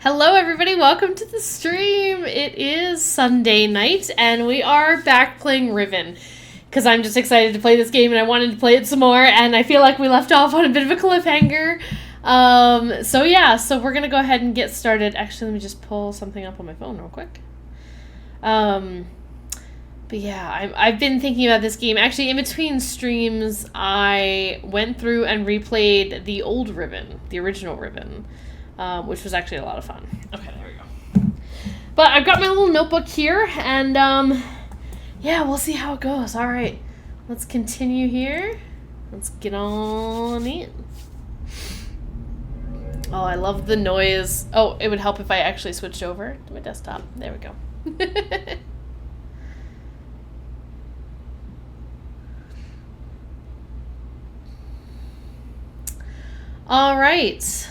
Hello everybody, welcome to the stream. It is Sunday night and we are back playing Riven. Because I'm just excited to play this game and I wanted to play it some more and I feel like we left off on a bit of a cliffhanger. So we're going to go ahead and get started. Actually, let me just pull something up on my phone real quick. I've been thinking about this game. Actually, in between streams, I went through and replayed the old Riven, the original Riven. Which was actually a lot of fun. Okay, there we go. But I've got my little notebook here, and, we'll see how it goes. All right, let's continue here. Let's get on in. Oh, I love the noise. Oh, it would help if I actually switched over to my desktop. There we go. All right.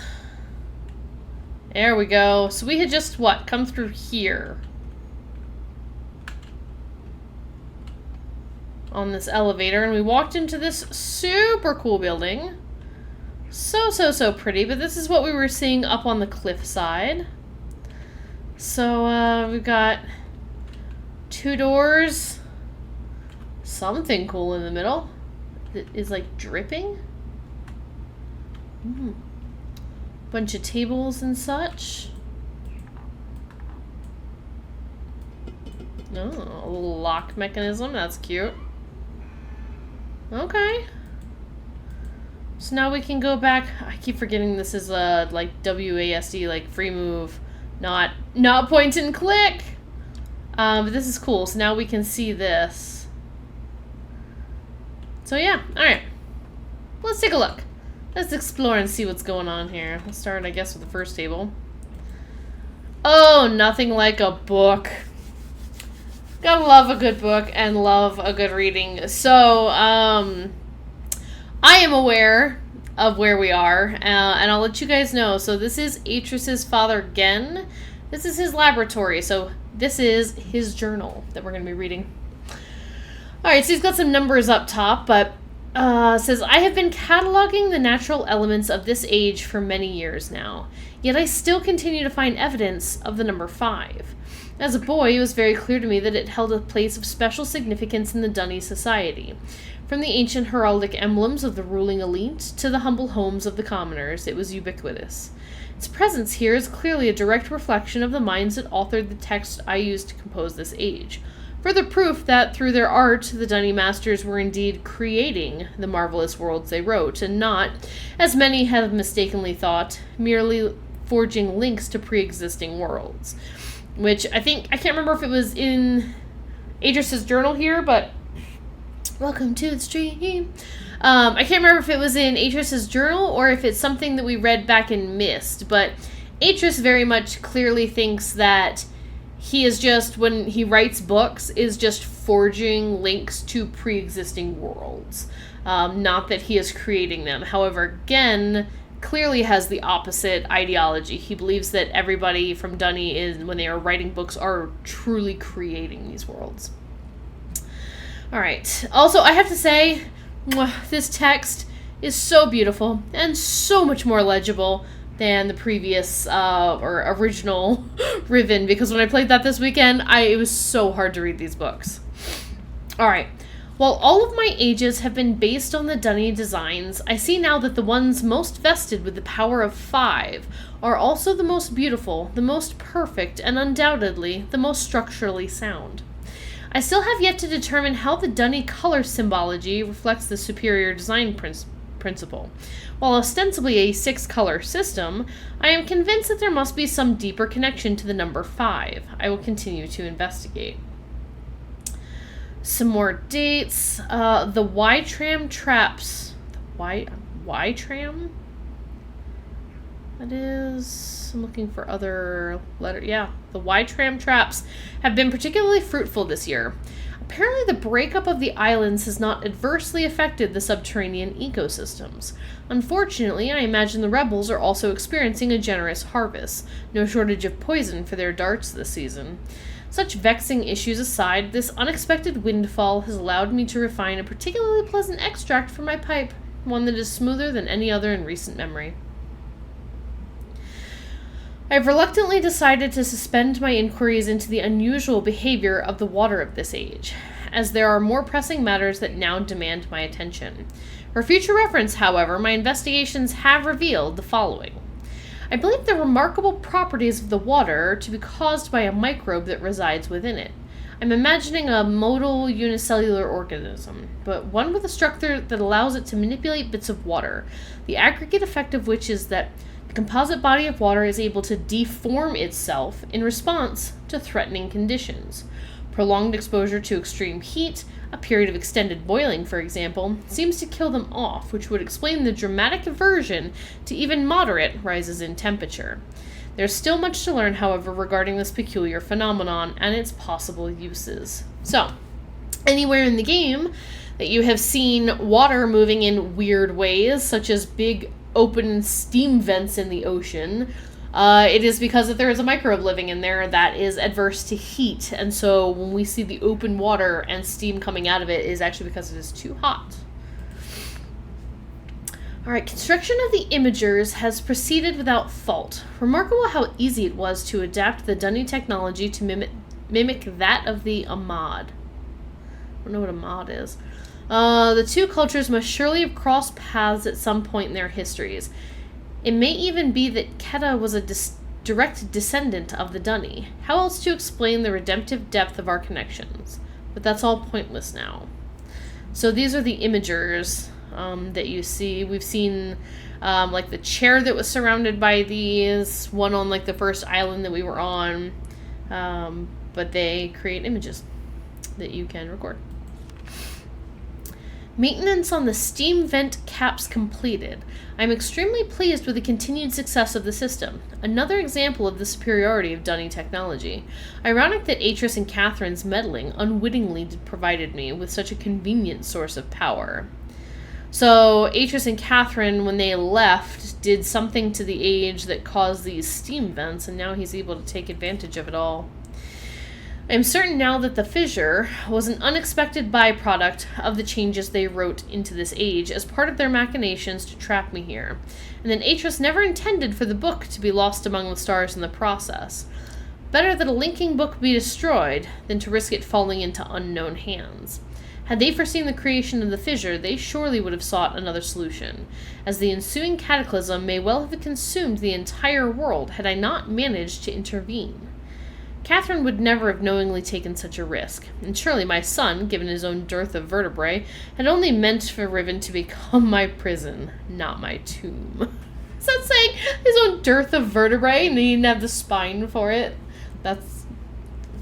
There we go. So we had just, come through here. On this elevator, and we walked into this super cool building. So pretty, but this is what we were seeing up on the cliffside. So, we've got 2 doors. Something cool in the middle. That is, like, dripping. Bunch of tables and such. Oh, a little lock mechanism. That's cute. Okay. So now we can go back. I keep forgetting this is like WASD, like free move, not point and click. But this is cool. So now we can see this. So yeah, all right. Let's take a look. Let's explore and see what's going on here. Let's start, I guess, with the first table. Oh, nothing like a book. Gotta love a good book and love a good reading. So, I am aware of where we are, and I'll let you guys know. So this is Atris's father, Gen. This is his laboratory, so this is his journal that we're going to be reading. Alright, so he's got some numbers up top, but says, I have been cataloging the natural elements of this age for many years now, yet I still continue to find evidence of the number 5. As a boy, it was very clear to me that it held a place of special significance in the Dunny society. From the ancient heraldic emblems of the ruling elite to the humble homes of the commoners, it was ubiquitous. Its presence here is clearly a direct reflection of the minds that authored the text I used to compose this age. Further proof that through their art, the Dunny masters were indeed creating the marvelous worlds they wrote, and not, as many have mistakenly thought, merely forging links to pre-existing worlds. Which, I can't remember if it was in Adris's journal here, but welcome to the stream. I can't remember if it was in Atris's journal or if it's something that we read back in Mist, but Atris very much clearly thinks that he is just, when he writes books, is just forging links to pre-existing worlds. Not that he is creating them. However, Gen clearly has the opposite ideology. He believes that everybody from Dunny is, when they are writing books, are truly creating these worlds. Alright. Also, I have to say, this text is so beautiful and so much more legible than the previous, or original Riven, because when I played that this weekend, it was so hard to read these books. Alright, while all of my ages have been based on the Dunny designs, I see now that the ones most vested with the power of 5 are also the most beautiful, the most perfect, and undoubtedly the most structurally sound. I still have yet to determine how the Dunny color symbology reflects the superior design principle. While ostensibly a 6-color system, I am convinced that there must be some deeper connection to the number 5. I will continue to investigate. Some more dates. The Y-tram traps. The Y-tram? That is... I'm looking for other letters. Yeah, the Y-tram traps have been particularly fruitful this year. Apparently the breakup of the islands has not adversely affected the subterranean ecosystems. Unfortunately, I imagine the rebels are also experiencing a generous harvest. No shortage of poison for their darts this season. Such vexing issues aside, this unexpected windfall has allowed me to refine a particularly pleasant extract for my pipe, one that is smoother than any other in recent memory. I've reluctantly decided to suspend my inquiries into the unusual behavior of the water of this age, as there are more pressing matters that now demand my attention. For future reference, however, my investigations have revealed the following. I believe the remarkable properties of the water to be caused by a microbe that resides within it. I'm imagining a modal unicellular organism, but one with a structure that allows it to manipulate bits of water, the aggregate effect of which is that the composite body of water is able to deform itself in response to threatening conditions. Prolonged exposure to extreme heat, a period of extended boiling, for example, seems to kill them off, which would explain the dramatic aversion to even moderate rises in temperature. There's still much to learn, however, regarding this peculiar phenomenon and its possible uses. So, anywhere in the game that you have seen water moving in weird ways, such as big open steam vents in the ocean, it is because that there is a microbe living in there that is adverse to heat. And so when we see the open water and steam coming out of it, it is actually because it is too hot. Alright, construction of the imagers has proceeded without fault. Remarkable how easy it was to adapt the Dunny technology to mimic that of the Ahmad. I don't know what Ahmad is. The two cultures must surely have crossed paths at some point in their histories. It may even be that Keta was a direct descendant of the Dunny. How else to explain the redemptive depth of our connections? But that's all pointless now. So these are the imagers that you see. We've seen like the chair that was surrounded by these, one on like the first island that we were on, but they create images that you can record. Maintenance on the steam vent caps completed. I'm extremely pleased with the continued success of the system. Another example of the superiority of Dunny technology. Ironic that Atris and Catherine's meddling unwittingly provided me with such a convenient source of power. So, Atris and Catherine, when they left, did something to the age that caused these steam vents, and now he's able to take advantage of it all. I am certain now that the fissure was an unexpected byproduct of the changes they wrote into this age as part of their machinations to trap me here, and that Atris never intended for the book to be lost among the stars in the process. Better that a linking book be destroyed than to risk it falling into unknown hands. Had they foreseen the creation of the fissure, they surely would have sought another solution, as the ensuing cataclysm may well have consumed the entire world had I not managed to intervene. Catherine would never have knowingly taken such a risk, and surely my son, given his own dearth of vertebrae, had only meant for Riven to become my prison, not my tomb. Is that saying his own dearth of vertebrae and he didn't have the spine for it? It's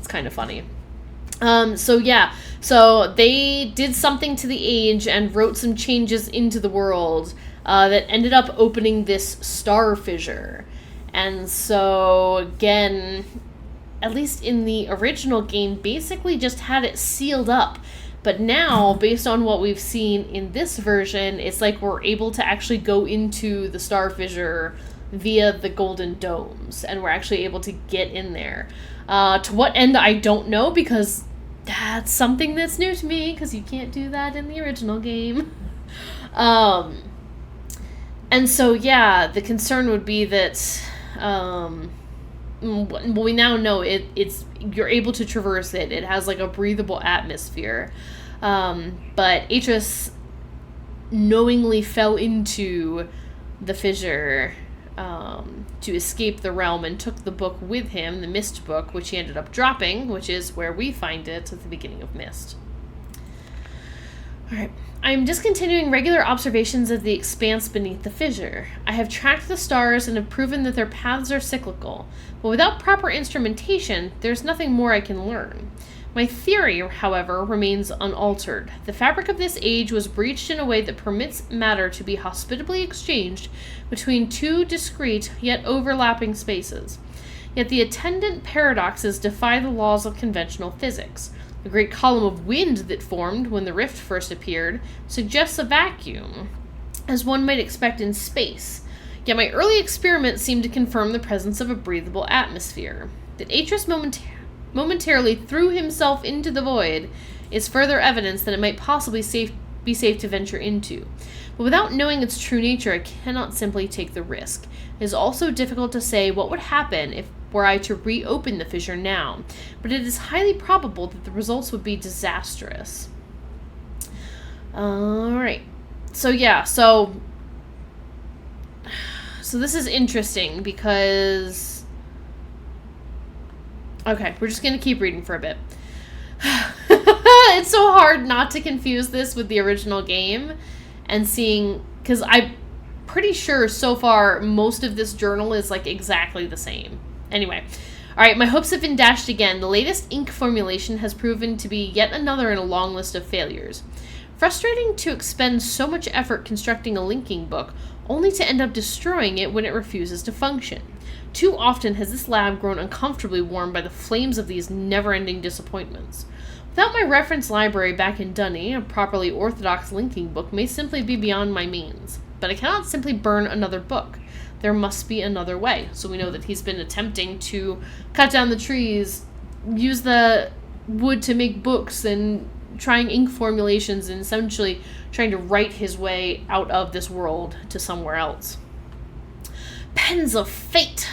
kind of funny. So they did something to the age and wrote some changes into the world that ended up opening this star fissure. And so, again, at least in the original game, basically just had it sealed up. But now, based on what we've seen in this version, it's like we're able to actually go into the star fissure via the golden domes, and we're actually able to get in there. To what end, I don't know, because that's something that's new to me, because you can't do that in the original game. And so, yeah, the concern would be that... well, we now know it's you're able to traverse it. It has like a breathable atmosphere. But Atris knowingly fell into the fissure to escape the realm and took the book with him, the Mist book, which he ended up dropping, which is where we find it at the beginning of Mist. Alright. I am discontinuing regular observations of the expanse beneath the fissure. I have tracked the stars and have proven that their paths are cyclical, but without proper instrumentation, there's nothing more I can learn. My theory, however, remains unaltered. The fabric of this age was breached in a way that permits matter to be hospitably exchanged between two discrete yet overlapping spaces. Yet the attendant paradoxes defy the laws of conventional physics. The great column of wind that formed when the rift first appeared suggests a vacuum, as one might expect in space. Yet my early experiments seem to confirm the presence of a breathable atmosphere. That Atris momentarily threw himself into the void is further evidence that it might possibly be safe to venture into. But without knowing its true nature, I cannot simply take the risk. It is also difficult to say what would happen if were I to reopen the fissure now, but it is highly probable that the results would be disastrous. Alright. So yeah, so this is interesting because... Okay, we're just going to keep reading for a bit. It's so hard not to confuse this with the original game and seeing... Because I'm pretty sure so far most of this journal is like exactly the same. Anyway. Alright, my hopes have been dashed again. The latest ink formulation has proven to be yet another in a long list of failures. Frustrating to expend so much effort constructing a linking book, only to end up destroying it when it refuses to function. Too often has this lab grown uncomfortably warm by the flames of these never-ending disappointments. Without my reference library back in Dunny, a properly orthodox linking book may simply be beyond my means. But I cannot simply burn another book. There must be another way. So we know that he's been attempting to cut down the trees, use the wood to make books, and trying ink formulations, and essentially trying to write his way out of this world to somewhere else. Pens of fate!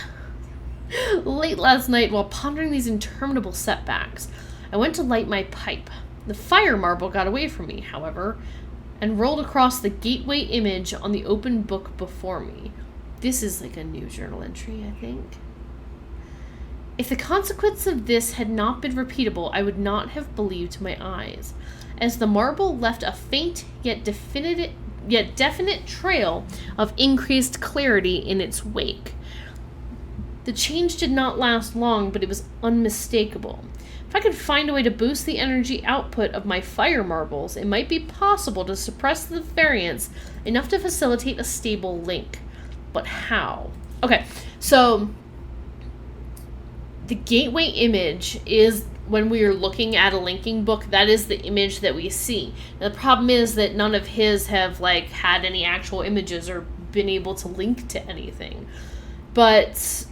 Late last night, while pondering these interminable setbacks, I went to light my pipe. The fire marble got away from me, however, and rolled across the gateway image on the open book before me. This is like a new journal entry, I think. If the consequence of this had not been repeatable, I would not have believed my eyes, as the marble left a faint yet definite trail of increased clarity in its wake. The change did not last long, but it was unmistakable. If I could find a way to boost the energy output of my fire marbles, it might be possible to suppress the variance enough to facilitate a stable link. But how? Okay, so the gateway image is when we are looking at a linking book, that is the image that we see. Now, the problem is that none of his have had any actual images or been able to link to anything. But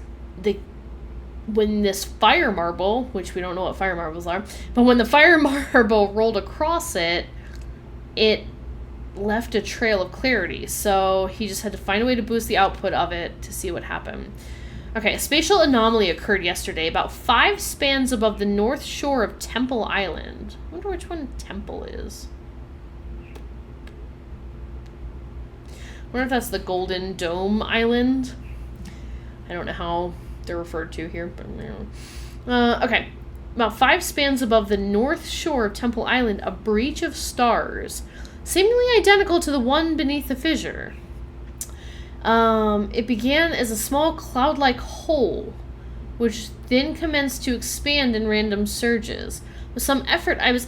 when this fire marble, which we don't know what fire marbles are, but when the fire marble rolled across it, it left a trail of clarity. So he just had to find a way to boost the output of it to see what happened. Okay, a spatial anomaly occurred yesterday, about 5 spans above the north shore of Temple Island. I wonder which one Temple is. I wonder if that's the Golden Dome Island. I don't know how they're referred to here, but okay. About 5 spans above the north shore of Temple Island, a breach of stars, seemingly identical to the one beneath the fissure. It began as a small cloud-like hole, which then commenced to expand in random surges. With some effort, I was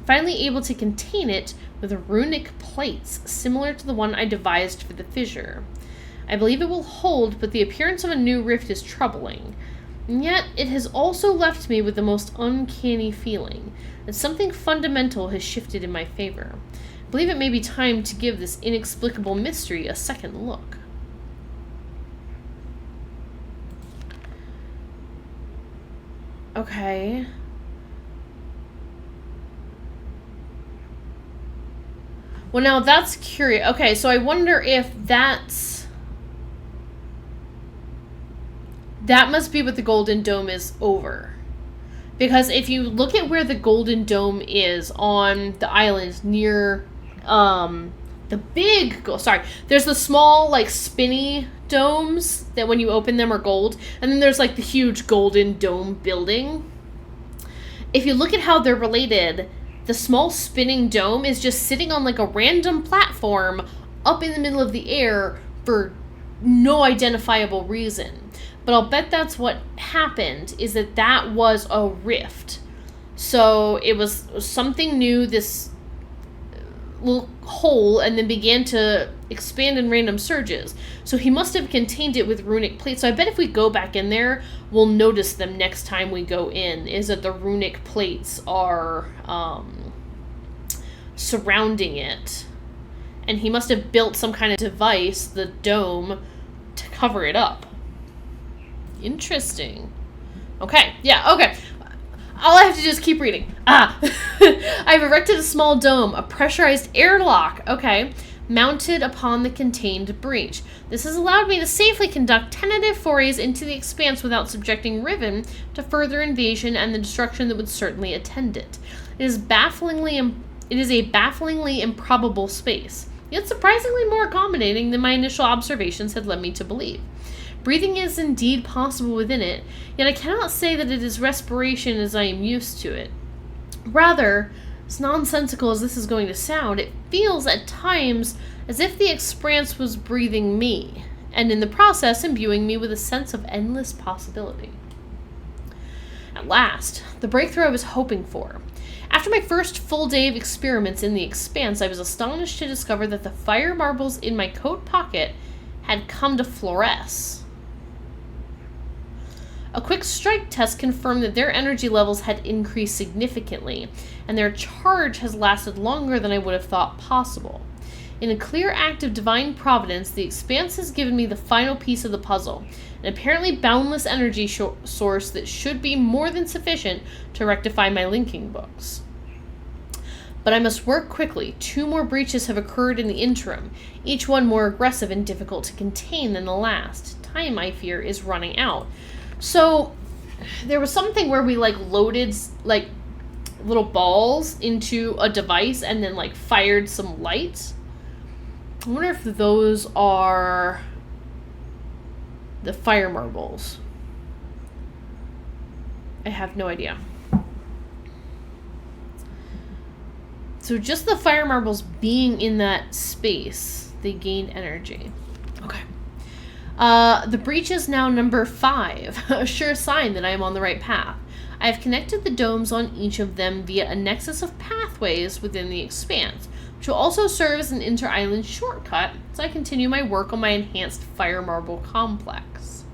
finally able to contain it with runic plates, similar to the one I devised for the fissure. I believe it will hold, but the appearance of a new rift is troubling. And yet, it has also left me with the most uncanny feeling that something fundamental has shifted in my favor. I believe it may be time to give this inexplicable mystery a second look. Okay. Well, now that's curious. Okay, so I wonder if that must be what the Golden Dome is over. Because if you look at where the Golden Dome is on the island near there's the small spinny domes that when you open them are gold, and then there's the huge Golden Dome building. If you look at how they're related, the small spinning dome is just sitting on a random platform up in the middle of the air for no identifiable reason. But I'll bet that's what happened, is that was a rift. So it was something new, this little hole, and then began to expand in random surges. So he must have contained it with runic plates. So I bet if we go back in there, we'll notice them next time we go in, is that the runic plates are surrounding it. And he must have built some kind of device, the dome, to cover it up. Interesting. Okay, yeah, okay. All I have to do is keep reading. I've erected a small dome, a pressurized airlock, okay, mounted upon the contained breach. This has allowed me to safely conduct tentative forays into the expanse without subjecting Riven to further invasion and the destruction that would certainly attend it. It is a bafflingly improbable space, yet surprisingly more accommodating than my initial observations had led me to believe. Breathing is indeed possible within it, yet I cannot say that it is respiration as I am used to it. Rather, as nonsensical as this is going to sound, it feels at times as if the expanse was breathing me, and in the process imbuing me with a sense of endless possibility. At last, the breakthrough I was hoping for. After my first full day of experiments in the expanse, I was astonished to discover that the fire marbles in my coat pocket had come to fluoresce. A quick strike test confirmed that their energy levels had increased significantly, and their charge has lasted longer than I would have thought possible. In a clear act of divine providence, the expanse has given me the final piece of the puzzle, an apparently boundless energy source that should be more than sufficient to rectify my linking books. But I must work quickly. 2 more breaches have occurred in the interim, each one more aggressive and difficult to contain than the last. Time, I fear, is running out. So, there was something where we, loaded, little balls into a device and then, fired some lights. I wonder if those are the fire marbles. I have no idea. So just the fire marbles being in that space, they gain energy. Okay. The breach is now number 5, a sure sign that I am on the right path. I have connected the domes on each of them via a nexus of pathways within the expanse, which will also serve as an inter-island shortcut as I continue my work on my enhanced fire marble complex.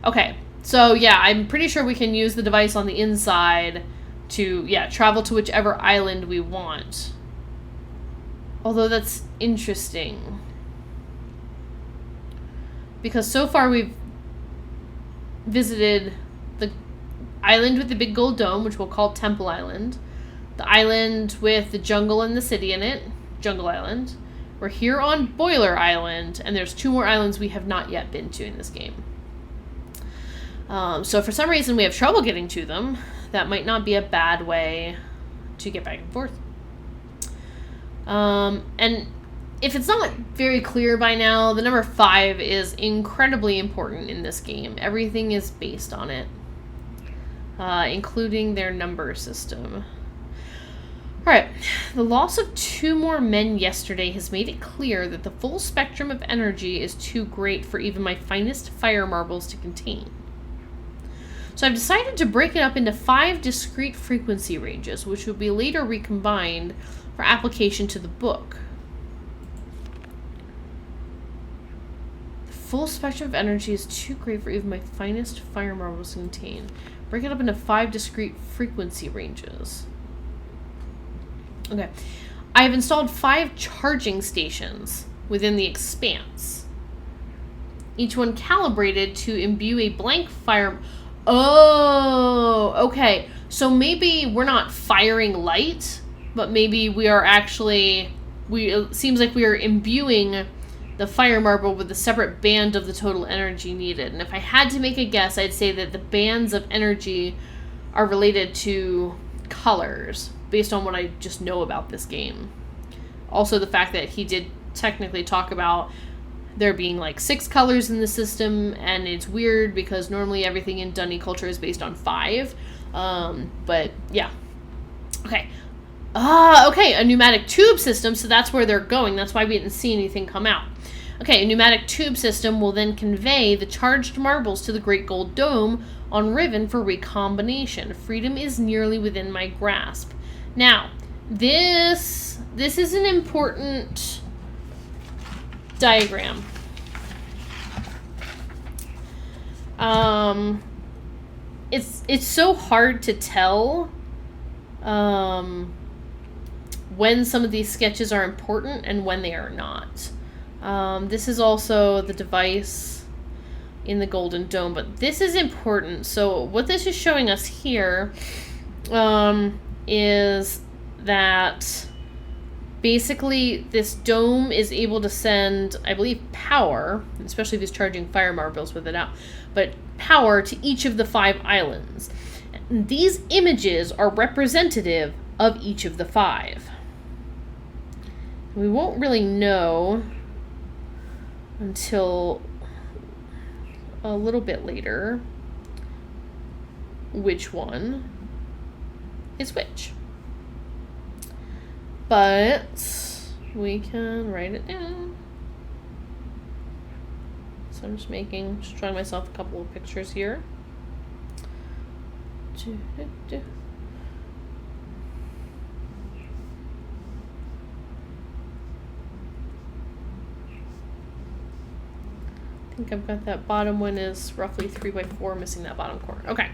Okay, so yeah, I'm pretty sure we can use the device on the inside to, travel to whichever island we want. Although that's interesting. Because so far we've visited the island with the big gold dome, which we'll call Temple Island. The island with the jungle and the city in it, Jungle Island. We're here on Boiler Island, and there's 2 more islands we have not yet been to in this game. So for some reason we have trouble getting to them. That might not be a bad way to get back and forth. And if it's not very clear by now, the number 5 is incredibly important in this game. Everything is based on it, including their number system. Alright, the loss of 2 more men yesterday has made it clear that the full spectrum of energy is too great for even my finest fire marbles to contain. So I've decided to break it up into 5 discrete frequency ranges, which will be later recombined for application to the book. The full spectrum of energy is too great for even my finest fire marbles to contain. Break it up into 5 discrete frequency ranges. Okay. I have installed 5 charging stations within the expanse. Each one calibrated to imbue a blank fire... Oh, okay. So maybe we're not firing light, but maybe we are actually... It seems like we are imbuing the fire marble with a separate band of the total energy needed. And if I had to make a guess, I'd say that the bands of energy are related to colors, based on what I just know about this game. Also the fact that he did technically talk about there being 6 colors in the system, and it's weird because normally everything in Dunny culture is based on 5. But yeah. Okay. Okay, a pneumatic tube system, so that's where they're going. That's why we didn't see anything come out. Okay, a pneumatic tube system will then convey the charged marbles to the Great Gold Dome on Riven for recombination. Freedom is nearly within my grasp. Now, this is an important diagram. It's so hard to tell when some of these sketches are important and when they are not. This is also the device in the Golden Dome, but this is important. So what this is showing us here is that basically this dome is able to send, I believe, power, especially if he's charging fire marbles with it out, but power to each of the 5 islands. And these images are representative of each of the 5. We won't really know until a little bit later which one is which. But we can write it down. So I'm just drawing myself a couple of pictures here. I think I've got that bottom one is roughly 3x4, missing that bottom corner. Okay,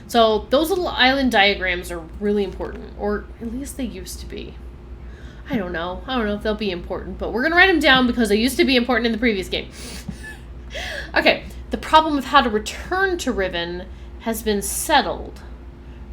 so those little island diagrams are really important, or at least they used to be. I don't know if they'll be important, but we're gonna write them down because they used to be important in the previous game. Okay, the problem of how to return to Riven has been settled.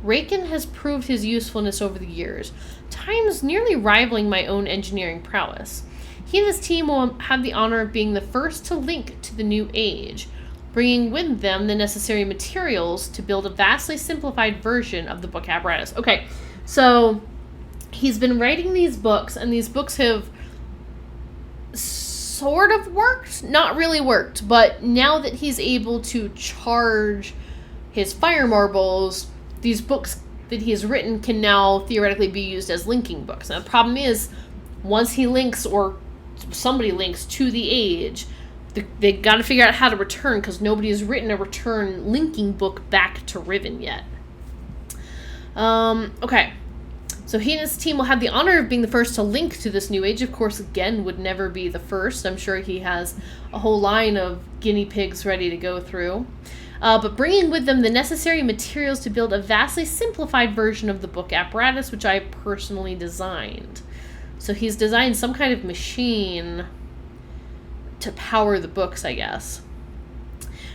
Raken has proved his usefulness over the years, times nearly rivaling my own engineering prowess. He and his team will have the honor of being the first to link to the new age, bringing with them the necessary materials to build a vastly simplified version of the book apparatus. Okay, so he's been writing these books, and these books have sort of worked, not really worked, but now that he's able to charge his fire marbles, these books that he has written can now theoretically be used as linking books. Now the problem is, once he links, or somebody links to the age, they got to figure out how to return, because nobody has written a return linking book back to Riven yet. Okay. So he and his team will have the honor of being the first to link to this new age. Of course, again, would never be the first. I'm sure he has a whole line of guinea pigs ready to go through. But bringing with them the necessary materials to build a vastly simplified version of the book apparatus, which I personally designed. So he's designed some kind of machine to power the books, I guess.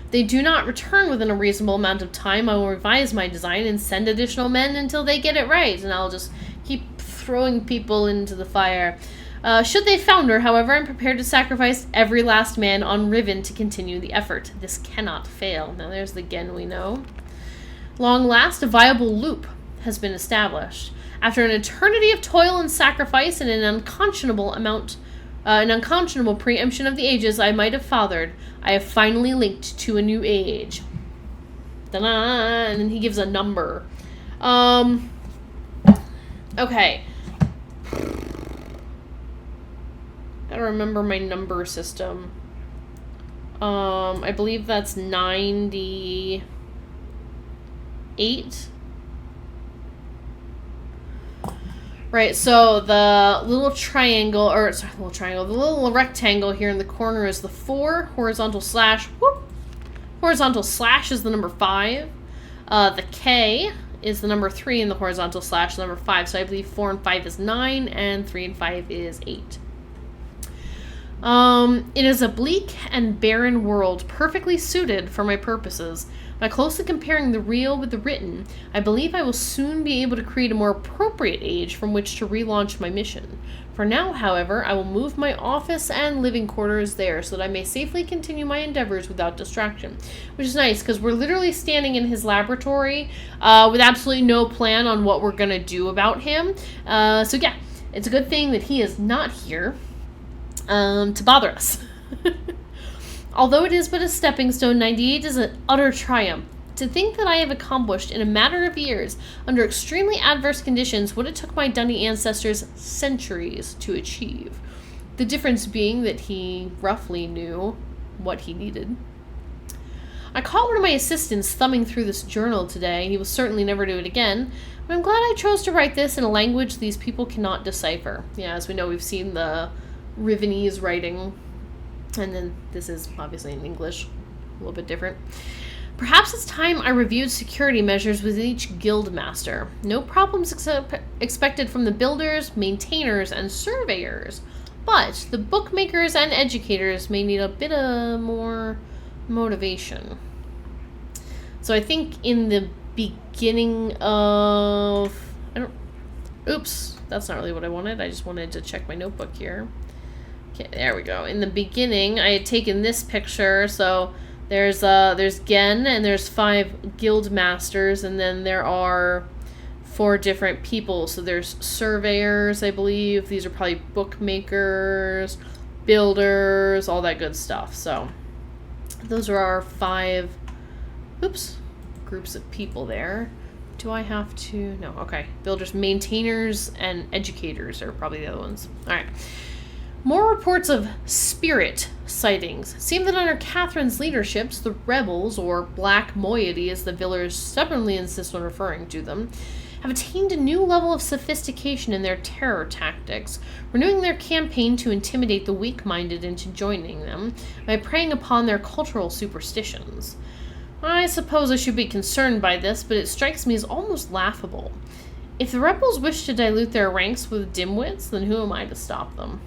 If they do not return within a reasonable amount of time, I will revise my design and send additional men until they get it right, and I'll just keep throwing people into the fire. Should they founder, however, I'm prepared to sacrifice every last man on Riven to continue the effort. This cannot fail. Now there's the Gen we know. Long last, a viable loop has been established. After an eternity of toil and sacrifice and an unconscionable preemption of the ages I might have fathered, I have finally linked to a new age. Da-da! And then he gives a number. Okay. Gotta remember my number system. I believe that's 98. Right, so the little triangle, the little rectangle here in the corner is the 4, horizontal slash, whoop. Horizontal slash is the number 5. The K is the number 3 in the horizontal slash, the number 5. So I believe 4 and 5 is 9, and 3 and 5 is 8. It is a bleak and barren world, perfectly suited for my purposes. By closely comparing the real with the written, I believe I will soon be able to create a more appropriate age from which to relaunch my mission. For now, however, I will move my office and living quarters there so that I may safely continue my endeavors without distraction. Which is nice, because we're literally standing in his laboratory with absolutely no plan on what we're going to do about him. So yeah, it's a good thing that he is not here to bother us. Although it is but a stepping stone, 98 is an utter triumph. To think that I have accomplished in a matter of years, under extremely adverse conditions, what it took my Dunny ancestors centuries to achieve. The difference being that he roughly knew what he needed. I caught one of my assistants thumbing through this journal today. He will certainly never do it again, but I'm glad I chose to write this in a language these people cannot decipher. Yeah, as we know, we've seen the Rivenese writing. And then this is obviously in English, a little bit different. Perhaps it's time I reviewed security measures with each guild master. No problems expected from the builders, maintainers, and surveyors. But the bookmakers and educators may need a bit of more motivation. So I think in the beginning of... Oops, that's not really what I wanted. I just wanted to check my notebook here. Okay, there we go. In the beginning, I had taken this picture, so there's Gen, and there's 5 guild masters, and then there are 4 different people. So there's surveyors, I believe. These are probably bookmakers, builders, all that good stuff. So those are our 5, groups of people there. Do I have to? No, okay. Builders, maintainers, and educators are probably the other ones. All right. More reports of spirit sightings seem that under Catherine's leaderships, the rebels, or black moiety as the villagers stubbornly insist on referring to them, have attained a new level of sophistication in their terror tactics, renewing their campaign to intimidate the weak-minded into joining them by preying upon their cultural superstitions. I suppose I should be concerned by this, but it strikes me as almost laughable. If the rebels wish to dilute their ranks with dimwits, then who am I to stop them?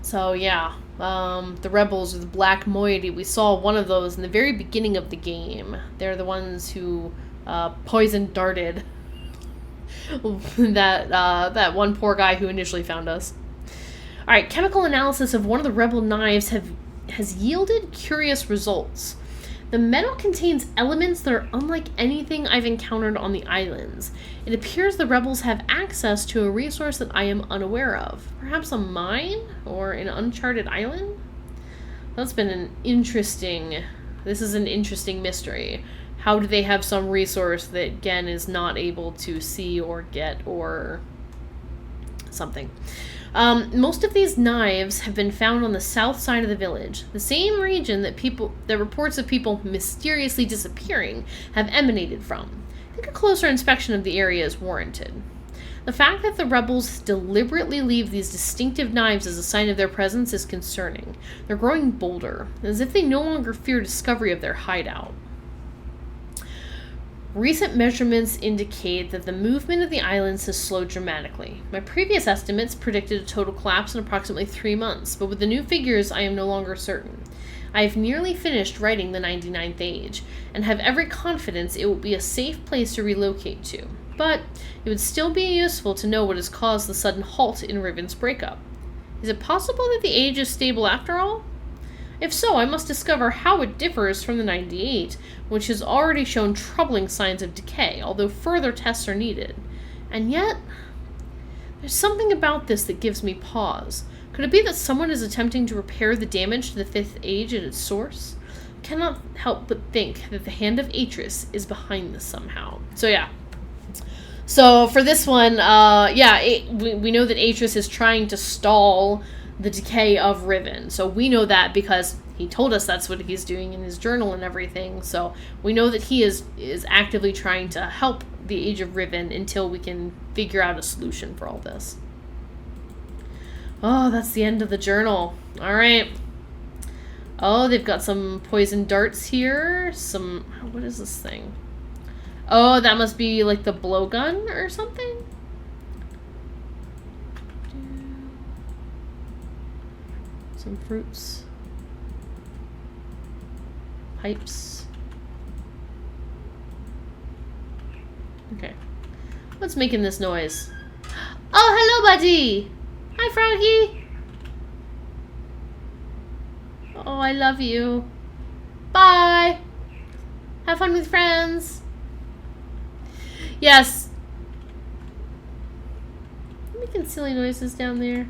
So yeah, the rebels, or the black moiety, we saw one of those in the very beginning of the game. They're the ones who poison darted that one poor guy who initially found us. Alright, chemical analysis of one of the rebel knives has yielded curious results. The metal contains elements that are unlike anything I've encountered on the islands. It appears the rebels have access to a resource that I am unaware of. Perhaps a mine? Or an uncharted island? This is an interesting mystery. How do they have some resource that Gen is not able to see or get or something? Most of these knives have been found on the south side of the village, the same region that reports of people mysteriously disappearing have emanated from. I think a closer inspection of the area is warranted. The fact that the rebels deliberately leave these distinctive knives as a sign of their presence is concerning. They're growing bolder, as if they no longer fear discovery of their hideout. Recent measurements indicate that the movement of the islands has slowed dramatically. My previous estimates predicted a total collapse in approximately 3 months, but with the new figures, I am no longer certain. I have nearly finished writing the 99th Age, and have every confidence it will be a safe place to relocate to. But it would still be useful to know what has caused the sudden halt in Riven's breakup. Is it possible that the Age is stable after all? If so, I must discover how it differs from the 98, which has already shown troubling signs of decay, although further tests are needed. And yet, there's something about this that gives me pause. Could it be that someone is attempting to repair the damage to the 5th Age at its source? I cannot help but think that the hand of Atris is behind this somehow. So yeah. So for this one, we know that Atris is trying to stall the decay of Riven. So we know that because he told us that's what he's doing in his journal and everything. So we know that he is actively trying to help the Age of Riven until we can figure out a solution for all this. Oh, that's the end of the journal. All right. Oh, they've got some poison darts here. What is this thing? Oh, that must be like the blowgun or something? Some fruits. Pipes. Okay. What's making this noise? Oh, hello, buddy! Hi, Froggy! Oh, I love you. Bye! Have fun with friends. Yes. I'm making silly noises down there.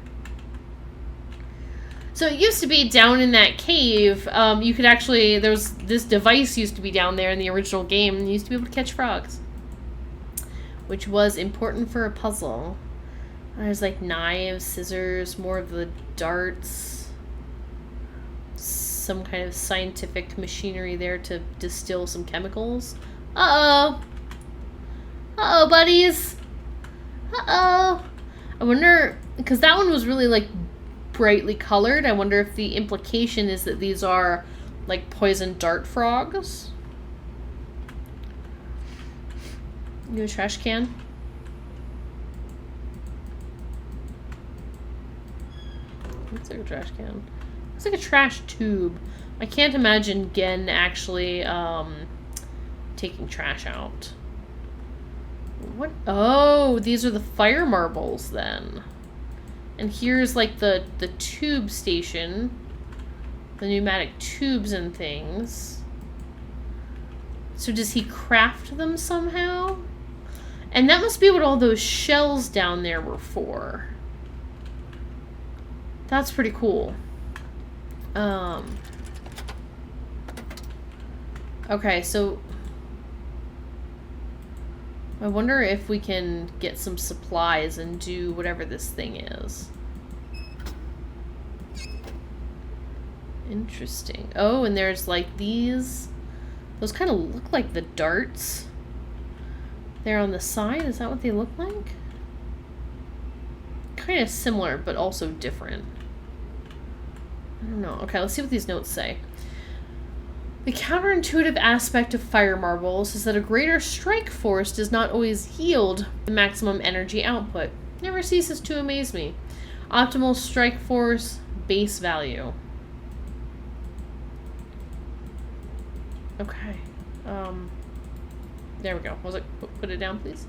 So it used to be down in that cave, you could actually, this device used to be down there in the original game, and you used to be able to catch frogs. Which was important for a puzzle. There's like knives, scissors, more of the darts. Some kind of scientific machinery there to distill some chemicals. Uh-oh. Uh-oh, buddies. Uh-oh. I wonder, because that one was really like brightly colored. I wonder if the implication is that these are like poison dart frogs. New trash can. Looks like a trash can. Looks like a trash tube. I can't imagine Gen actually taking trash out. What? Oh, these are the fire marbles then. And here's like the tube station. The pneumatic tubes and things. So does he craft them somehow? And that must be what all those shells down there were for. That's pretty cool. Okay, so I wonder if we can get some supplies and do whatever this thing is. Interesting. Oh, and there's like these. Those kind of look like the darts. They're on the side. Is that what they look like? Kind of similar, but also different. I don't know. Okay, let's see what these notes say. The counterintuitive aspect of fire marbles is that a greater strike force does not always yield the maximum energy output. Never ceases to amaze me. Optimal strike force base value. Okay. There we go. Was it? Put it down, please.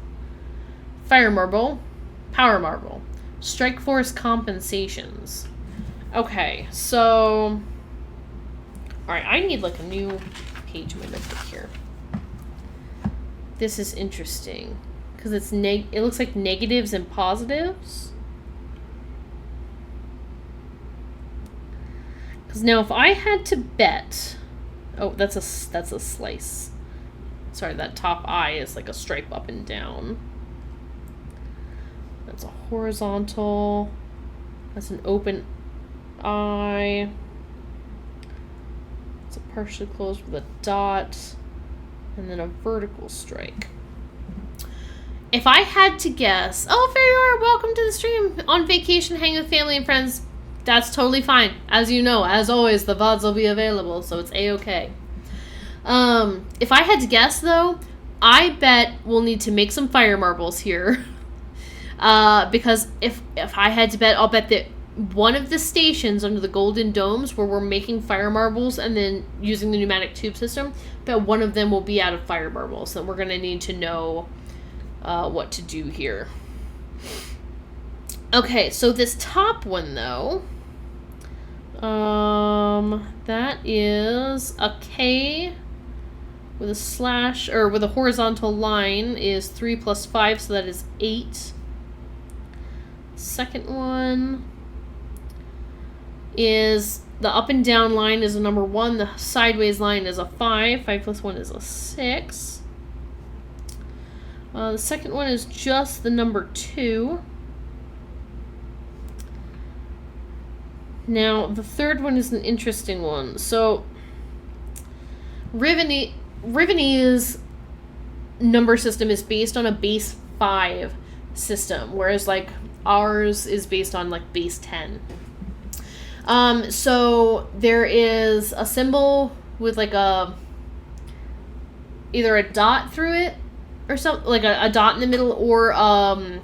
Fire marble. Power marble. Strike force compensations. Okay, so... Alright, I need like a new page in my notebook here. This is interesting. Because it's it looks like negatives and positives. Because now if I had to bet... Oh, that's a slice. Sorry, that top eye is like a stripe up and down. That's a horizontal. That's an open eye. It's a partially closed with a dot. And then a vertical strike. If I had to guess... Oh, there you are. Welcome to the stream. On vacation, hang with family and friends. That's totally fine. As you know, as always, the VODs will be available, so it's A-okay. If I had to guess, though, I bet we'll need to make some fire marbles here. Because if I had to bet, I'll bet that one of the stations under the golden domes where we're making fire marbles and then using the pneumatic tube system, bet one of them will be out of fire marbles. So we're going to need to know what to do here. Okay, so this top one, though... that is a K with a slash, or with a horizontal line is 3 plus 5, so that is 8. Second one is the up and down line is a number 1, the sideways line is a 5. 5 plus 1 is a 6. The second one is just the number 2. Now, the third one is an interesting one. So, Riven's number system is based on a base 5 system, whereas, like, ours is based on, like, base 10. So, there is a symbol with, like, either a dot through it, or something, like a dot in the middle, or, a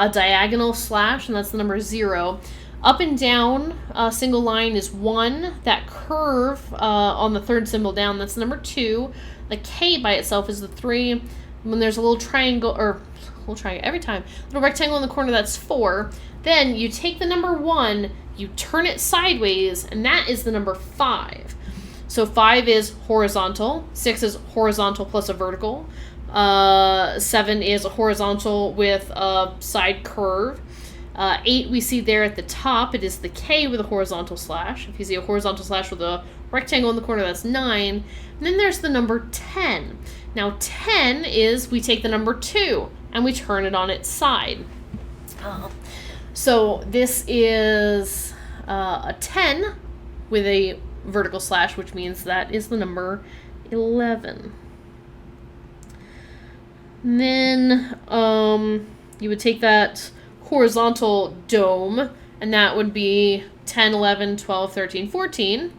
diagonal slash, and that's the number 0. Up and down, single line is 1. That curve on the third symbol down, that's number 2. The K by itself is the 3. When there's a little triangle, or little triangle every time, little rectangle in the corner, that's 4. Then you take the number 1, you turn it sideways, and that is the number 5. So 5 is horizontal, 6 is horizontal plus a vertical, 7 is a horizontal with a side curve. 8 we see there at the top. It is the K with a horizontal slash. If you see a horizontal slash with a rectangle in the corner, that's 9. And then there's the number 10. Now 10 is we take the number 2 and we turn it on its side. So this is a 10 with a vertical slash, which means that is the number 11. And then you would take that horizontal dome, and that would be 10, 11, 12, 13, 14.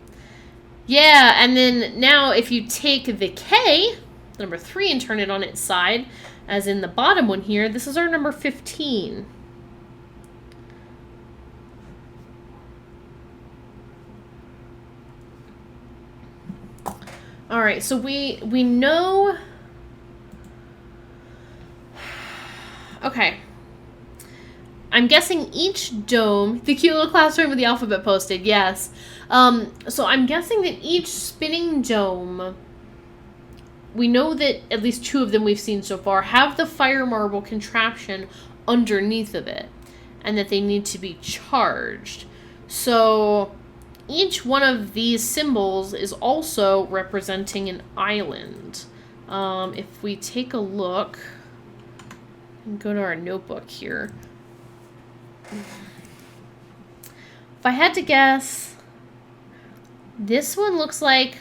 Yeah, and then now if you take the K, the number 3, and turn it on its side, as in the bottom one here, this is our number 15. All right, so we know. Okay. I'm guessing each dome, the cute little classroom with the alphabet posted, yes. So I'm guessing that each spinning dome, we know that at least 2 of them we've seen so far have the fire marble contraption underneath of it, and that they need to be charged. So each one of these symbols is also representing an island. If we take a look and go to our notebook here, if I had to guess, this one looks like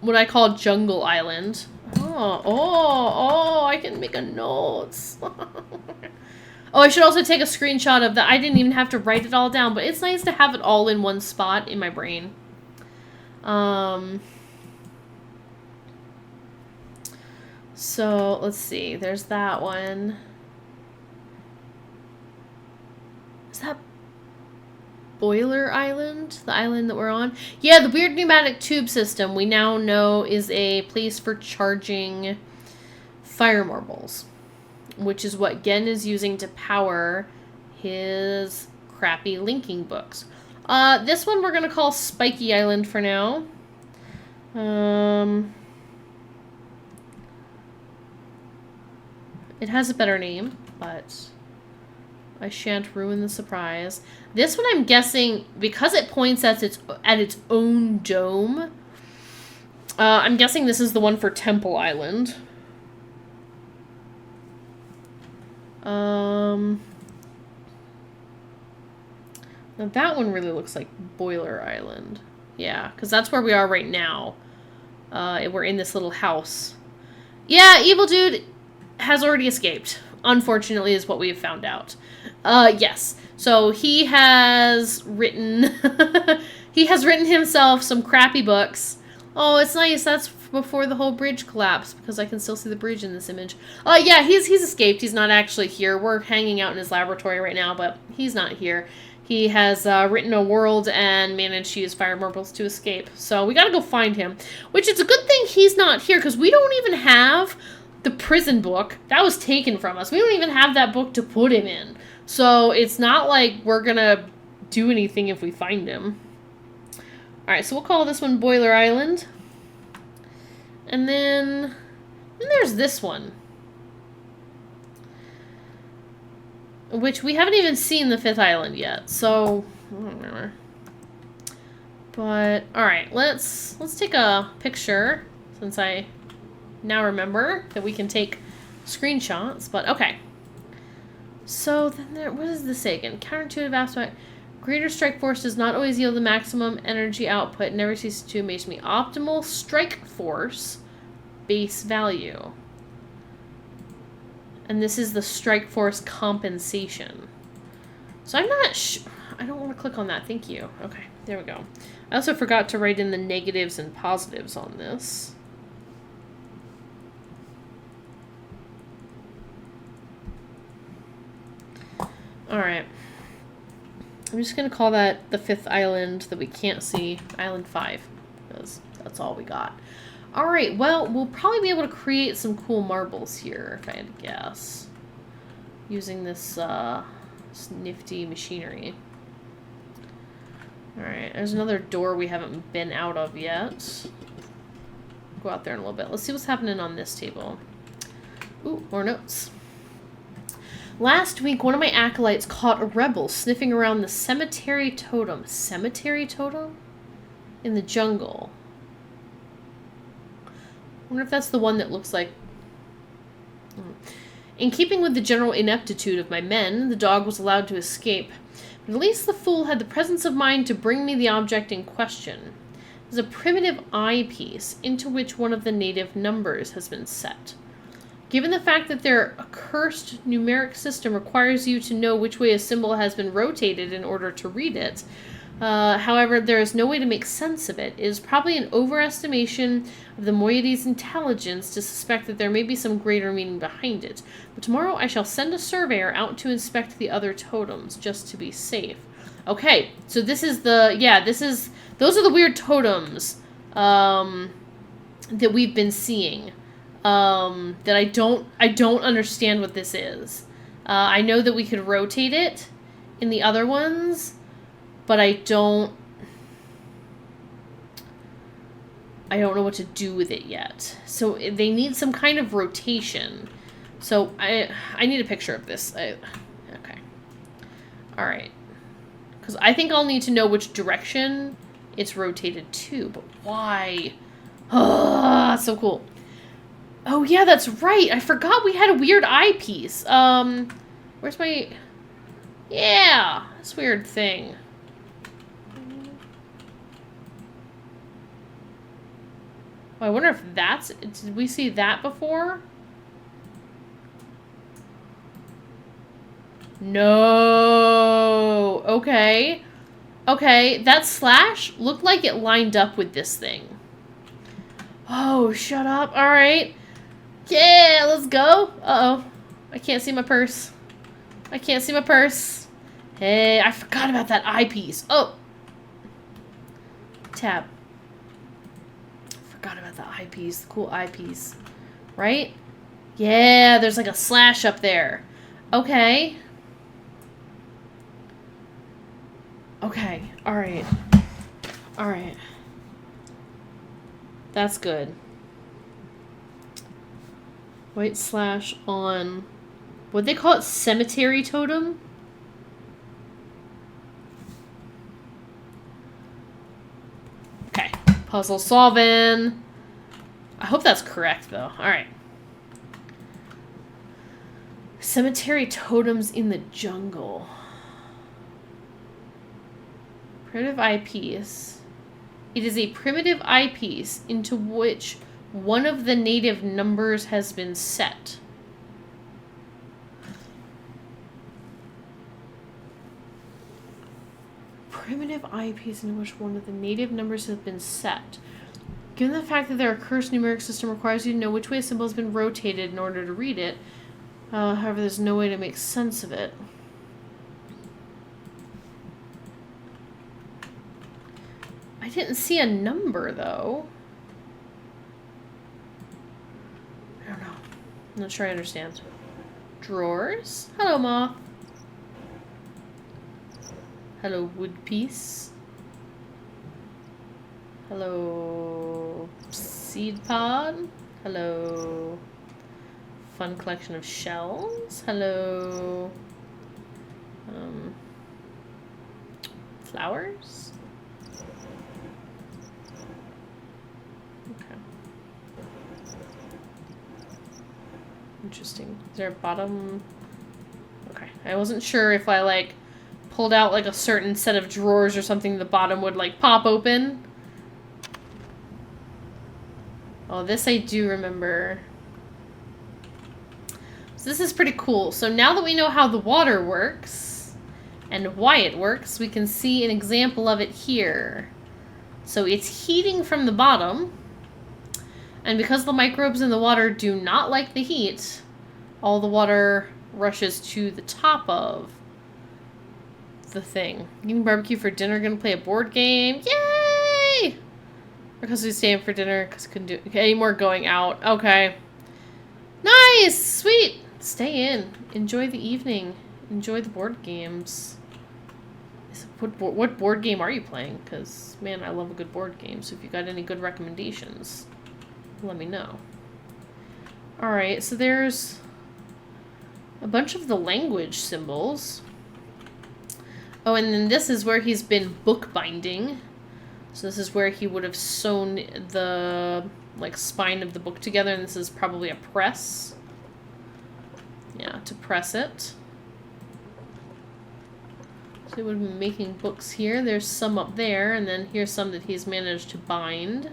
what I call Jungle Island. Oh, I can make a notes. Oh, I should also take a screenshot of that. I didn't even have to write it all down, but it's nice to have it all in one spot in my brain. So, let's see. There's that one. Is that Boiler Island? The island that we're on? Yeah, the weird pneumatic tube system we now know is a place for charging fire marbles, which is what Gen is using to power his crappy linking books. This one we're going to call Spiky Island for now. It has a better name, but I shan't ruin the surprise. This one I'm guessing, because it points at its own dome, I'm guessing this is the one for Temple Island. Now that one really looks like Boiler Island. Yeah, because that's where we are right now. We're in this little house. Yeah, Evil Dude has already escaped, unfortunately, is what we have found out. Yes. So he has written he has written himself some crappy books. Oh, it's nice. That's before the whole bridge collapsed, because I can still see the bridge in this image. Yeah, he's escaped. He's not actually here. We're hanging out in his laboratory right now, but he's not here. He has written a world and managed to use fire marbles to escape. So we gotta go find him, which is a good thing he's not here, because we don't even have the prison book. That was taken from us. We don't even have that book to put him in. So it's not like we're gonna do anything if we find him. Alright, so we'll call this one Boiler Island. And then there's this one, which we haven't even seen the 5th island yet. So, I don't remember. But, alright, let's take a picture, since I now remember that we can take screenshots. But, okay. So, then what does this say again? Counterintuitive aspect. Greater strike force does not always yield the maximum energy output. Never ceases to amaze me. Optimal strike force base value. And this is the strike force compensation. So I'm not sure. I don't want to click on that. Thank you. Okay, there we go. I also forgot to write in the negatives and positives on this. Alright. I'm just going to call that the 5th island that we can't see, Island 5, because that's all we got. Alright, well, we'll probably be able to create some cool marbles here, if I had to guess, using this nifty machinery. Alright, there's another door we haven't been out of yet. Go out there in a little bit. Let's see what's happening on this table. Ooh, more notes. Last week, one of my acolytes caught a rebel sniffing around the cemetery totem. Cemetery totem? In the jungle. I wonder if that's the one that looks like... In keeping with the general ineptitude of my men, the dog was allowed to escape. But at least the fool had the presence of mind to bring me the object in question. It is a primitive eyepiece into which one of the native numbers has been set. Given the fact that their accursed numeric system requires you to know which way a symbol has been rotated in order to read it, however, there is no way to make sense of it. It is probably an overestimation of the moiety's intelligence to suspect that there may be some greater meaning behind it. But tomorrow I shall send a surveyor out to inspect the other totems, just to be safe. Okay, so this is the... Yeah, those are the weird totems. that we've been seeing. That I don't understand what this is. I know that we could rotate it in the other ones, but I don't know what to do with it yet. So they need some kind of rotation. So I need a picture of this. Okay. All right. Because I think I'll need to know which direction it's rotated to, but why? Ah, so cool. Oh yeah, that's right. I forgot we had a weird eyepiece. Where's my... Yeah, this weird thing. Oh, I wonder if that's... Did we see that before? No. Okay. Okay, that slash looked like it lined up with this thing. Oh, shut up. All right. Yeah, let's go. Uh-oh. I can't see my purse. I can't see my purse. Hey, I forgot about that eyepiece. Oh. Tab. Forgot about the eyepiece. The cool eyepiece. Right? Yeah, there's like a slash up there. Okay. Okay. Alright. Alright. That's good. White slash on... What'd they call it? Cemetery totem? Okay. Puzzle solving. I hope that's correct, though. Alright. Cemetery totems in the jungle. Primitive eyepiece. It is a primitive eyepiece into which one of the native numbers has been set. Primitive eyepiece into which one of the native numbers has been set. Given the fact that their cursed numeric system requires you to know which way a symbol has been rotated in order to read it, however, there's no way to make sense of it. I didn't see a number, though. I don't know. I'm not sure I understand. Drawers? Hello, moth. Hello, wood piece. Hello, seed pod. Hello, fun collection of shells. Hello, flowers. Okay. Interesting. Is there a bottom? Okay. I wasn't sure if I, like, pulled out, like, a certain set of drawers or something, the bottom would, like, pop open. Oh, this I do remember. So this is pretty cool. So now that we know how the water works and why it works, we can see an example of it here. So it's heating from the bottom. And because the microbes in the water do not like the heat, all the water rushes to the top of the thing. Eating barbecue for dinner, gonna play a board game. Yay! Because we staying for dinner because couldn't do any more going out. Okay. Nice! Sweet! Stay in. Enjoy the evening. Enjoy the board games. What board game are you playing? Because, man, I love a good board game. So if you got any good recommendations, let me know. Alright, so there's a bunch of the language symbols. Oh, and then this is where he's been bookbinding. So this is where he would have sewn the, like, spine of the book together, and this is probably a press. Yeah, to press it. So he would have been making books here. There's some up there, and then here's some that he's managed to bind.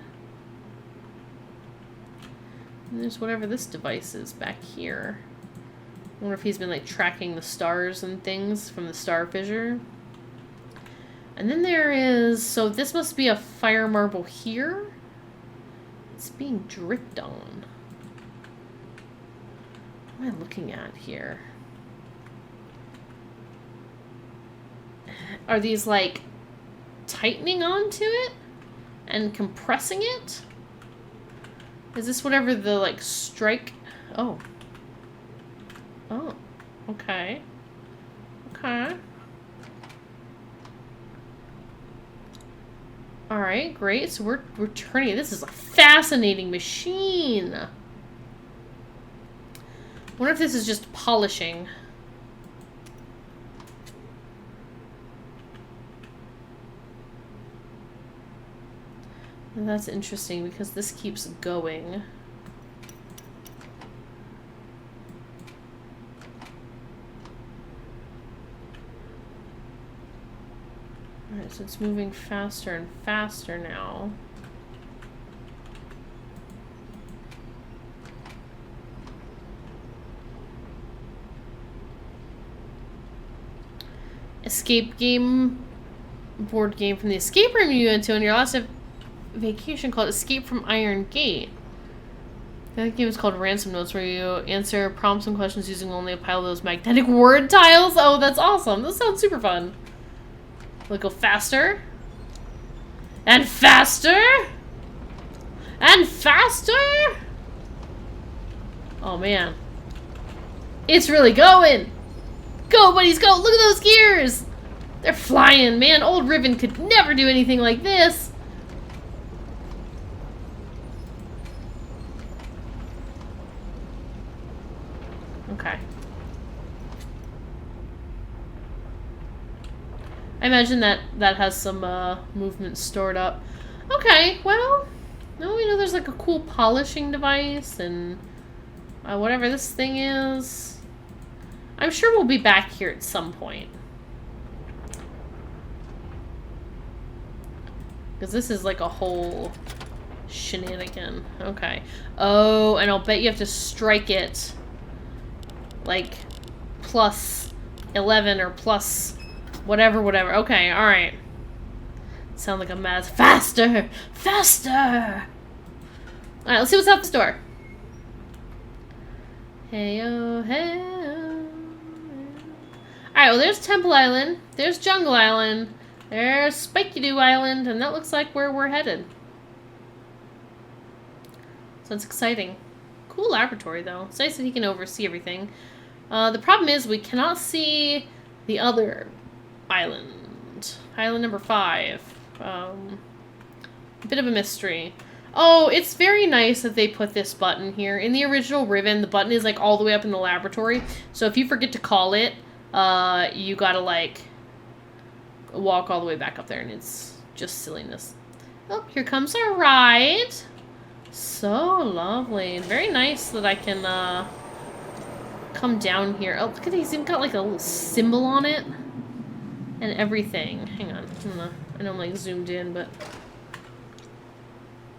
And there's whatever this device is back here. I wonder if he's been, like, tracking the stars and things from the star fissure. And then there is... So this must be a fire marble here. It's being dripped on. What am I looking at here? Are these, like, tightening onto it? And compressing it? Is this whatever the, like, strike... Oh. Oh. Okay. Okay. Alright, great. So we're turning... This is a fascinating machine. I wonder if this is just polishing. And that's interesting because this keeps going. Alright, so it's moving faster and faster now. Escape game, board game from the escape room you went to on your last vacation called Escape from Iron Gate. That game is called Ransom Notes, where you answer prompts and questions using only a pile of those magnetic word tiles. Oh, that's awesome. That sounds super fun. Will it go faster? And faster? And faster? Oh, man. It's really going. Go, buddies, go. Look at those gears. They're flying. Man, old Riven could never do anything like this. Okay. I imagine that has some movement stored up. Okay, well, now we know there's like a cool polishing device and whatever this thing is. I'm sure we'll be back here at some point. Because this is like a whole shenanigan. Okay. Oh, and I'll bet you have to strike it like plus 11 or plus whatever. Okay, alright. Sound like a mad... Faster! Faster! Alright, let's see what's out this door. Hey-oh, hey-oh. Alright, well there's Temple Island. There's Jungle Island. There's Spiky-Doo Island. And that looks like where we're headed. So it's exciting. Cool laboratory, though. It's nice that he can oversee everything. The problem is we cannot see the other island. Island number 5. A bit of a mystery. Oh, it's very nice that they put this button here. In the original Riven, the button is like all the way up in the laboratory. So if you forget to call it, you gotta like walk all the way back up there, and it's just silliness. Oh, here comes our ride. So lovely. Very nice that I can come down here. Oh, look at these. He's even got like a little symbol on it and everything. Hang on. I know I'm like zoomed in, but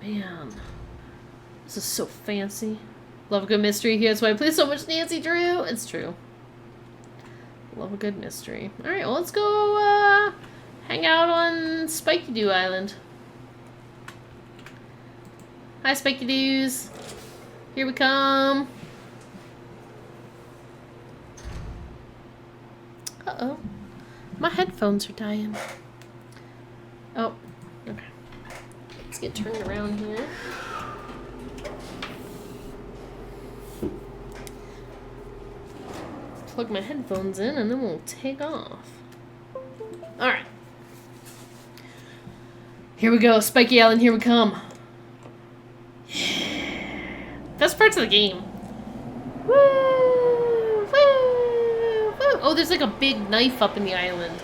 man, this is so fancy. Love a good mystery. Here's why I play so much Nancy Drew. It's true. Love a good mystery. Alright, well, let's go hang out on Spiky-Doo Island. Hi, Spiky-Doos. Here we come. Uh-oh. My headphones are dying. Oh, okay. Let's get turned around here. Plug my headphones in and then we'll take off. Alright. Here we go. Spiky Island, here we come. Yeah. Best parts of the game. Woo! Woo! Woo! Oh, there's like a big knife up in the island.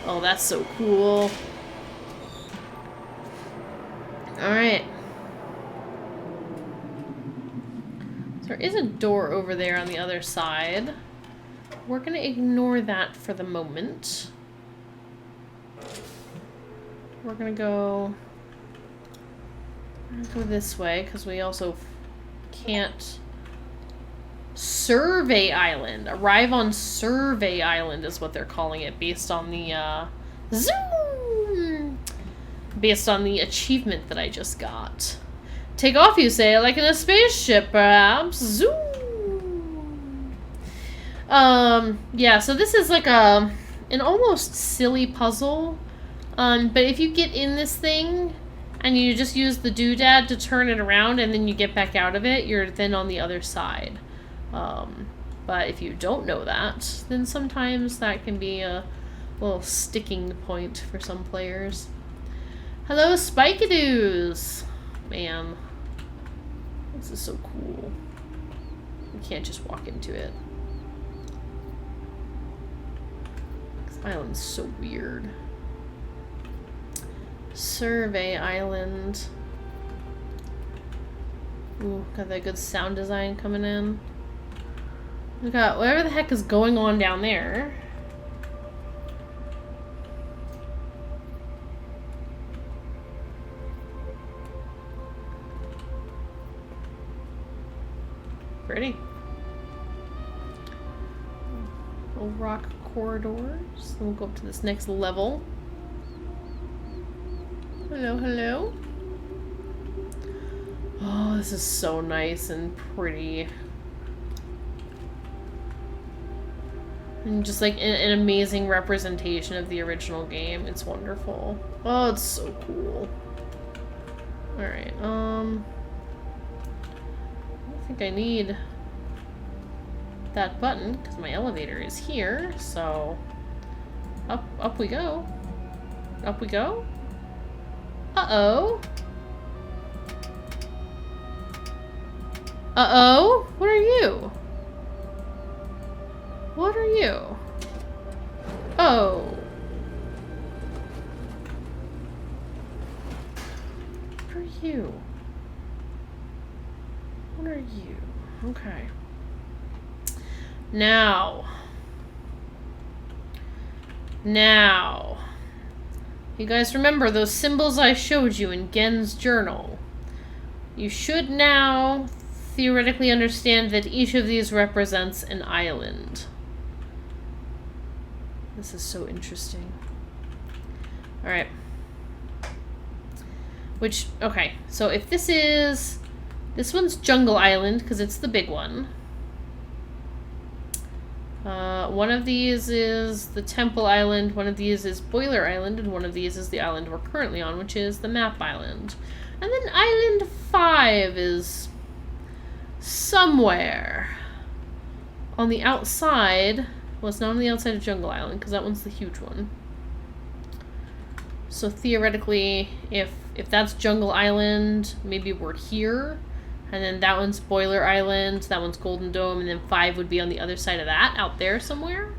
Oh, that's so cool. Alright. So there is a door over there on the other side. We're going to ignore that for the moment. We're going to go this way, because we also can't... Survey Island. Arrive on Survey Island is what they're calling it, based on the, zoom! Based on the achievement that I just got. Take off, you say, like in a spaceship, perhaps. Zoom! Yeah, so this is like an almost silly puzzle. But if you get in this thing, and you just use the doodad to turn it around, and then you get back out of it, you're then on the other side. But if you don't know that, then sometimes that can be a little sticking point for some players. Hello, Spikadoos! Man, this is so cool. You can't just walk into it. This island's so weird. Survey Island. Ooh, got that good sound design coming in. We got whatever the heck is going on down there. Pretty. Little rock corridors. Then we'll go up to this next level. Hello, hello. Oh, this is so nice and pretty. And just like an amazing representation of the original game. It's wonderful. Oh, it's so cool. Alright, I don't think I need that button because my elevator is here, so up we go. Up we go. Uh-oh. Uh-oh? What are you? What are you? Oh. What are you? What are you? Okay. Now. You guys remember those symbols I showed you in Gen's journal? You should now theoretically understand that each of these represents an island. This is so interesting. Alright. Which, okay, so if this one's Jungle Island, because it's the big one. One of these is the Temple Island, one of these is Boiler Island, and one of these is the island we're currently on, which is the Map Island. And then Island 5 is somewhere on the outside. Well, it's not on the outside of Jungle Island, because that one's the huge one. So theoretically, if that's Jungle Island, maybe we're here. And then that one's Boiler Island, that one's Golden Dome, and then 5 would be on the other side of that, out there somewhere.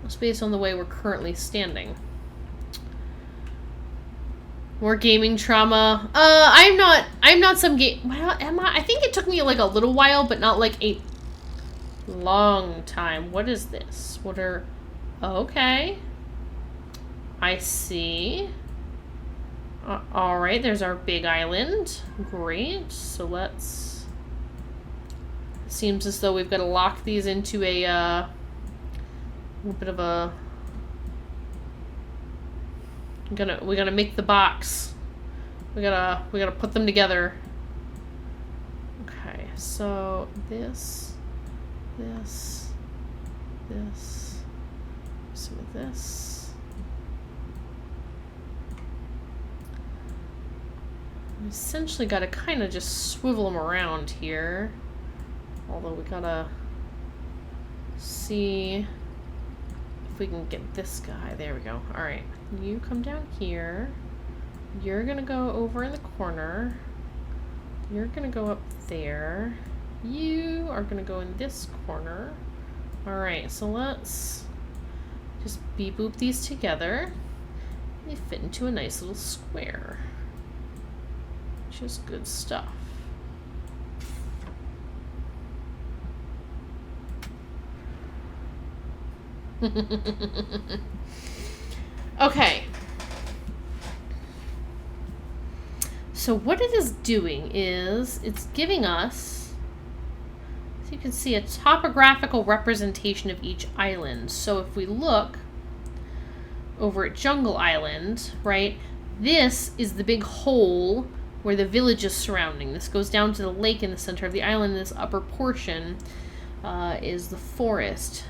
That's based on the way we're currently standing. More gaming trauma. I'm not some game. Well, am I? I think it took me like a little while, but not like a long time. What is this? What are... Okay. I see. Alright, there's our big island. Great. So let's... Seems as though we've got to lock these into a bit of a... We gotta make the box. We gotta put them together. Okay, so this, some of this. We essentially gotta kind of just swivel them around here. Although we gotta see if we can get this guy. There we go. Alright. You come down here. You're gonna go over in the corner. You're gonna go up there. You are gonna go in this corner. Alright, so let's just beep boop these together. They fit into a nice little square. Which is good stuff. Okay. So what it is doing is it's giving us, so you can see, a topographical representation of each island. So if we look over at Jungle Island, right, this is the big hole where the village is surrounding. This goes down to the lake in the center of the island. This upper portion is the forest.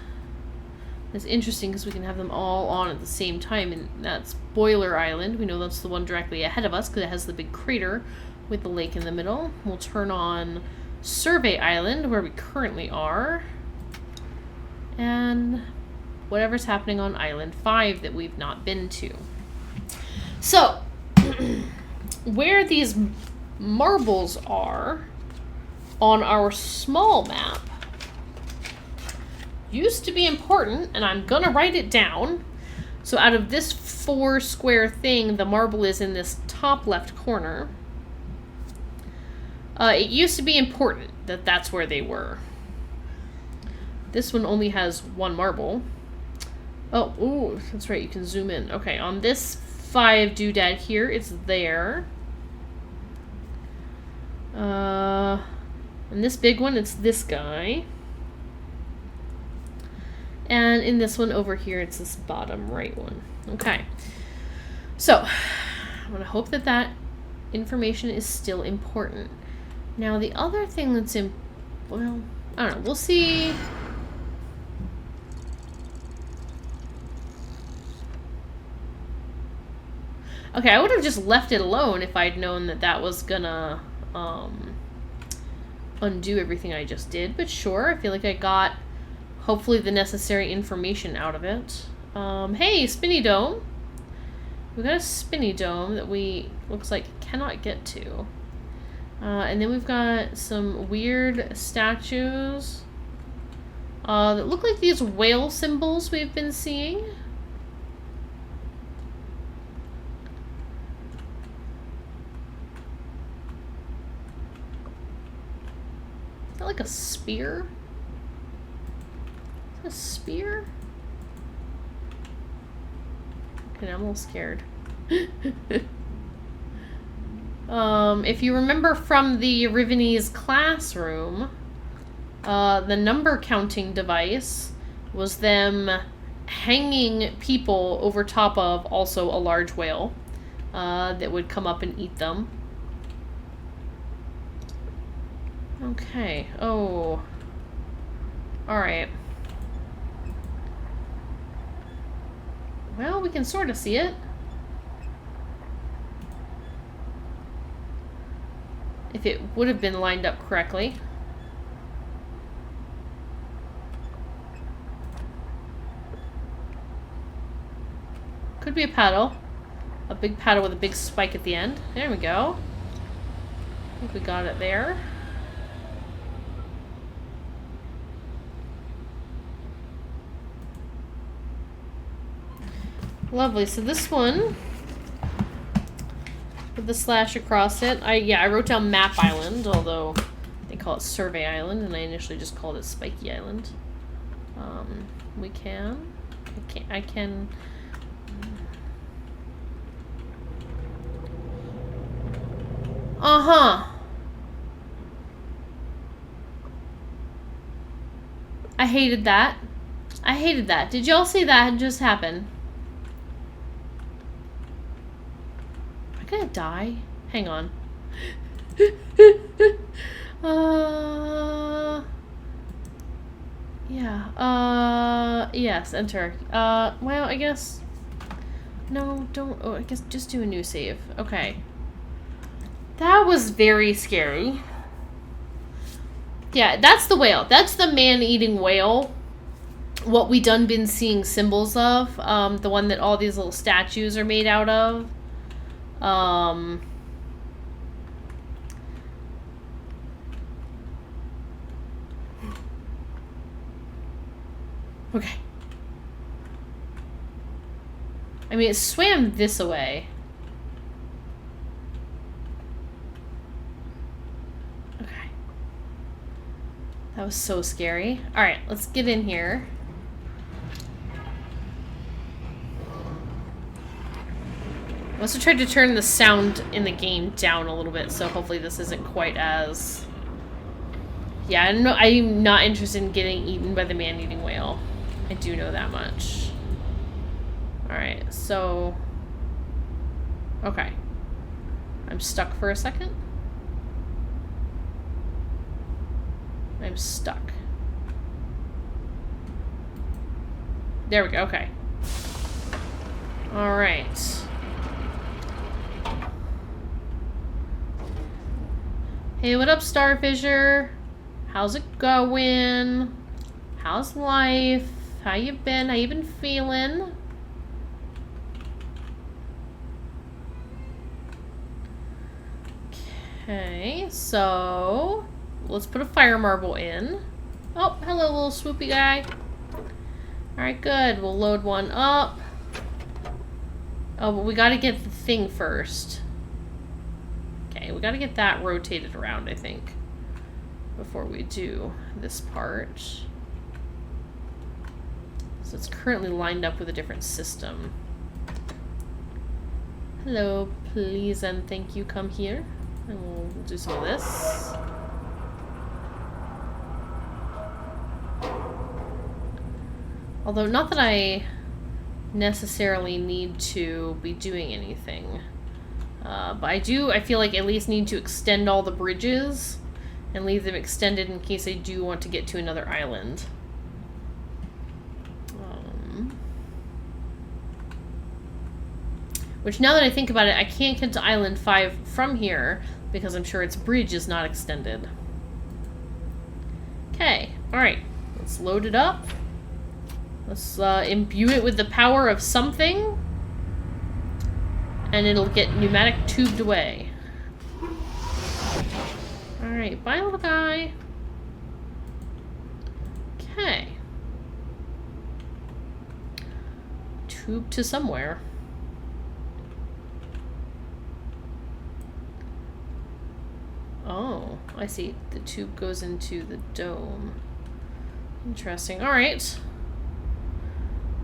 It's interesting because we can have them all on at the same time, and that's Boiler Island. We know that's the one directly ahead of us because it has the big crater with the lake in the middle. We'll turn on Survey Island, where we currently are, and whatever's happening on Island 5 that we've not been to. So, where these marbles are on our small map used to be important, and I'm gonna write it down. So out of this 4 square thing, the marble is in this top left corner. It used to be important that that's where they were. This one only has 1 marble. Oh, ooh, that's right, you can zoom in. Okay, on this 5 doodad here, it's there. And this big one, it's this guy. And in this one over here, it's this bottom right one. Okay. So, I'm going to hope that that information is still important. Now, the other thing that's well, I don't know. We'll see. Okay, I would have just left it alone if I'd known that that was gonna undo everything I just did. But sure, I feel like I got hopefully the necessary information out of it. Hey, spinny dome. We've got a spinny dome that we, looks like, cannot get to. And then we've got some weird statues that look like these whale symbols we've been seeing. Is that like a spear? Is that a spear? Okay, I'm a little scared. If you remember from the Rivenese classroom, the number counting device was them hanging people over top of also a large whale that would come up and eat them. Okay. Oh. Alright. Well, we can sort of see it. If it would have been lined up correctly. Could be a paddle. A big paddle with a big spike at the end. There we go. I think we got it there. Lovely. So this one, with the slash across it, I wrote down Map Island, although they call it Survey Island, and I initially just called it Spiky Island. I can. I hated that. I hated that. Did y'all see that just happen? Am I gonna die? Hang on. Yeah. Yes, enter. Well, I guess. No, don't. Oh, I guess just do a new save. Okay. That was very scary. Yeah, that's the whale. That's the man-eating whale. What we done been seeing symbols of. The one that all these little statues are made out of. Okay. I mean, it swam this away. Okay. That was so scary. Alright, let's get in here. I also tried to turn the sound in the game down a little bit, so hopefully this isn't quite as... Yeah, I'm not interested in getting eaten by the man-eating whale. I do know that much. Alright, so... Okay. I'm stuck for a second. I'm stuck. There we go, okay. Alright. Hey, what up, Starfisher? How's it going? How's life? How you been? How you been feeling? Okay, so let's put a fire marble in. Oh, hello, little swoopy guy. Alright, good. We'll load one up. Oh, but we gotta get the thing first. Okay, we gotta get that rotated around, I think, before we do this part. So it's currently lined up with a different system. Hello, please and thank you, come here. And we'll do some of this. Although, not that I necessarily need to be doing anything. But I feel like at least need to extend all the bridges and leave them extended in case I do want to get to another island. Which, now that I think about it, I can't get to Island 5 from here because I'm sure its bridge is not extended. Okay, alright. Let's load it up. Let's imbue it with the power of something. And it'll get pneumatic tubed away. Alright, bye little guy. Okay. Tube to somewhere. Oh, I see. The tube goes into the dome. Interesting. Alright.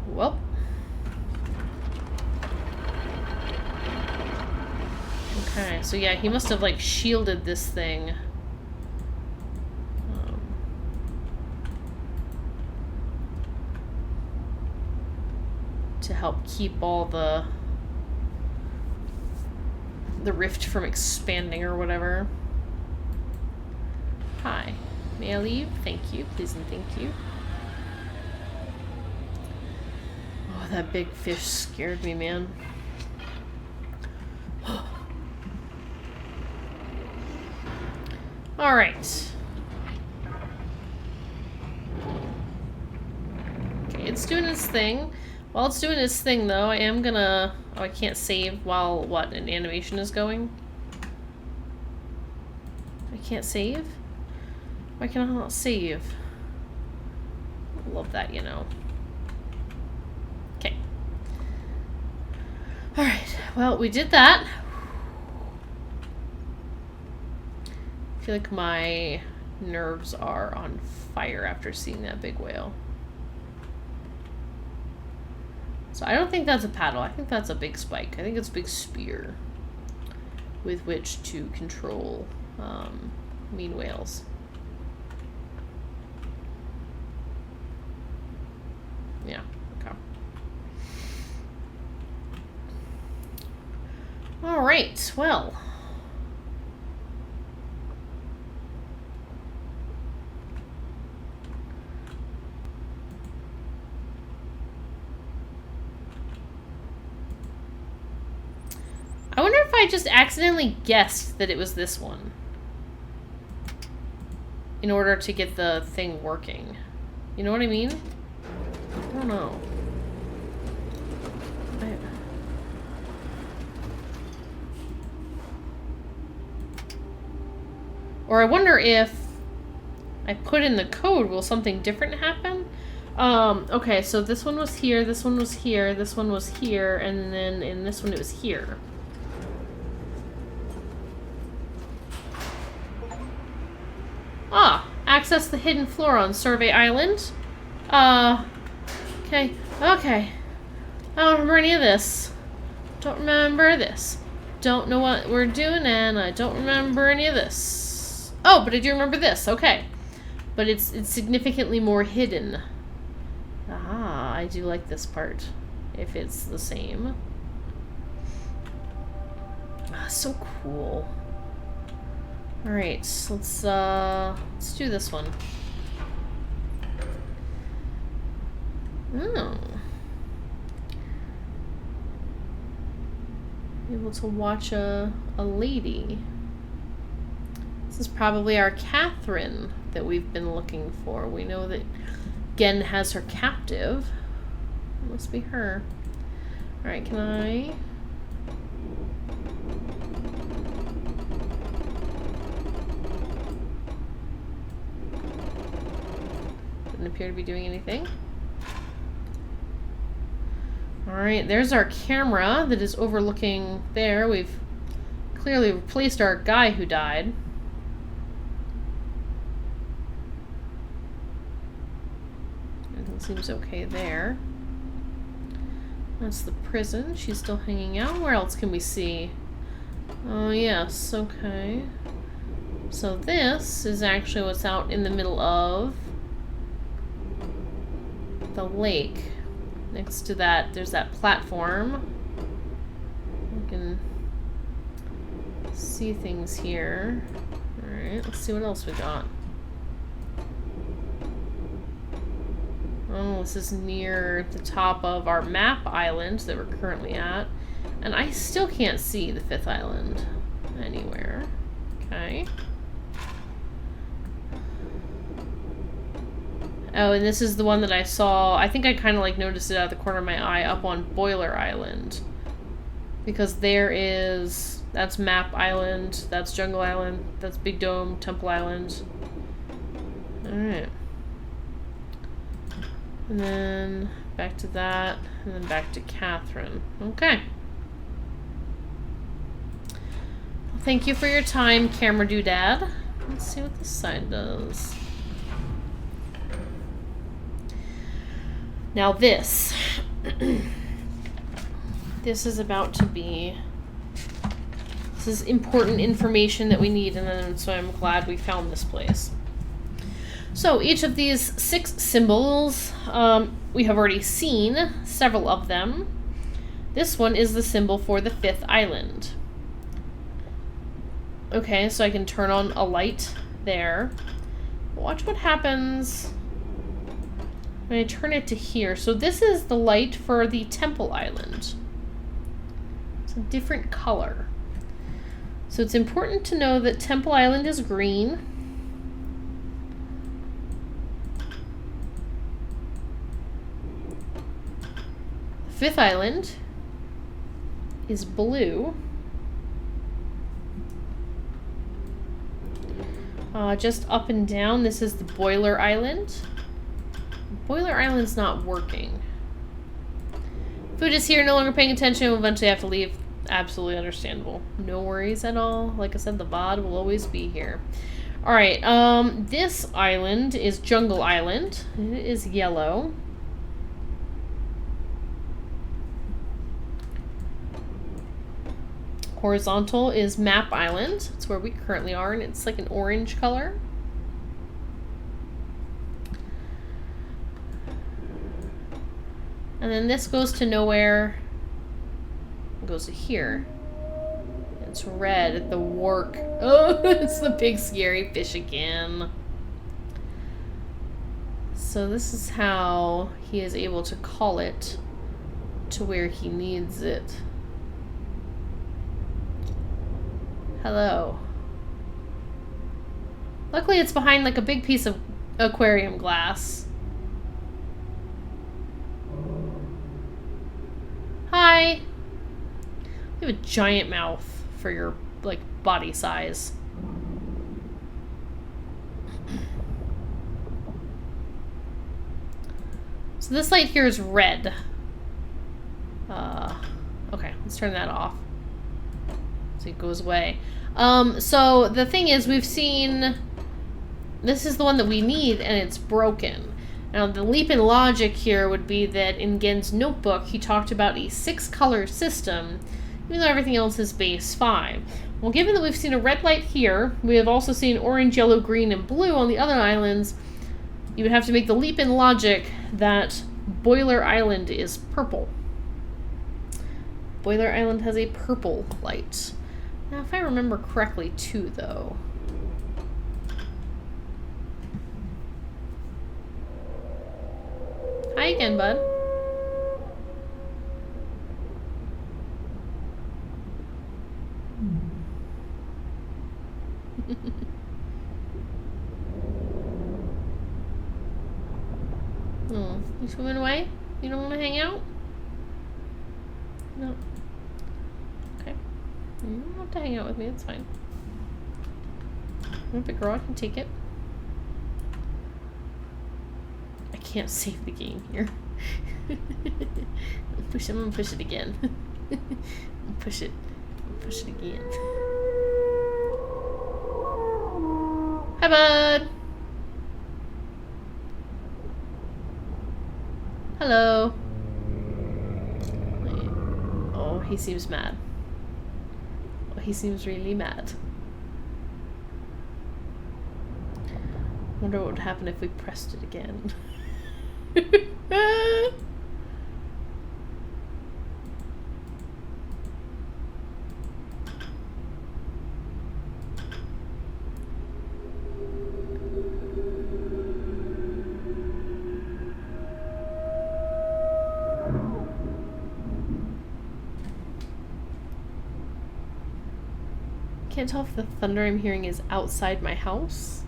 Well. Okay, so yeah, he must have, like, shielded this thing. To help keep all the rift from expanding or whatever. Hi. May I leave? Thank you. Please and thank you. Oh, that big fish scared me, man. Alright. Okay, it's doing its thing. While it's doing its thing, though, I am gonna... Oh, I can't save while, what, an animation is going? I can't save? Why can I not save? I love that, you know. Okay. Alright, well, we did that. I feel like my nerves are on fire after seeing that big whale. So I don't think that's a paddle. I think that's a big spike. I think it's a big spear with which to control mean whales. Yeah, okay. Alright, well. I wonder if I just accidentally guessed that it was this one. In order to get the thing working. You know what I mean? I don't know. Or I wonder if I put in the code, will something different happen? Okay, so this one was here, this one was here, this one was here, and then in this one it was here. Ah, access the hidden floor on Survey Island. Okay, okay. I don't remember any of this. Don't remember this. Don't know what we're doing, and I don't remember any of this. Oh, but I do remember this. Okay. But it's significantly more hidden. Ah, I do like this part. If it's the same. Ah, so cool. Alright, let's do this one. Oh. Able to watch a lady. This is probably our Catherine that we've been looking for. We know that Gen has her captive. It must be her. Alright, can I... Didn't appear to be doing anything. Alright, there's our camera that is overlooking there. We've clearly replaced our guy who died. Everything seems okay there. That's the prison. She's still hanging out. Where else can we see? Oh, yes. Okay. So this is actually what's out in the middle of the lake. Next to that, there's that platform. We can see things here. Alright, let's see what else we got. Oh, this is near the top of our map island that we're currently at. And I still can't see the 5th island anywhere. Okay. Oh, and this is the one that I saw. I think I kind of like noticed it out of the corner of my eye up on Boiler Island. Because there is... That's Map Island. That's Jungle Island. That's Big Dome, Temple Island. Alright. And then back to that. And then back to Catherine. Okay. Well, thank you for your time, Camera Doodad. Let's see what this side does. Now this. This is about to be... This is important information that we need, and then so I'm glad we found this place. So each of these 6 symbols, we have already seen several of them. This one is the symbol for the 5th island. Okay, so I can turn on a light there. Watch what happens when I turn it to here. So this is the light for the Temple Island. It's a different color. So it's important to know that Temple Island is green. The 5th island is blue. Just up and down, this is the Boiler Island. Boiler Island's not working. Food is here, no longer paying attention, we'll eventually have to leave. Absolutely understandable. No worries at all. Like I said, the VOD will always be here. Alright, this island is Jungle Island. It is yellow. Horizontal is Map Island. It's where we currently are, and it's like an orange color. And then this goes to nowhere. It goes to here. It's red, the work. Oh, it's the big scary fish again. So this is how he is able to call it to where he needs it. Hello. Luckily it's behind like a big piece of aquarium glass. Hi. You have a giant mouth for your, like, body size. So this light here is red. Okay, let's turn that off. So it goes away. So the thing is, we've seen... This is the one that we need, and it's broken. Now, the leap in logic here would be that in Gen's notebook, he talked about a 6-color system, even though everything else is base 5. Well, given that we've seen a red light here, we have also seen orange, yellow, green, and blue on the other islands, you would have to make the leap in logic that Boiler Island is purple. Boiler Island has a purple light. Now, if I remember correctly, too, though. Hi again, bud. Oh, you swimming away? You don't want to hang out? No. Okay. You don't have to hang out with me, it's fine. I'm a big girl, I can take it. I can't save the game here. I'm gonna push it again. Push it. Push it again. Hi, bud. Hello. Oh, he seems mad. Oh, he seems really mad. Wonder what would happen if we pressed it again. Can't tell if the thunder I'm hearing is outside my house.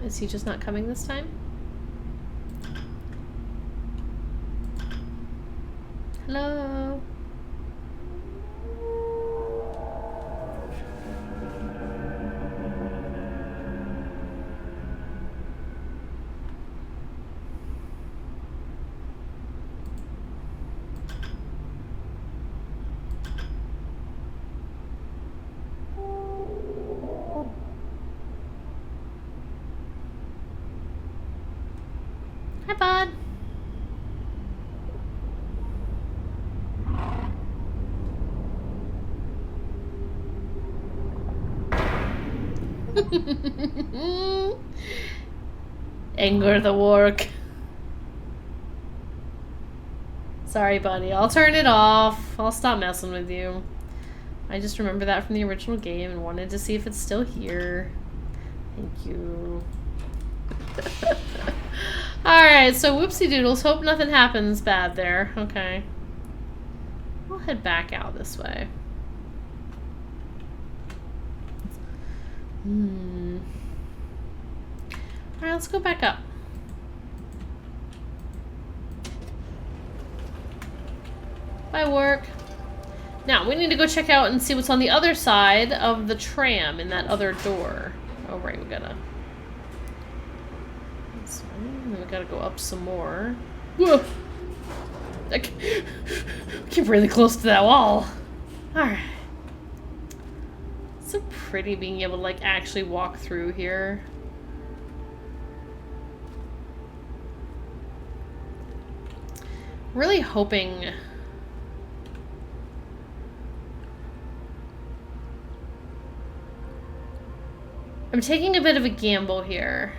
Is he just not coming this time? Hello? Hi, bud. Anger the work. Sorry, buddy. I'll turn it off. I'll stop messing with you. I just remember that from the original game and wanted to see if it's still here. Thank you. Alright, so whoopsie doodles. Hope nothing happens bad there. Okay. I'll head back out this way. Alright, let's go back up. Bye, work. Now, we need to go check out and see what's on the other side of the tram in that other door. Oh, right, we gotta... And we gotta go up some more. Whoa! I keep really close to that wall. Alright. It's so pretty being able to, like, actually walk through here. Really hoping... I'm taking a bit of a gamble here.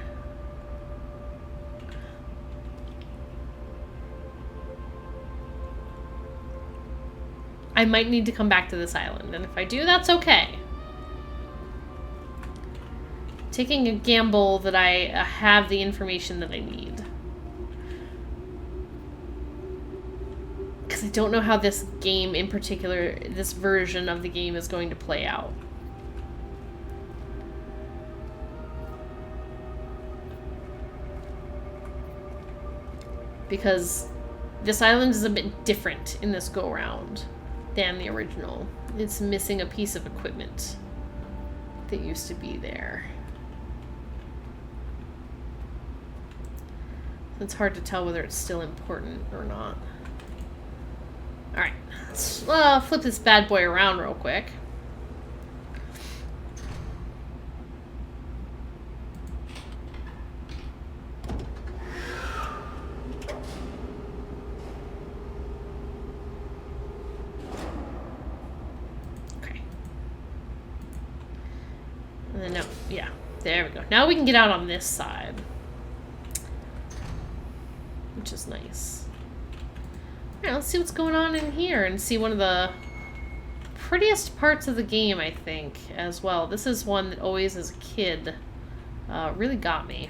I might need to come back to this island, and if I do, that's okay. Taking a gamble that I have the information that I need. Because I don't know how this game in particular, this version of the game is going to play out. Because this island is a bit different in this go-round than the original. It's missing a piece of equipment that used to be there. It's hard to tell whether it's still important or not. Alright, let's flip this bad boy around real quick. No, yeah, there we go. Now we can get out on this side, which is nice. All right, let's see what's going on in here and see one of the prettiest parts of the game, I think, as well. This is one that always, as a kid, really got me.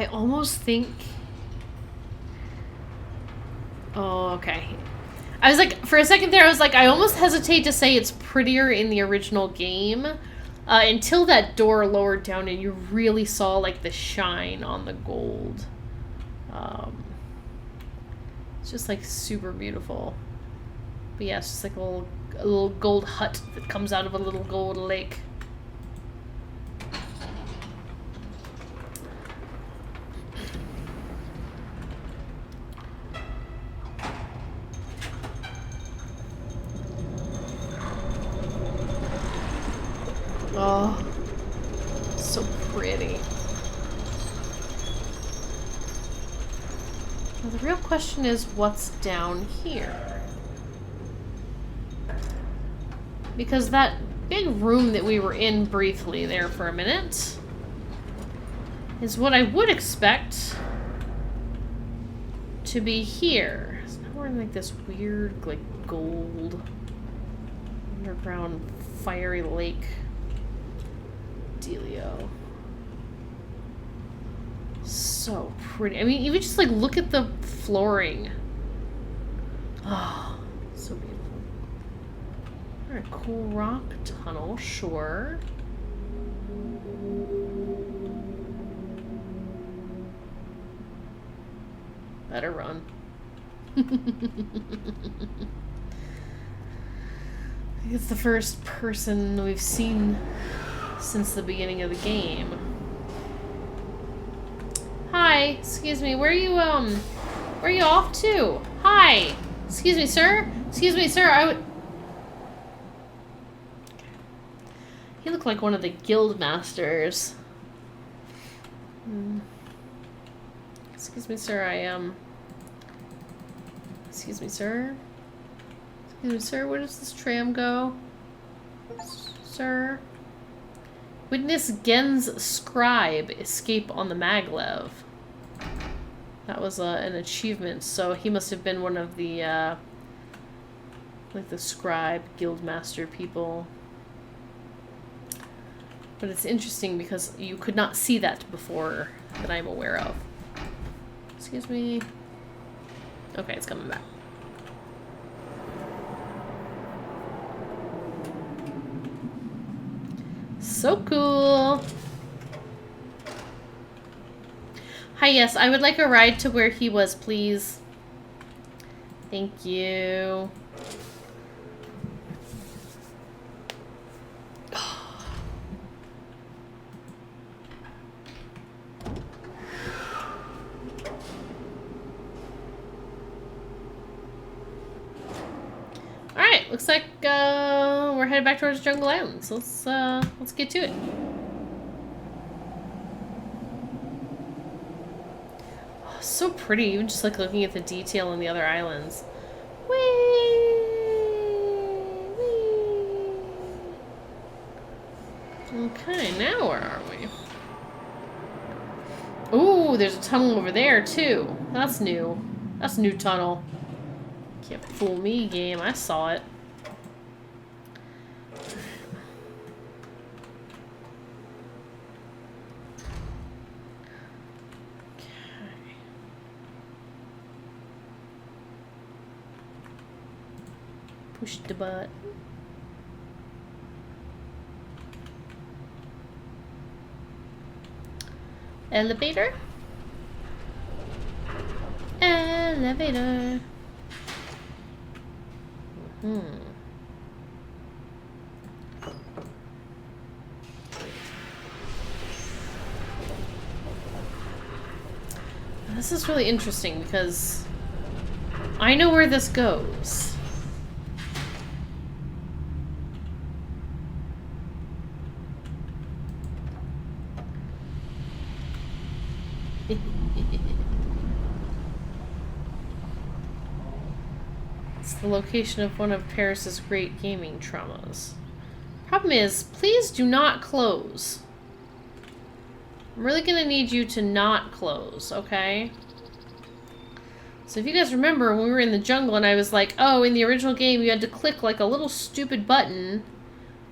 I almost think... Oh, okay. I was like, for a second there, I was like, I almost hesitate to say it's prettier in the original game. Until that door lowered down and you really saw, like, the shine on the gold. It's just, like, super beautiful. But yeah, it's just like a little gold hut that comes out of a little gold lake. Oh, so pretty. Now the real question is, what's down here? Because that big room that we were in briefly there for a minute is what I would expect to be here. So now we're in like this weird, like, gold underground fiery lake dealio. So pretty. I mean, even just like look at the flooring. Oh, so beautiful. Alright, cool rock tunnel, sure. Better run. It's the first person we've seen since the beginning of the game. Hi, excuse me, where are you off to? Hi, excuse me, sir. Excuse me, sir, He looked like one of the guild masters. Excuse me, sir, Excuse me, sir. Excuse me, sir, where does this tram go? Sir? Witness Gen's scribe escape on the maglev. That was an achievement, so he must have been one of the, like the scribe guildmaster people. But it's interesting because you could not see that before that I'm aware of. Excuse me. Okay, it's coming back. So cool. Hi, yes, I would like a ride to where he was, please. Thank you. Alright, looks like we're headed back towards Jungle Island, so let's get to it. Oh, so pretty, even just like looking at the detail in the other islands. Whee! Whee! Okay, now where are we? Ooh, there's a tunnel over there too. That's new. That's a new tunnel. Can't fool me, game. I saw it. Okay. Push the button. Elevator. Elevator. This is really interesting because I know where this goes. It's the location of one of Paris's great gaming traumas. Problem is, please do not close. I'm really gonna need you to not close, okay? So if you guys remember when we were in the jungle and I was like, oh, in the original game you had to click like a little stupid button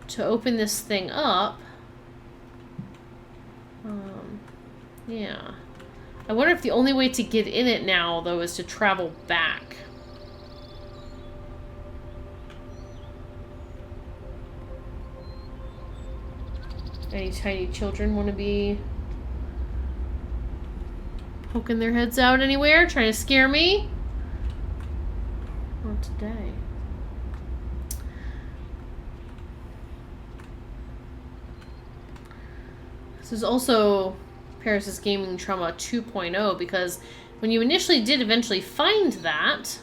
to open this thing up. Yeah. I wonder if the only way to get in it now, though, is to travel back. Any tiny children want to be poking their heads out anywhere, trying to scare me? Not today. This is also Paris's Gaming Trauma 2.0, because when you initially did eventually find that,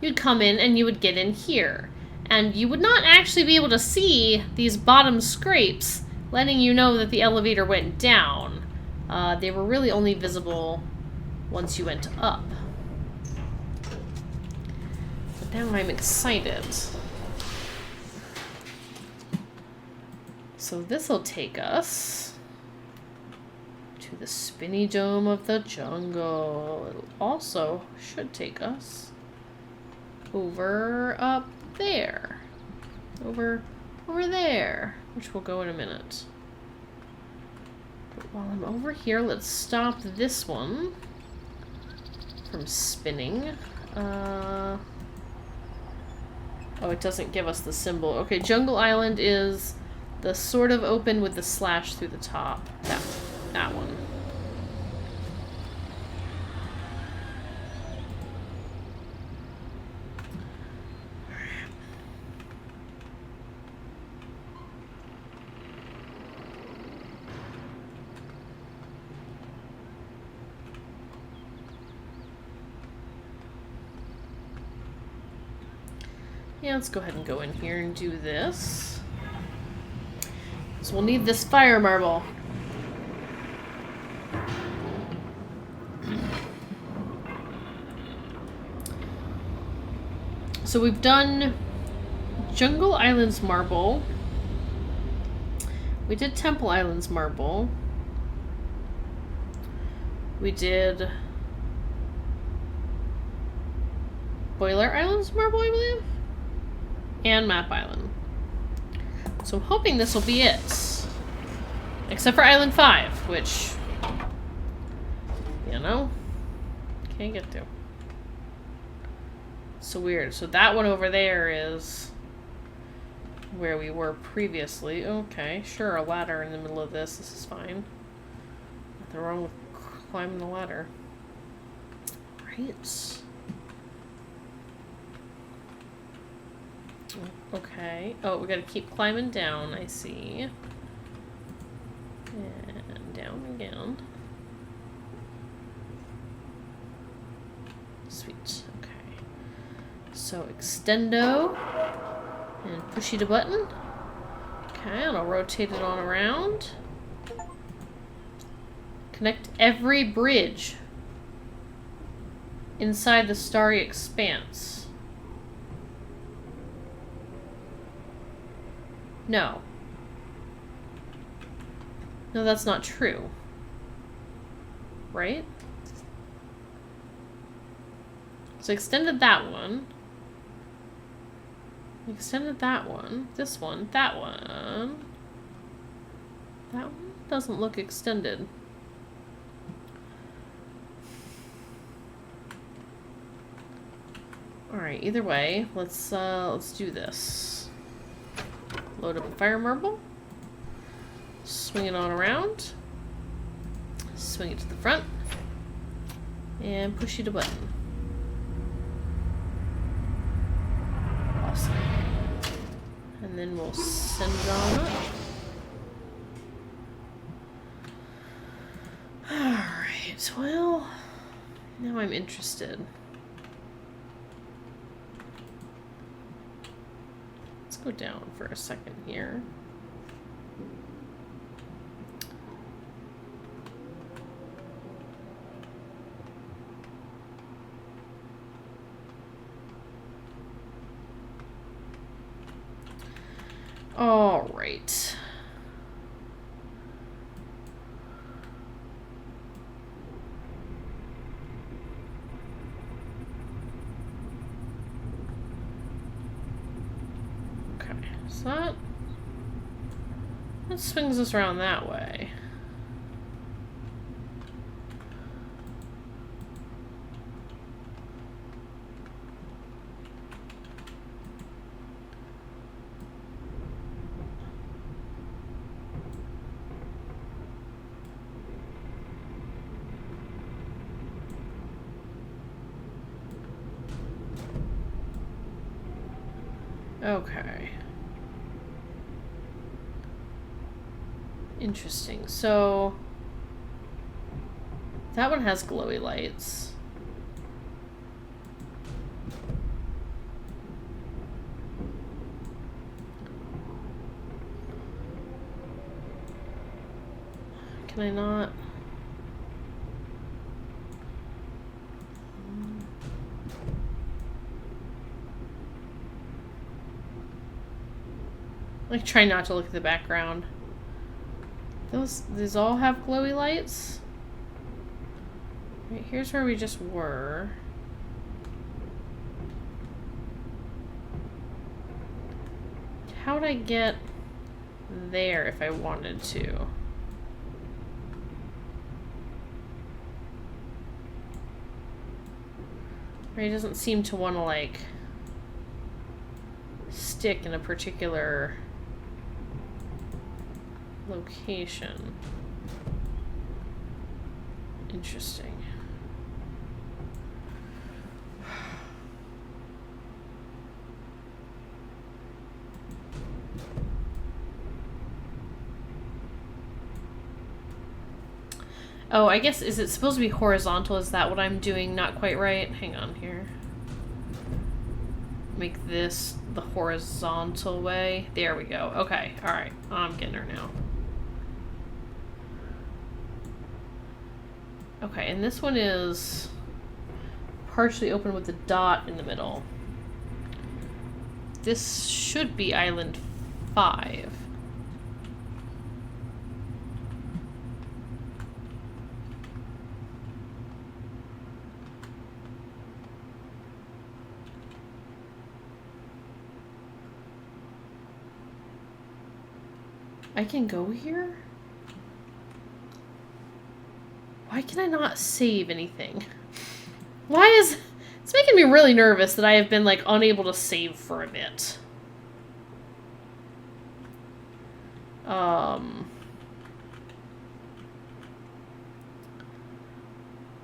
you'd come in and you would get in here. And you would not actually be able to see these bottom scrapes, letting you know that the elevator went down. They were really only visible once you went up. But now I'm excited. So this'll take us to the spinny dome of the jungle. It also should take us over up there. Over there. Which we'll go in a minute. But while I'm over here, let's stop this one from spinning. Oh, it doesn't give us the symbol. Okay, Jungle Island is the sort of open with the slash through the top. That one. Yeah, let's go ahead and go in here and do this. So we'll need this fire marble. So we've done Jungle Island's marble. We did Temple Island's marble. We did Boiler Island's marble, I believe. And Map Island. So I'm hoping this will be it. Except for Island 5, which, you know, can't get to. So weird. So that one over there is where we were previously. Okay, sure, a ladder in the middle of this. This is fine. Nothing wrong with climbing the ladder. Right. Okay. Oh, we gotta keep climbing down, I see. And down again. Sweet. Okay. So extendo. And pushy the button. Okay, and I'll rotate it on around. Connect every bridge inside the starry expanse. No. No, that's not true. Right? So extended that one. Extended that one. This one. That one. That one doesn't look extended. Alright, either way, let's do this. Load up a fire marble. Swing it on around. Swing it to the front. And push it a button. Awesome. And then we'll send it on up. Alright, well, now I'm interested. Go down for a second here. All right. So that swings us around that way. Okay. Interesting. So that one has glowy lights. Can I not? Like, try not to look at the background. These all have glowy lights? Right, here's where we just were. How would I get there if I wanted to? Right, it doesn't seem to want to, like, stick in a particular location. Interesting. Oh, I guess, is it supposed to be horizontal? Is that what I'm doing not quite right? Hang on here. Make this the horizontal way. There we go. Okay, alright. I'm getting her now. Okay, and this one is partially open with the dot in the middle. This should be Island 5. I can go here? Why can I not save anything? Why is... It's making me really nervous that I have been, like, unable to save for a bit.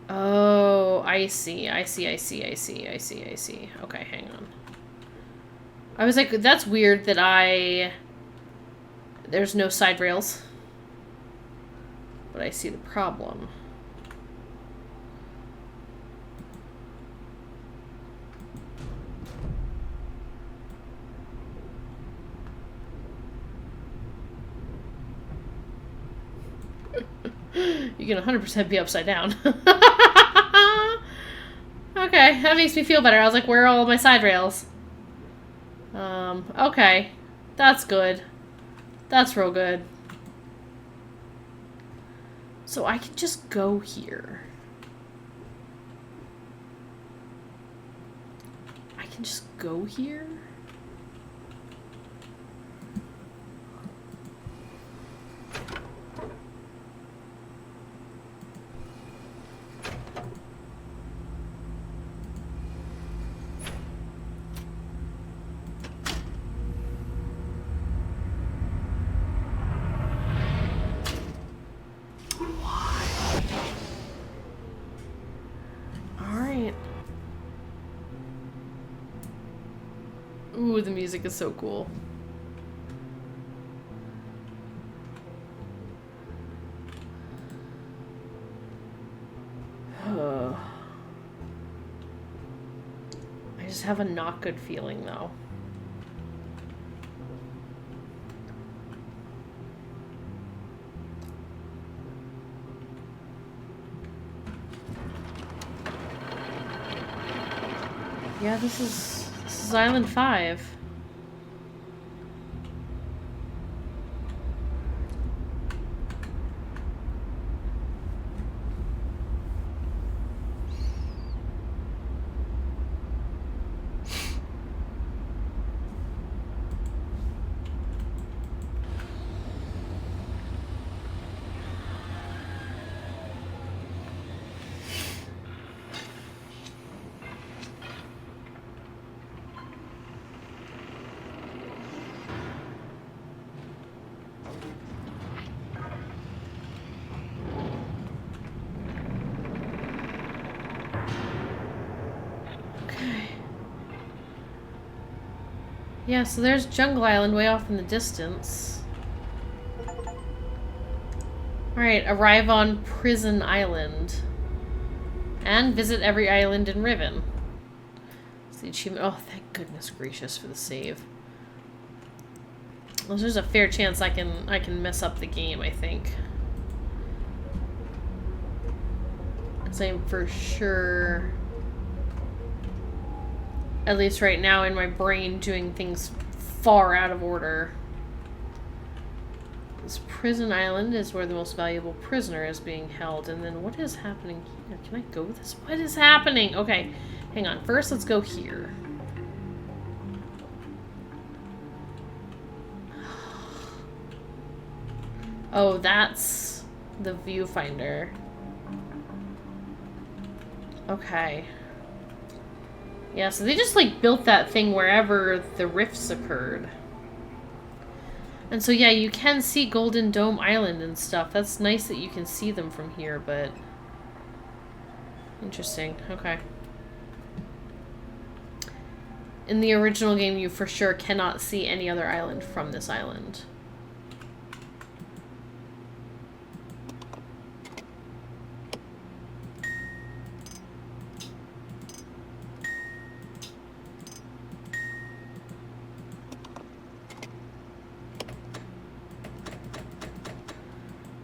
Oh, I see. Okay, hang on. I was like, that's weird that there's no side rails. But I see the problem. You can 100% be upside down. Okay, that makes me feel better. I was like, where are all my side rails? Okay. That's good. That's real good. So I can just go here. I can just go here? Ooh, the music is so cool. I just have a not good feeling, though. Yeah, this is Island 5. Yeah, so there's Jungle Island way off in the distance. Alright, arrive on Prison Island. And visit every island in Riven. It's the achievement. Oh, thank goodness gracious for the save. Well, there's a fair chance I can mess up the game, I think. Because I'm for sure, at least right now in my brain, doing things far out of order. This prison island is where the most valuable prisoner is being held. And then what is happening here? Can I go with this? What is happening? Okay, hang on. First, let's go here. Oh, that's the viewfinder. Okay. Yeah, so they just, like, built that thing wherever the rifts occurred. And so, yeah, you can see Golden Dome Island and stuff. That's nice that you can see them from here, but... Interesting. Okay. In the original game, you for sure cannot see any other island from this island.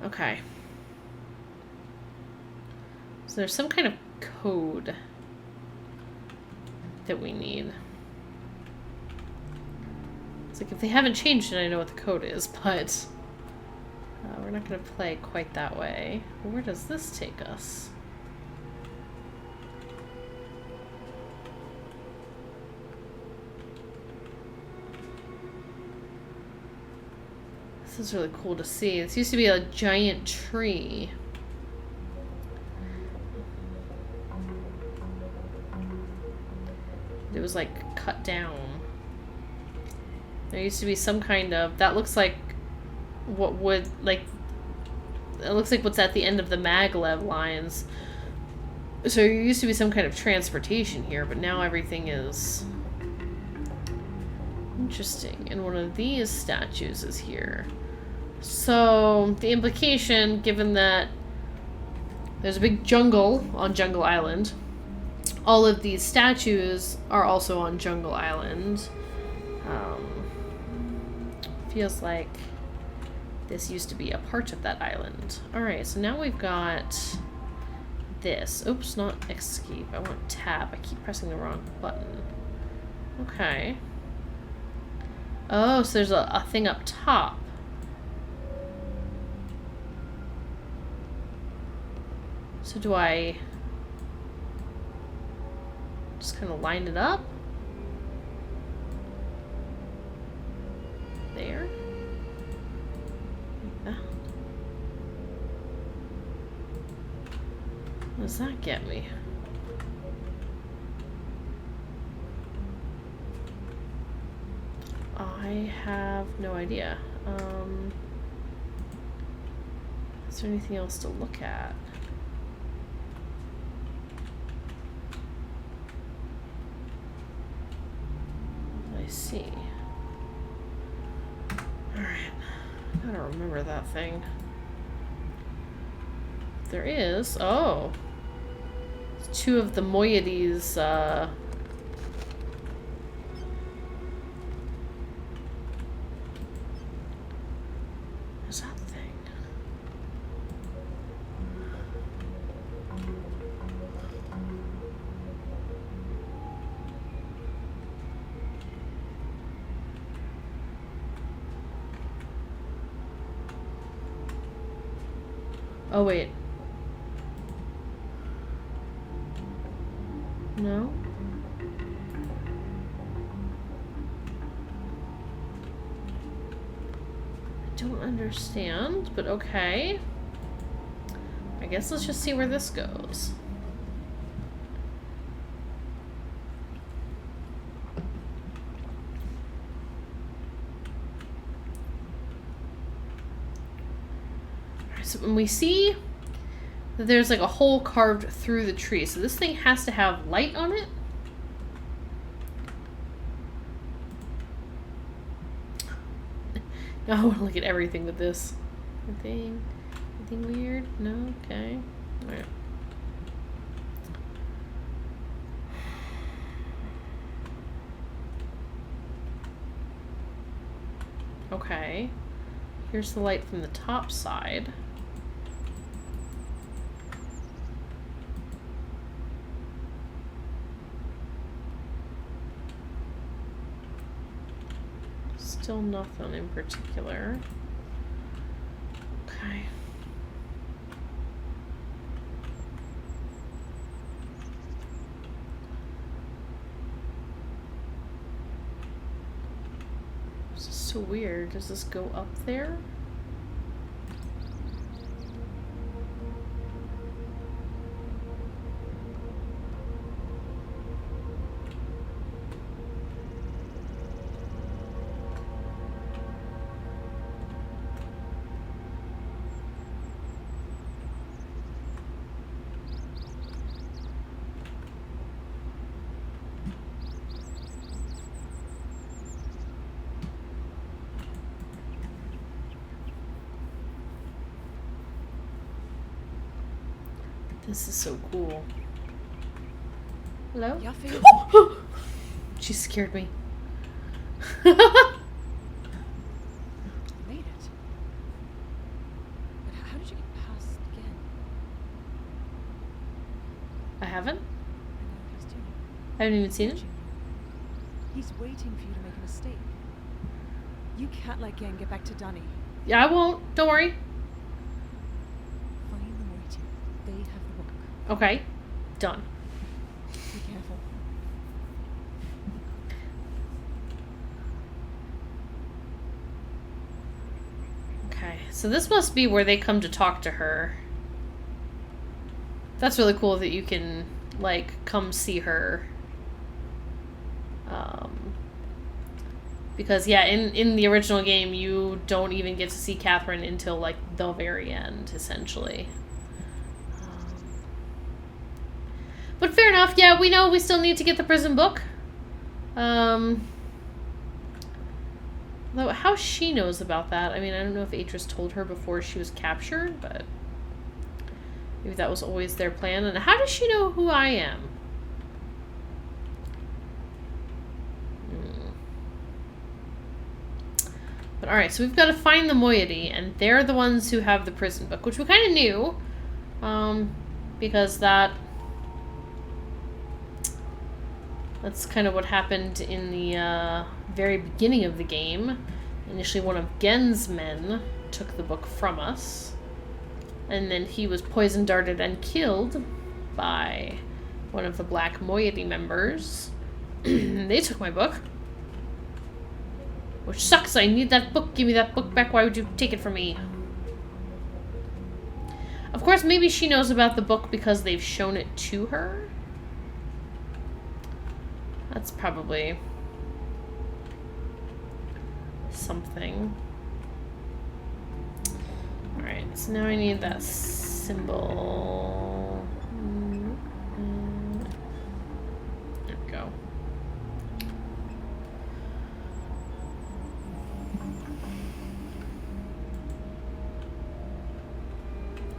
Okay. So there's some kind of code that we need. It's like if they haven't changed it, I know what the code is, but we're not going to play quite that way. Where does this take us? This is really cool to see. This used to be a giant tree. It was like cut down. There used to be some kind of, that looks like what would, like, it looks like what's at the end of the maglev lines. So there used to be some kind of transportation here, but now everything is interesting. And one of these statues is here. So the implication, given that there's a big jungle on Jungle Island, all of these statues are also on Jungle Island. Feels like this used to be a part of that island. Alright, so now we've got this. Oops, not escape. I want tab. I keep pressing the wrong button. Okay. Oh, so there's a thing up top. So do I just kind of line it up? There. Like that. What does that get me? I have no idea. Is there anything else to look at? I see. Alright. Gotta remember that thing. There is. Oh. It's two of the moieties, What's that thing? Oh, wait. No? I don't understand, but okay. I guess let's just see where this goes. So when we see that there's like a hole carved through the tree, so this thing has to have light on it. I want to look at everything with this. Anything weird? No? Okay. Alright. Okay. Here's the light from the top side. Still nothing in particular. Okay. This is so weird. Does this go up there? This is so cool. Hello? She scared me. Made it. But how did you get past again? I haven't? I know what he's doing. I haven't even seen it? He's waiting for you to make a mistake. You can't let Gen get back to Dunny. Yeah, I won't. Don't worry. Find them waiting. They have the book. Okay. Done. Be careful. Okay, so this must be where they come to talk to her. That's really cool that you can, like, come see her. Because, yeah, in the original game, you don't even get to see Catherine until, like, the very end, essentially. But fair enough, yeah, we know we still need to get the prison book. Though how she knows about that, I mean, I don't know if Atris told her before she was captured, but maybe that was always their plan. And how does she know who I am? But alright, so we've got to find the moiety, and they're the ones who have the prison book, which we kind of knew, because that's kind of what happened in the very beginning of the game. Initially, one of Gen's men took the book from us, and then he was poison darted and killed by one of the Black Moiety members. They took my book. Which sucks, I need that book. Give me that book back. Why would you take it from me? Of course, maybe she knows about the book because they've shown it to her. That's probably something. Alright, so now I need that symbol. There we go.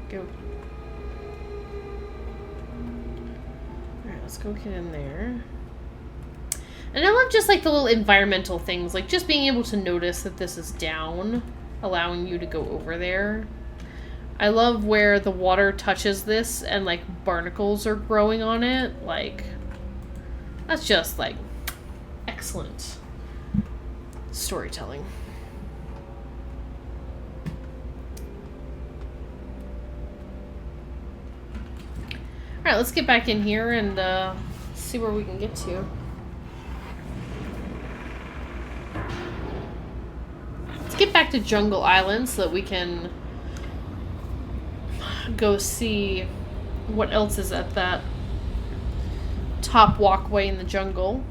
Go. Alright, let's go get in there. And I love just like the little environmental things, like just being able to notice that this is down, allowing you to go over there. I love where the water touches this and like barnacles are growing on it. Like, that's just like excellent storytelling. Alright, let's get back in here and see where we can get to. Let's get back to Jungle Island so that we can go see what else is at that top walkway in the jungle.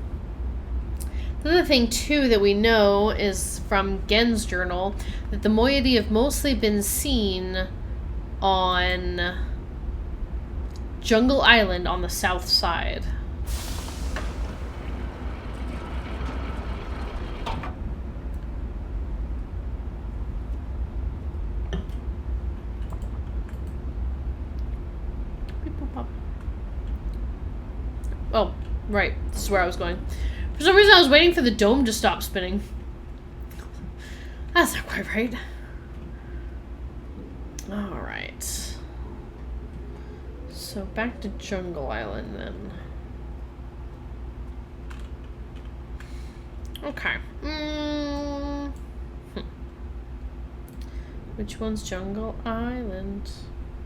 The other thing, too, that we know is from Gen's journal that the moiety have mostly been seen on Jungle Island on the south side. pop. Oh, right. This is where I was going. For some reason, I was waiting for the dome to stop spinning. That's not quite right. Alright. So back to Jungle Island then. Okay. Which one's Jungle Island?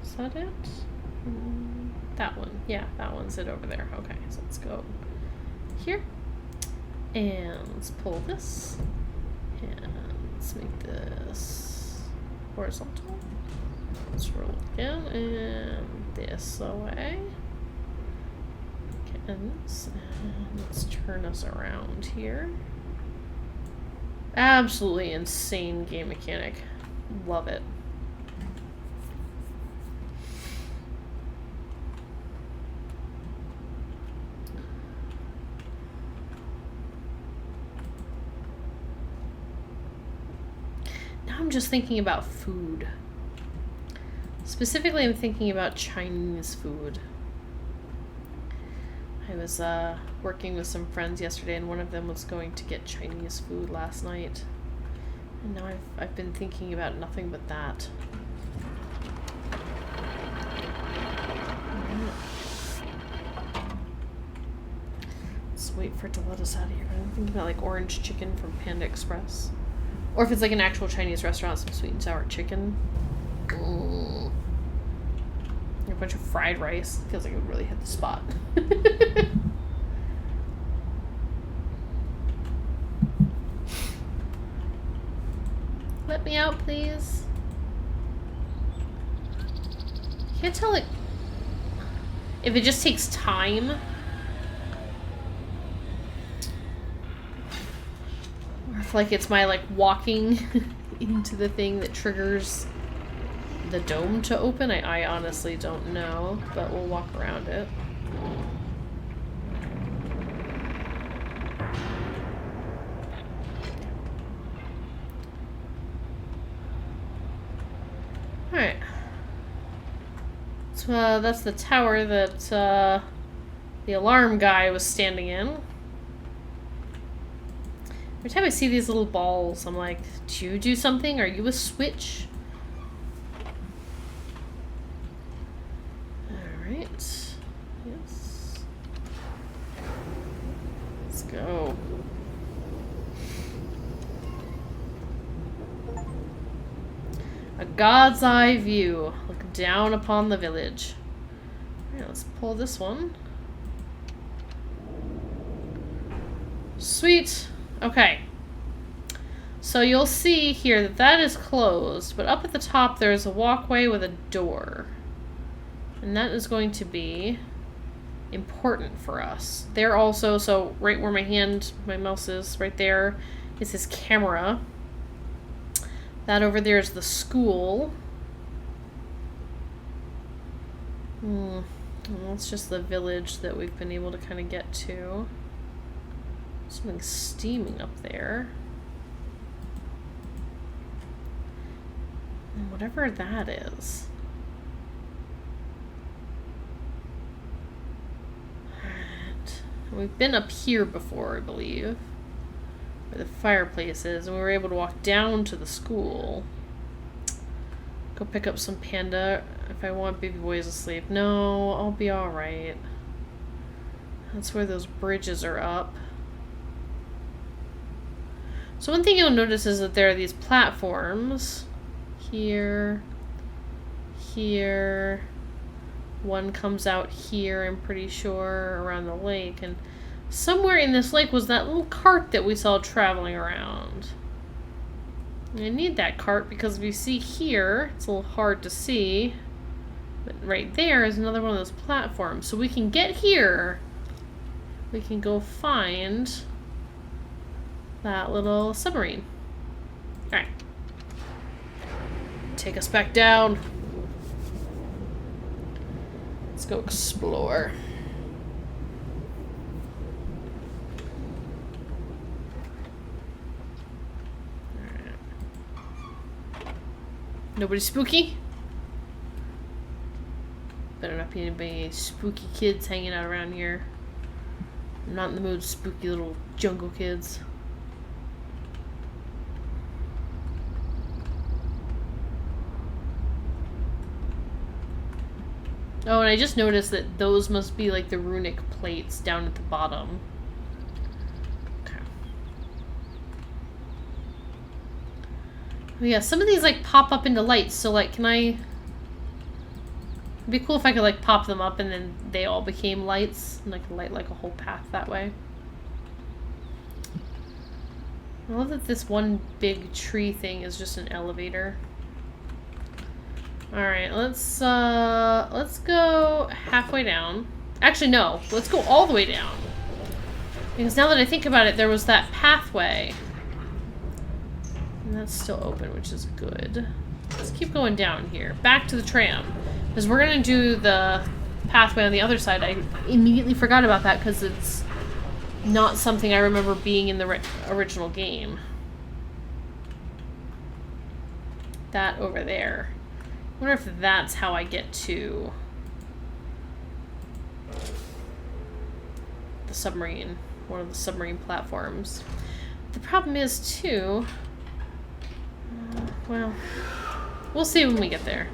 Is that it? That one. Yeah, that one's it over there. Okay, so let's go here. And let's pull this. And let's make this horizontal. Let's roll again. And this away. Okay, and this. And let's turn us around here. Absolutely insane game mechanic. Love it. Now I'm just thinking about food. Specifically, I'm thinking about Chinese food. I was working with some friends yesterday, and one of them was going to get Chinese food last night. And now I've been thinking about nothing but that. Let's wait for it to let us out of here. I'm thinking about like orange chicken from Panda Express. Or if it's like an actual Chinese restaurant, some sweet and sour chicken. A bunch of fried rice. Feels like it would really hit the spot. Let me out, please. Can't tell it if it just takes time. Or if like it's my like walking into the thing that triggers the dome to open. I honestly don't know, but we'll walk around it. Alright. So that's the tower that the alarm guy was standing in. Every time I see these little balls, I'm like, do you do something? Are you a switch? Alright. Yes. Let's go. A god's eye view. Look down upon the village. Alright, let's pull this one. Sweet. Okay. So you'll see here that that is closed, but up at the top there's a walkway with a door. And that is going to be important for us. There also, so right where my mouse is, right there, is his camera. That over there is the school. Well, it's just the village that we've been able to kind of get to. Something steaming up there. And whatever that is. Alright. We've been up here before, I believe. Where the fireplace is, and we were able to walk down to the school. Go pick up some panda if I want baby boys asleep. No, I'll be alright. That's where those bridges are up. So one thing you'll notice is that there are these platforms. Here. Here. One comes out here, I'm pretty sure, around the lake. And somewhere in this lake was that little cart that we saw traveling around. I need that cart because if you see here, it's a little hard to see, but right there is another one of those platforms. So we can get here. We can go find that little submarine. Alright. Take us back down. Let's go explore. Nobody spooky? Better not be any spooky kids hanging out around here. I'm not in the mood for spooky little jungle kids. Oh, and I just noticed that those must be like the runic plates down at the bottom. Okay. Oh, yeah, some of these like pop up into lights, so like can I... It'd be cool if I could like pop them up and then they all became lights. And I could light like a whole path that way. I love that this one big tree thing is just an elevator. Alright, let's go halfway down. Actually, no. Let's go all the way down. Because now that I think about it, there was that pathway. And that's still open, which is good. Let's keep going down here. Back to the tram. Because we're going to do the pathway on the other side. I immediately forgot about that because it's not something I remember being in the original game. That over there. I wonder if that's how I get to the submarine, one of the submarine platforms. The problem is, too, well, we'll see when we get there.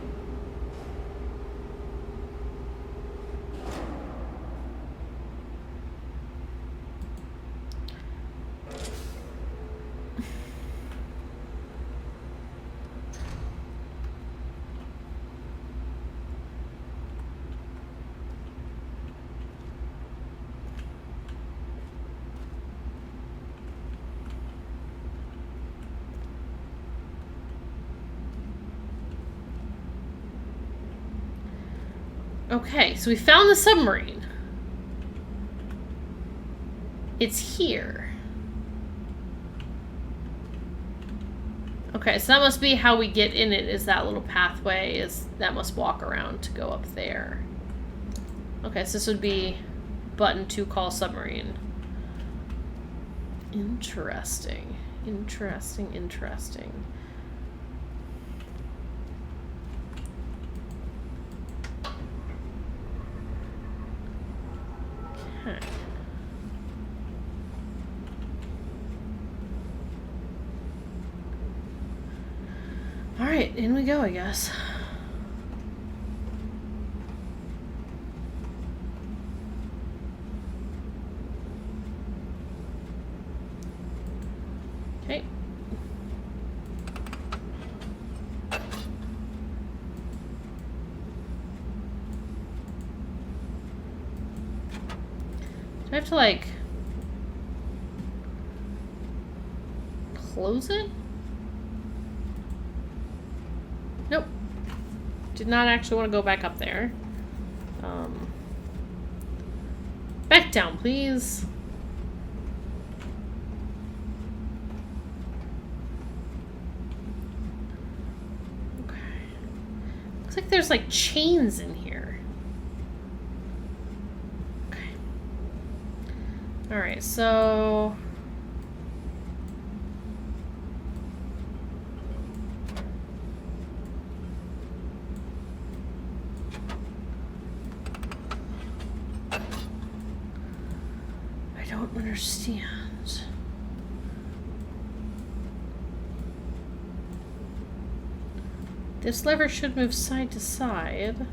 Okay, so we found the submarine. It's here. Okay, so that must be how we get in it, is that little pathway, is that must walk around to go up there. Okay, so this would be button to call submarine. Interesting. Interesting, interesting. Okay. Alright, in we go, I guess. Okay. Do I have to, like, close it? Nope. Did not actually want to go back up there. Back down, please. Okay. Looks like there's, like, chains in here. Okay. Alright, so... I don't understand. This lever should move side to side.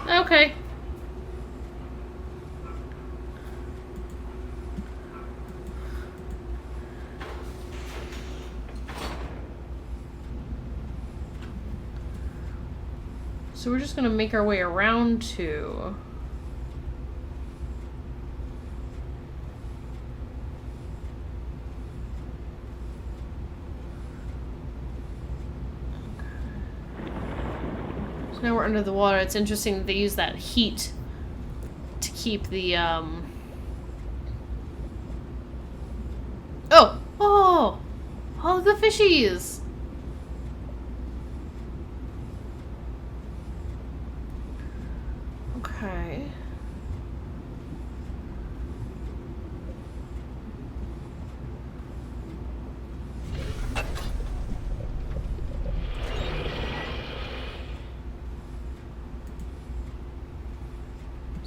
Okay. So we're just gonna make our way around to... So now we're under the water. It's interesting that they use that heat to keep the, Oh! Oh! All of the fishies! Okay.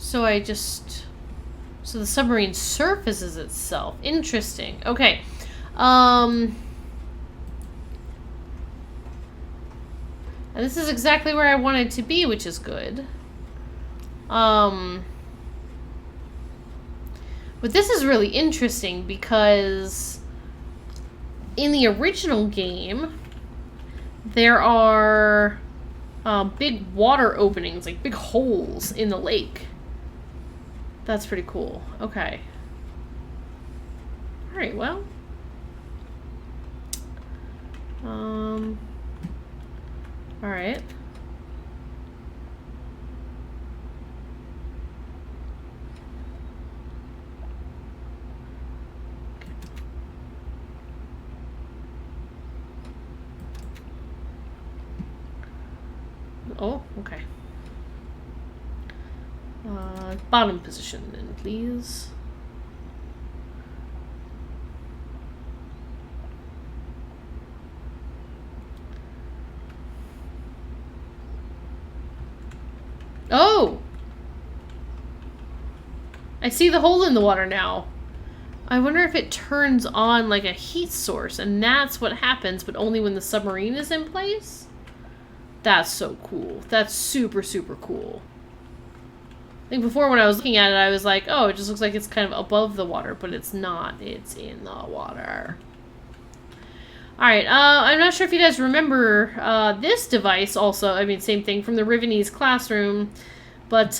So I just... So the submarine surfaces itself. Interesting. Okay. And this is exactly where I wanted to be, which is good. But this is really interesting because in the original game, there are big water openings, like big holes in the lake. That's pretty cool. Okay. Alright, well. Alright. Oh, okay. Bottom position then, please. Oh! I see the hole in the water now. I wonder if it turns on like a heat source, and that's what happens, but only when the submarine is in place? That's so cool. That's super, super cool. I think before when I was looking at it, I was like, oh, it just looks like it's kind of above the water, but it's not. It's in the water. Alright, I'm not sure if you guys remember this device also. I mean, same thing from the Rivenese classroom. But,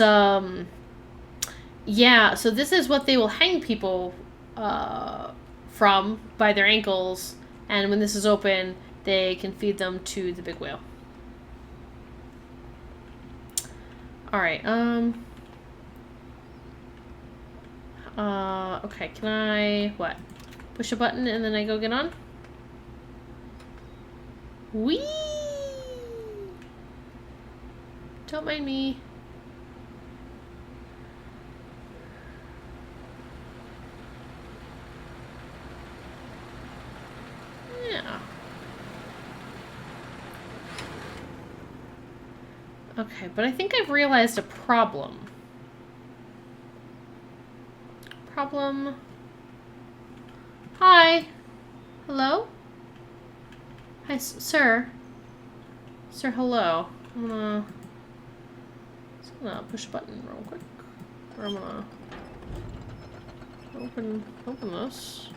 yeah, so this is what they will hang people from by their ankles. And when this is open, they can feed them to the big whale. Alright, okay, can I, what? Push a button and then I go get on? Whee! Don't mind me. Yeah. Okay, but I think I've realized a problem. Problem. Hi. Hello? Hi, sir. Sir, hello. I'm gonna push a button real quick. Or I'm gonna open this.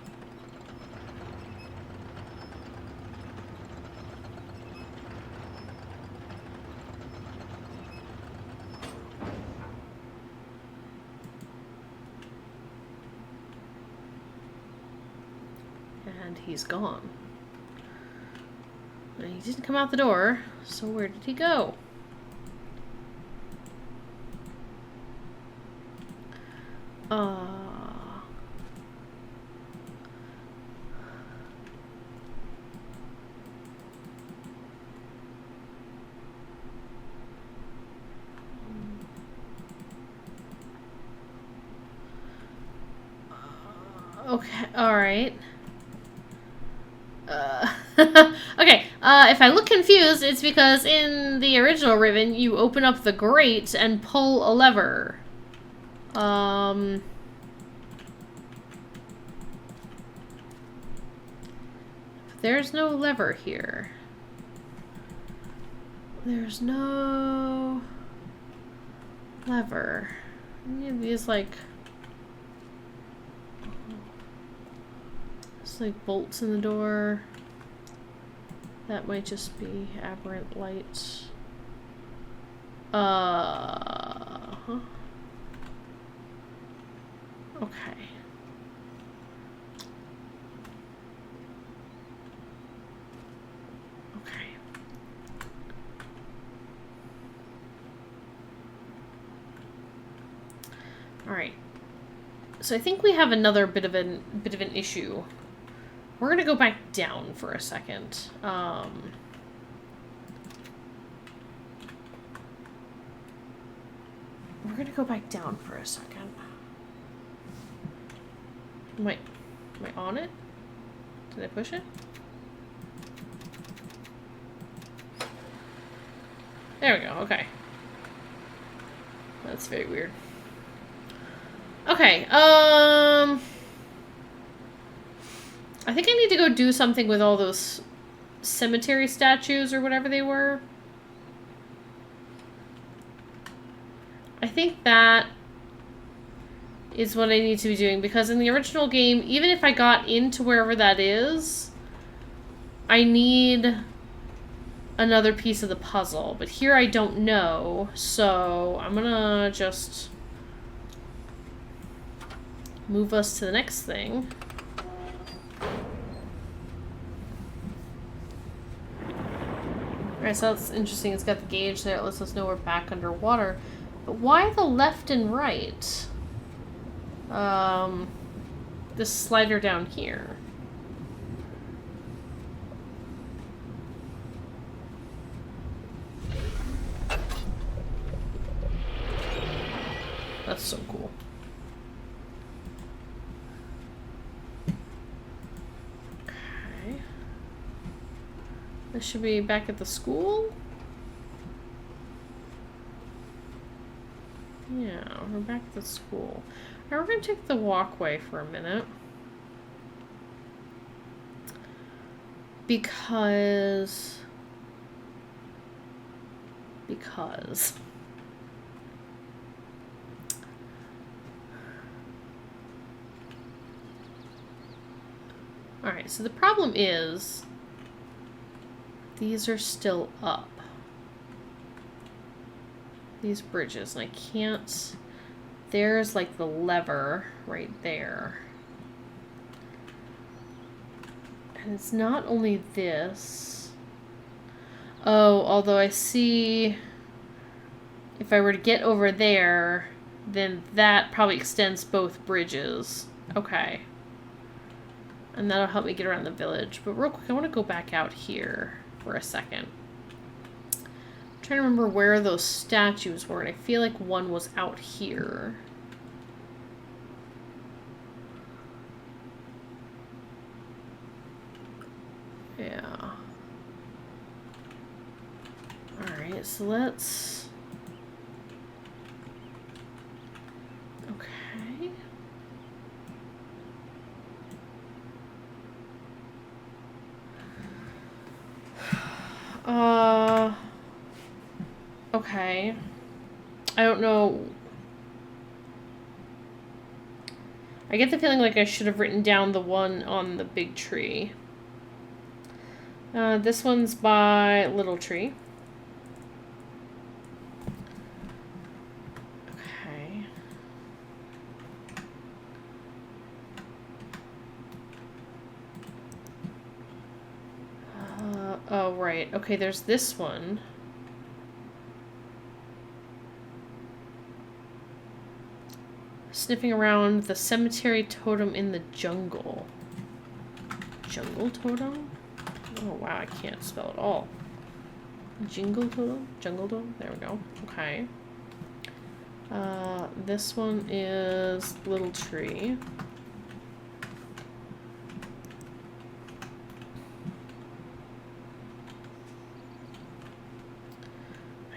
And he's gone. And he didn't come out the door, so where did he go? Okay, alright. Okay, if I look confused, it's because in the original Riven, you open up the grate and pull a lever. There's no lever here. There's no lever. Any of these, like... It's like bolts in the door. That might just be aberrant light. Huh. Okay. Okay. All right. So I think we have another bit of an issue. We're gonna go back down for a second. We're gonna go back down for a second. Am I on it? Did I push it? There we go, okay. That's very weird. Okay, I think I need to go do something with all those cemetery statues or whatever they were. I think that is what I need to be doing, because in the original game, even if I got into wherever that is, I need another piece of the puzzle. But here I don't know, so I'm gonna just move us to the next thing. Alright, so that's interesting. It's got the gauge there. It lets us know we're back underwater. But why the left and right? This slider down here. That's so cool. Okay. This should be back at the school. Yeah, we're back at the school. Alright, we're gonna take the walkway for a minute. Because... Alright, so the problem is... these are still up. These bridges, and I can't... There's like the lever right there. And it's not only this. Oh, although I see if I were to get over there, then that probably extends both bridges. Okay. And that'll help me get around the village. But real quick, I want to go back out here for a second. I'm trying to remember where those statues were, and I feel like one was out here. Yeah. Alright, so let's... Okay. Okay. I don't know. I get the feeling like I should have written down the one on the big tree. This one's by Little Tree. Okay. Oh, right. Okay, there's this one. Sniffing around the cemetery totem in the jungle. Jungle totem? Oh wow, I can't spell it all. Jingle totem? Jungle totem? There we go. Okay. This one is Little Tree.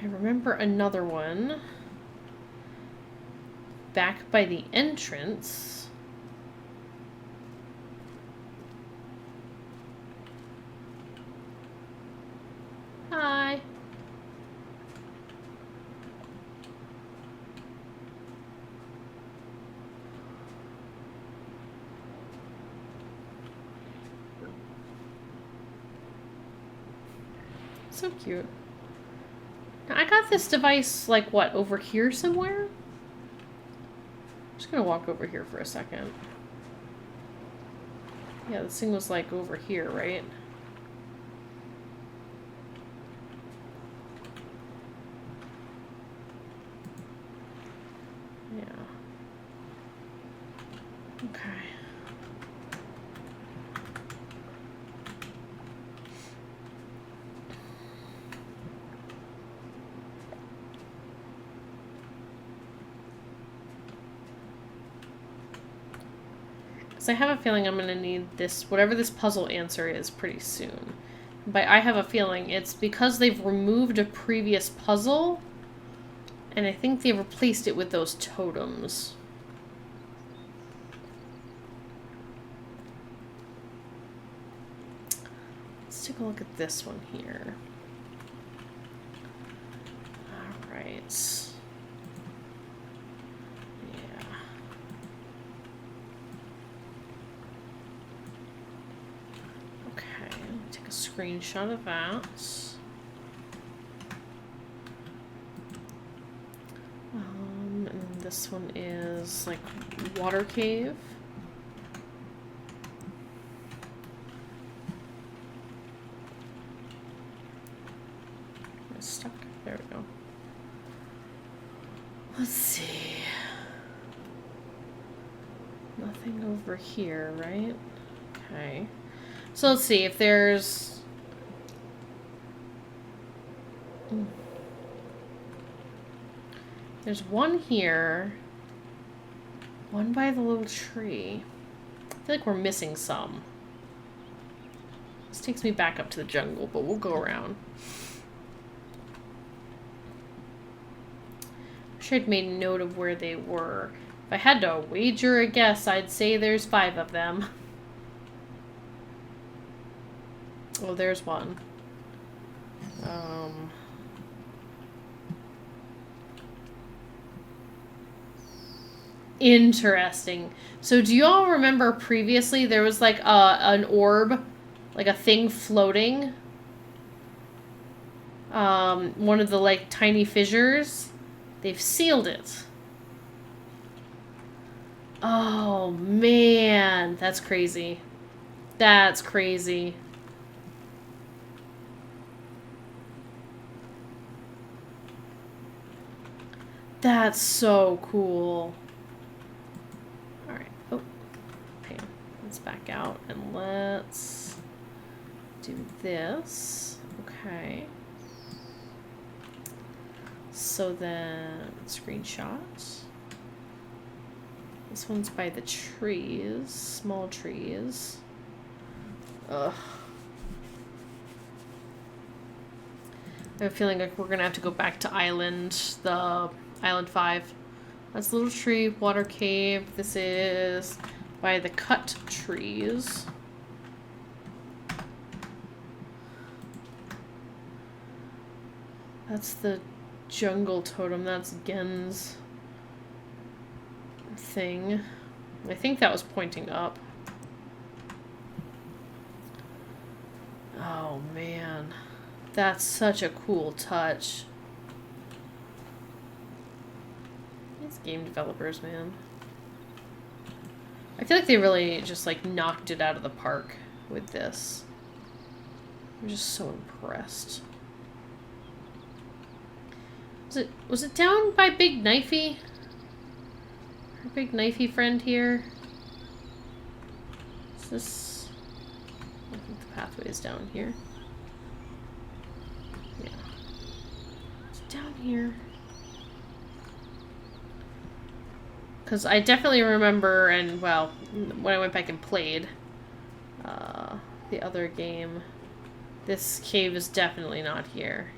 I remember another one. Back by the entrance. Hi. So cute. Now, I got this device, like, what, over here somewhere? I'm just gonna walk over here for a second. Yeah, this thing was, like, over here, right? Yeah. Okay. So I have a feeling I'm going to need this, whatever this puzzle answer is, pretty soon. But I have a feeling it's because they've removed a previous puzzle, and I think they replaced it with those totems. Let's take a look at this one here. Alright. Yeah. Okay, take a screenshot of that. And this one is like water cave. It's stuck. There we go. Let's see. Nothing over here, right? Okay. So let's see if there's... There's one here. One by the little tree. I feel like we're missing some. This takes me back up to the jungle, but we'll go around. Wish I'd made note of where they were. If I had to wager a guess, I'd say there's 5 of them. Oh, there's one. Interesting. So do you all remember previously there was like an orb, like a thing floating? One of the like tiny fissures. They've sealed it. Oh man, that's crazy. That's crazy. That's so cool. Let's back out and let's do this. Okay. So then, screenshots. This one's by the trees, small trees. Ugh. I have a feeling like we're gonna have to go back to Island 5. That's a little tree, water cave. This is by the cut trees. That's the jungle totem. That's Gen's thing. I think that was pointing up. Oh man. That's such a cool touch. These game developers, man. I feel like they really just like knocked it out of the park with this. I'm just so impressed. Was it down by Big Knifey? Our Big Knifey friend here? Is this... I think the pathway is down here. Yeah. It's down here. Because I definitely remember, and well, when I went back and played the other game, this cave is definitely not here.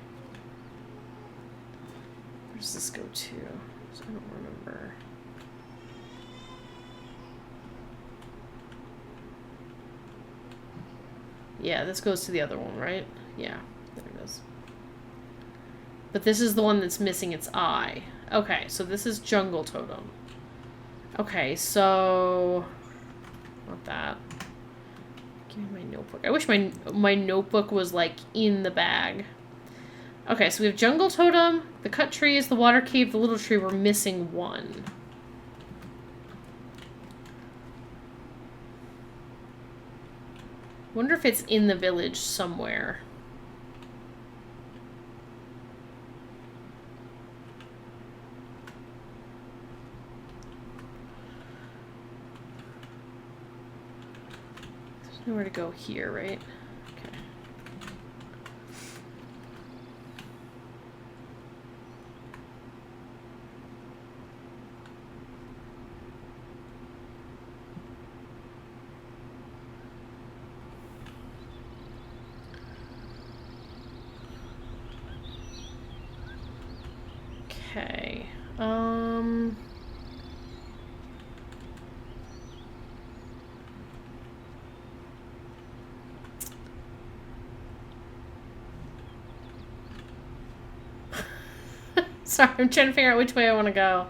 Where does this go to? I don't remember. Yeah, this goes to the other one, right? Yeah, there it is. But this is the one that's missing its eye. Okay, so this is Jungle Totem. Okay, so... Not that. Give me my notebook. I wish my notebook was, like, in the bag. Okay, so we have Jungle Totem, the cut trees, the water cave, the little tree. We're missing one. Wonder if it's in the village somewhere. There's nowhere to go here, right? Okay. Okay. Sorry, I'm trying to figure out which way I want to go.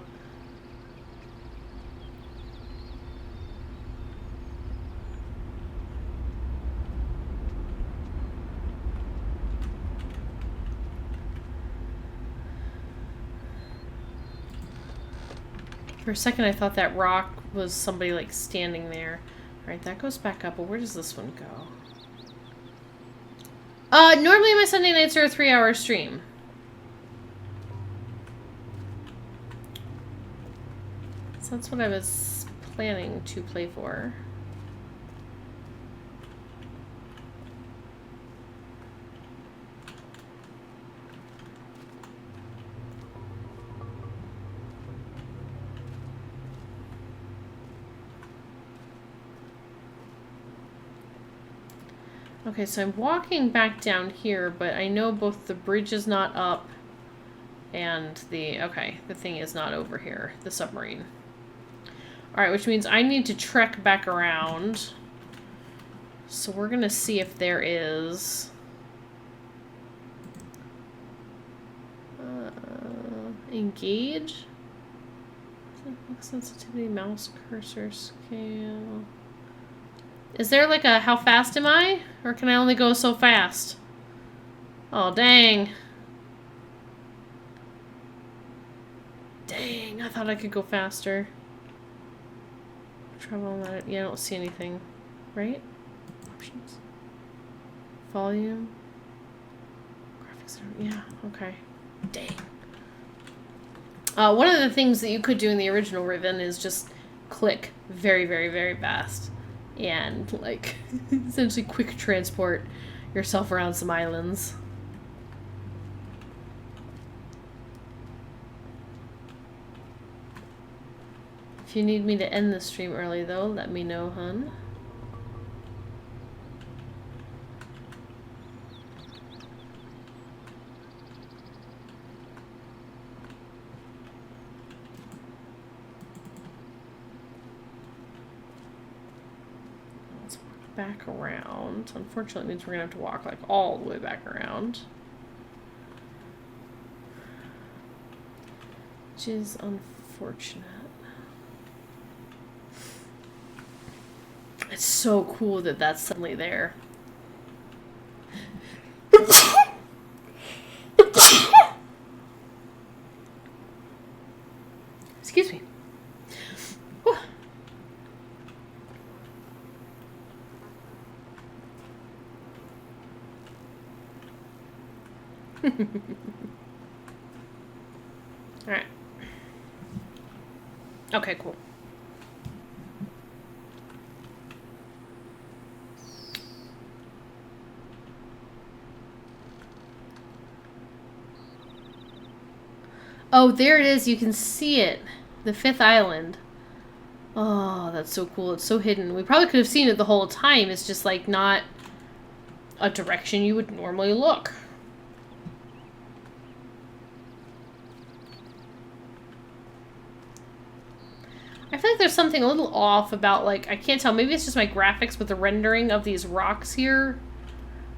For a second, I thought that rock was somebody, like, standing there. Alright, that goes back up, but where does this one go? Normally my Sunday nights are a 3-hour stream. So that's what I was planning to play for. Okay, so I'm walking back down here, but I know both the bridge is not up and the thing is not over here, the submarine. Alright, which means I need to trek back around. So we're gonna see if there is... engage? Sensitivity, mouse cursor scale... Is there like a how fast am I? Or can I only go so fast? Oh, dang. Dang, I thought I could go faster. Travel on that. Yeah, I don't see anything. Right? Options. Volume. Graphics. Yeah, okay. Dang. One of the things that you could do in the original Riven is just click very, very, very fast. And, like, essentially quick transport yourself around some islands. If you need me to end the stream early, though, let me know, hun. Back around. Unfortunately, it means we're gonna have to walk like all the way back around. Which is unfortunate. It's so cool that that's suddenly there. Excuse me. Whew. Alright. Okay, cool. Oh, there it is. You can see it. The 5th island. Oh, that's so cool. It's so hidden. We probably could have seen it the whole time. It's just, like, not a direction you would normally look. I feel like there's something a little off about, like, I can't tell. Maybe it's just my graphics, but the rendering of these rocks here,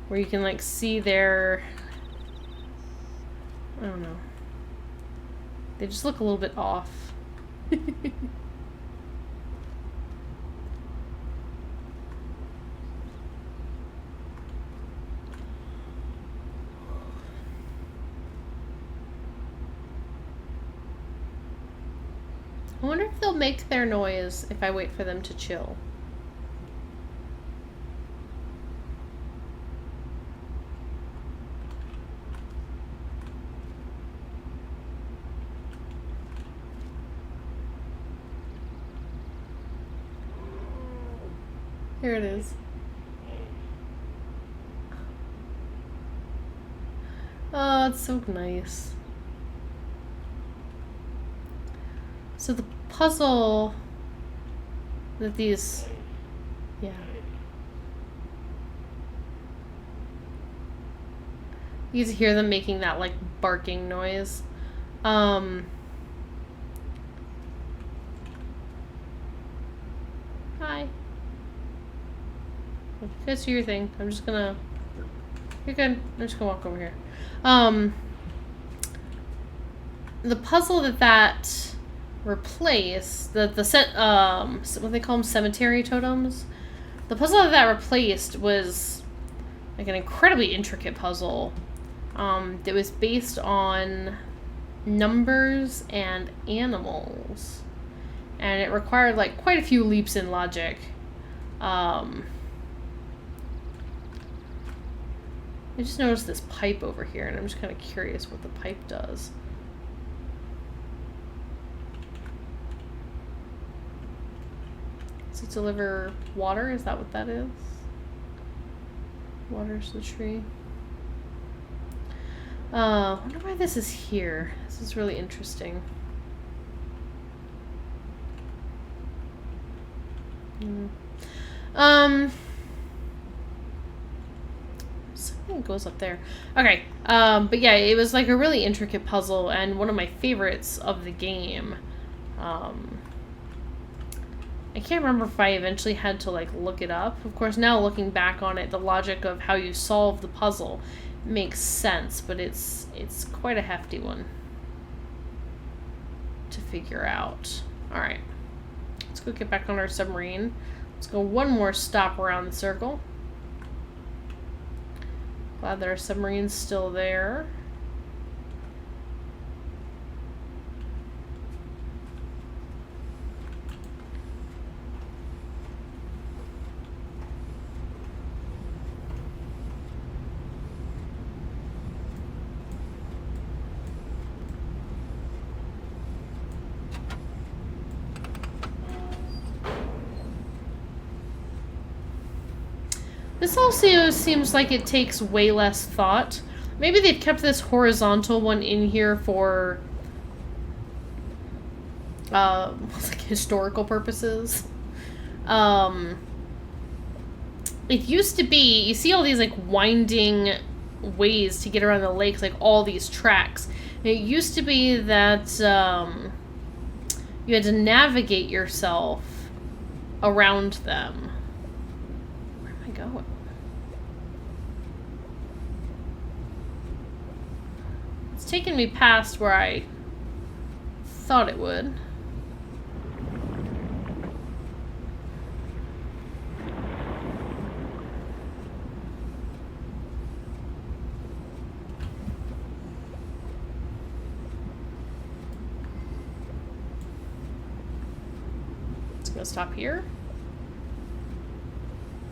where you can, like, see their... I don't know. They just look a little bit off. I wonder if they'll make their noise if I wait for them to chill. Here it is. Oh, it's so nice. So the puzzle that these... Yeah. You get to hear them making that, like, barking noise. Hi. You guys do your thing. I'm just gonna... You're good. I'm just gonna walk over here. the puzzle that replaced, the set, what they call them, cemetery totems. The puzzle that replaced was like an incredibly intricate puzzle. That was based on numbers and animals, and it required like quite a few leaps in logic. I just noticed this pipe over here, and I'm just kind of curious what the pipe does. Does it deliver water? Is that what that is? Waters the tree. I wonder why this is here. This is really interesting. Something goes up there. Okay. But yeah, it was like a really intricate puzzle and one of my favorites of the game. I can't remember if I eventually had to like look it up. Of course, now looking back on it, the logic of how you solve the puzzle makes sense, but it's quite a hefty one to figure out. Alright. Let's go get back on our submarine. Let's go one more stop around the circle. Glad that our submarine's still there. This also seems like it takes way less thought. Maybe they've kept this horizontal one in here for like historical purposes. It used to be, you see all these like winding ways to get around the lakes, like all these tracks. And it used to be that you had to navigate yourself around them. Where am I going? It's taken me past where I thought it would. It's gonna stop here?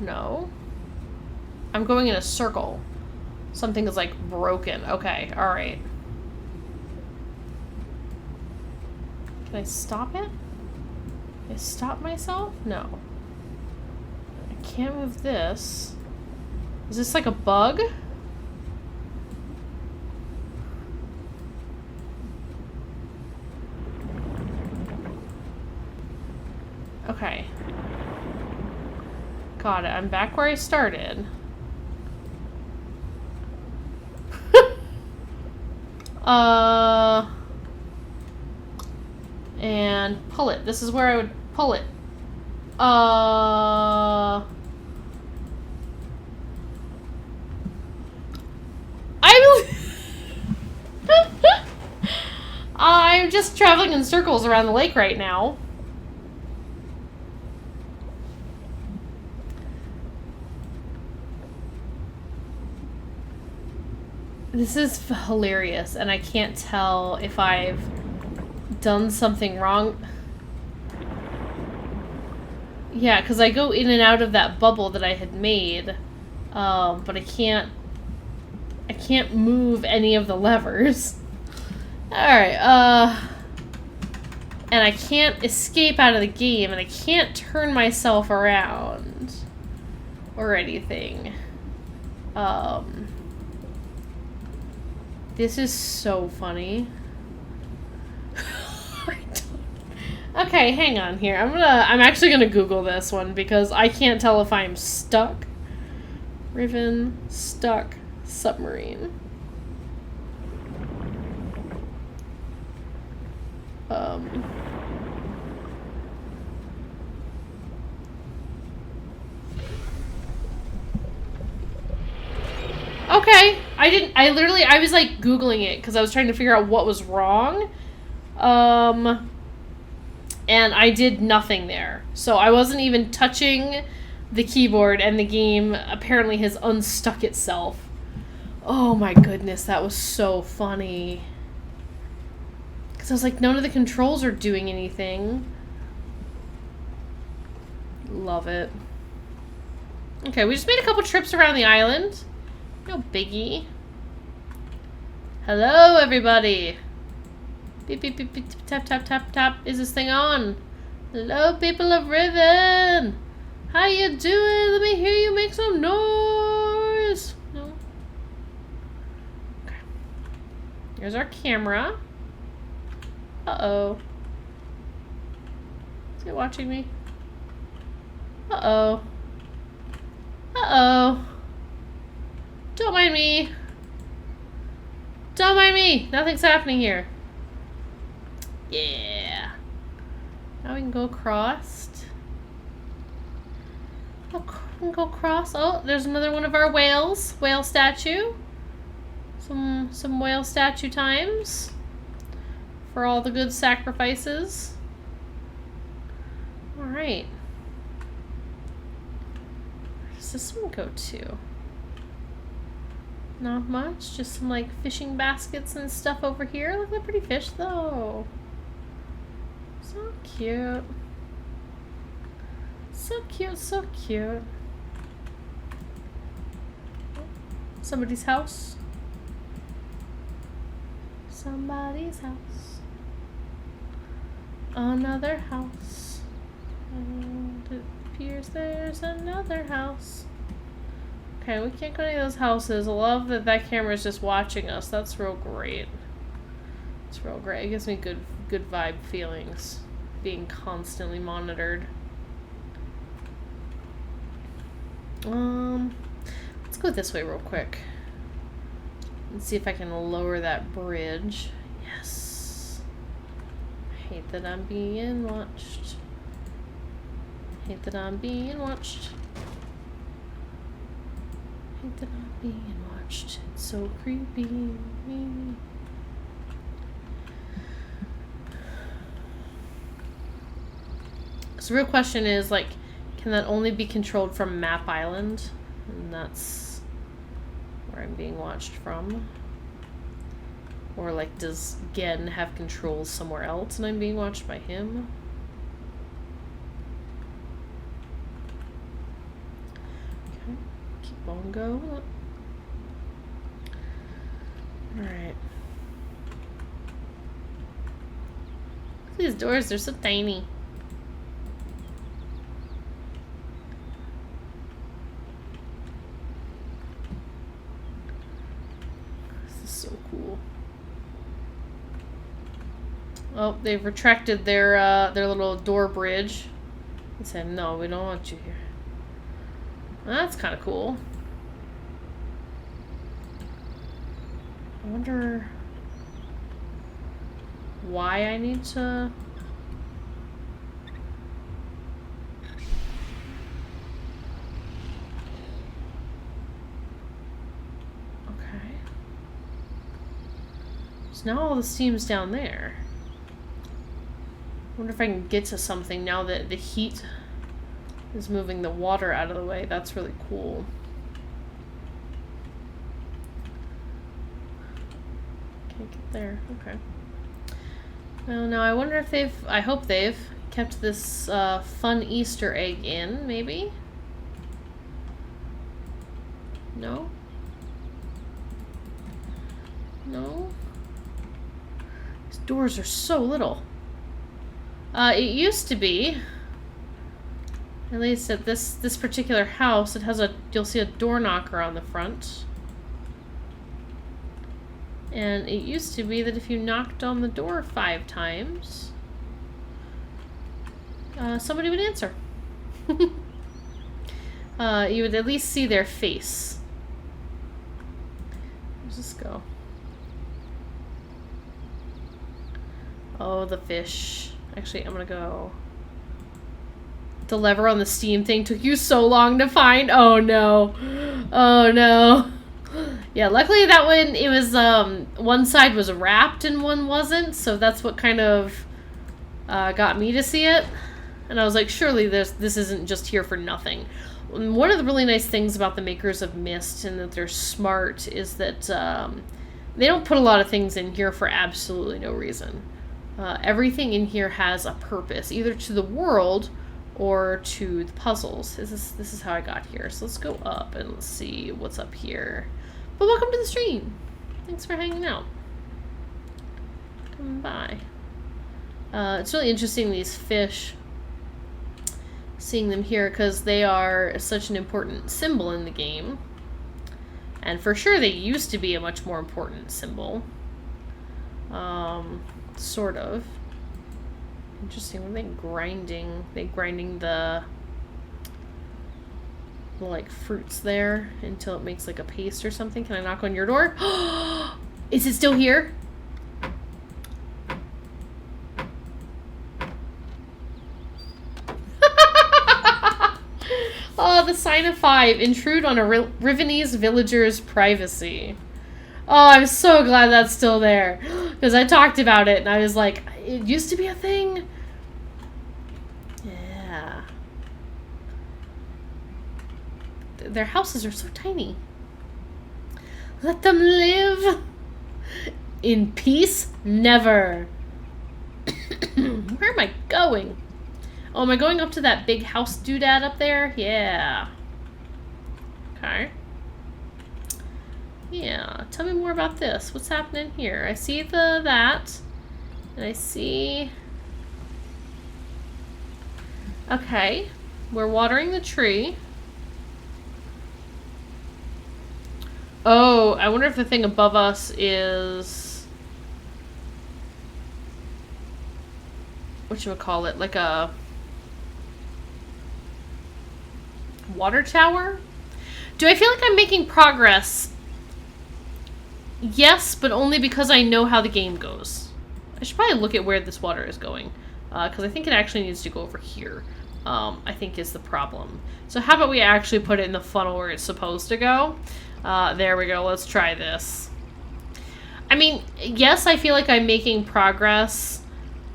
No. I'm going in a circle. Something is like broken. Okay, alright. Can I stop it? Can I stop myself? No. I can't move this. Is this like a bug? Okay. Got it. I'm back where I started. And pull it. This is where I would pull it. I'm just traveling in circles around the lake right now. This is hilarious, and I can't tell if I've done something wrong. Yeah, because I go in and out of that bubble that I had made, but I can't move any of the levers. Alright, and I can't escape out of the game, and I can't turn myself around or anything. This is so funny. Okay, hang on here. I'm actually gonna Google this one because I can't tell if I'm stuck. Riven stuck submarine. Okay, I was like Googling it because I was trying to figure out what was wrong, And I did nothing there. So I wasn't even touching the keyboard, and the game apparently has unstuck itself. Oh my goodness, that was so funny. Because I was like, none of the controls are doing anything. Love it. Okay, we just made a couple trips around the island. No biggie. Hello, everybody. Beep, beep, beep, beep, tap, tap, tap, tap. Is this thing on? Hello, people of Riven. How you doing? Let me hear you make some noise. No? Okay. Here's our camera. Uh-oh. Is it watching me? Uh-oh. Uh-oh. Don't mind me. Don't mind me. Nothing's happening here. Yeah. Now we can go across. Oh, we can go across. Oh, there's another one of our whales. Whale statue. Some whale statue times. For all the good sacrifices. Alright. Where does this one go to? Not much. Just some like fishing baskets and stuff over here. Look at the pretty fish though. So cute. So cute, so cute. Somebody's house. Somebody's house. Another house. And it appears there's another house. Okay, we can't go to any of those houses. I love that that camera is just watching us. That's real great. It's real great. It gives me good vibe feelings. Being constantly monitored. Let's go this way real quick. Let's see if I can lower that bridge. Yes. I hate that I'm being watched. I hate that I'm being watched. I hate that I'm being watched. It's so creepy. So the real question is, like, can that only be controlled from Map Island? And that's where I'm being watched from. Or, like, does Gen have controls somewhere else and I'm being watched by him? Okay, keep on going. Alright. These doors, they're so tiny. Oh, they've retracted their little door bridge. They said, no, we don't want you here. Well, that's kind of cool. I wonder why I need to... Okay. So now all the steam's down there. I wonder if I can get to something now that the heat is moving the water out of the way. That's really cool. Can't get there. Okay. Well, now I wonder if they've... I hope they've kept this fun Easter egg in, maybe? No? No? These doors are so little. It used to be, at least at this particular house, it has you'll see a door knocker on the front. And it used to be that if you knocked on the door 5 times, somebody would answer. You would at least see their face. Where's this go? Oh, the fish. Actually, I'm gonna go... The lever on the steam thing took you so long to find. Oh no. Oh no. Yeah, luckily that one, it was, one side was wrapped and one wasn't, so that's what kind of got me to see it. And I was like, surely this isn't just here for nothing. One of the really nice things about the makers of Myst, and that they're smart, is that they don't put a lot of things in here for absolutely no reason. Everything in here has a purpose, either to the world or to the puzzles. This is how I got here. So let's go up and let's see what's up here. But welcome to the stream. Thanks for hanging out. Come by. It's really interesting, these fish, seeing them here, because they are such an important symbol in the game. And for sure they used to be a much more important symbol. Sort of. Interesting. What are they grinding? They grinding the like fruits there until it makes like a paste or something. Can I knock on your door? Is it still here? Oh, the sign of 5. Intrude on a Rivenese villager's privacy. Oh, I'm so glad that's still there. Because I talked about it and I was like, it used to be a thing. Yeah. Their houses are so tiny. Let them live. In peace? Never. Where am I going? Oh, am I going up to that big house doodad up there? Yeah. Okay. Yeah. Tell me more about this. What's happening here? I see that. And I see... Okay. We're watering the tree. Oh, I wonder if the thing above us is... whatchamacallit? Like a... water tower? Do I feel like I'm making progress? Yes, but only because I know how the game goes. I should probably look at where this water is going. Because I think it actually needs to go over here. I think is the problem. So how about we actually put it in the funnel where it's supposed to go? There we go. Let's try this. I mean, yes, I feel like I'm making progress.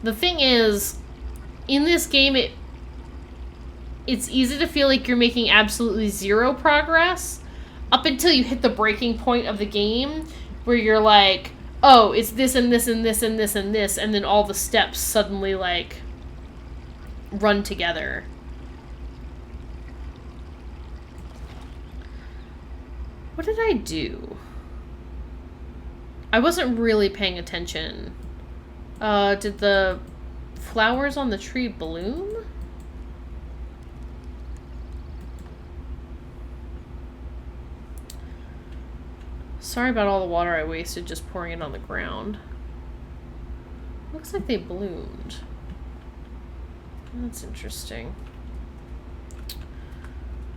The thing is, in this game, it's easy to feel like you're making absolutely zero progress up until you hit the breaking point of the game where you're like, oh, it's this and this and this and this and this, and then all the steps suddenly, like, run together. What did I do? I wasn't really paying attention. Did the flowers on the tree bloom? Sorry about all the water I wasted just pouring it on the ground. Looks like they bloomed. That's interesting.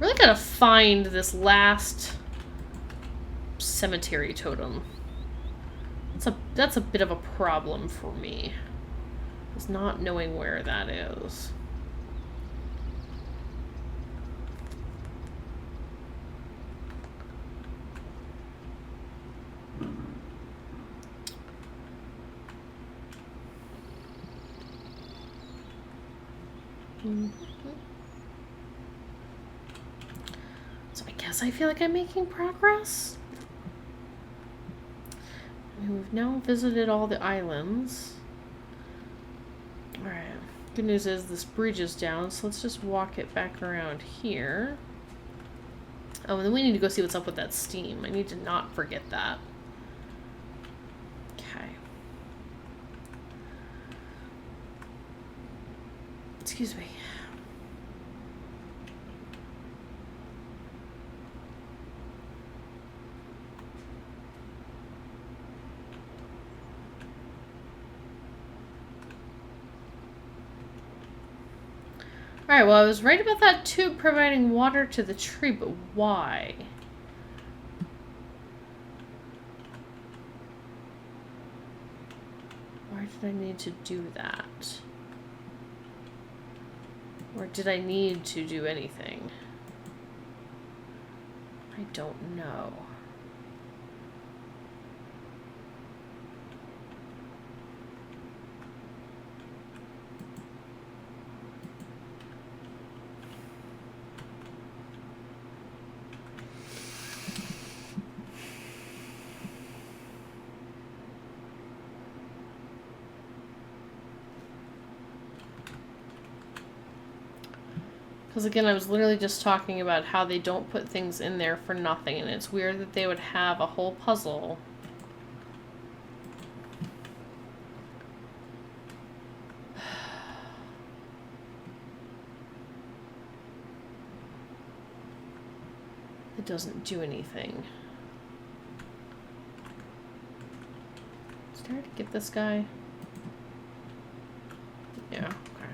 Really gotta find this last cemetery totem. That's a bit of a problem for me. Is not knowing where that is. So I guess I feel like I'm making progress. I mean, we've now visited all the islands. Alright. Good news is this bridge is down, so let's just walk it back around here. Oh, and then we need to go see what's up with that steam. I need to not forget that. Okay. Excuse me. Alright, well, I was right about that tube providing water to the tree, but why? Why did I need to do that? Or did I need to do anything? I don't know. Because again, I was literally just talking about how they don't put things in there for nothing, and it's weird that they would have a whole puzzle. It doesn't do anything. Did I already get this guy? Yeah, okay.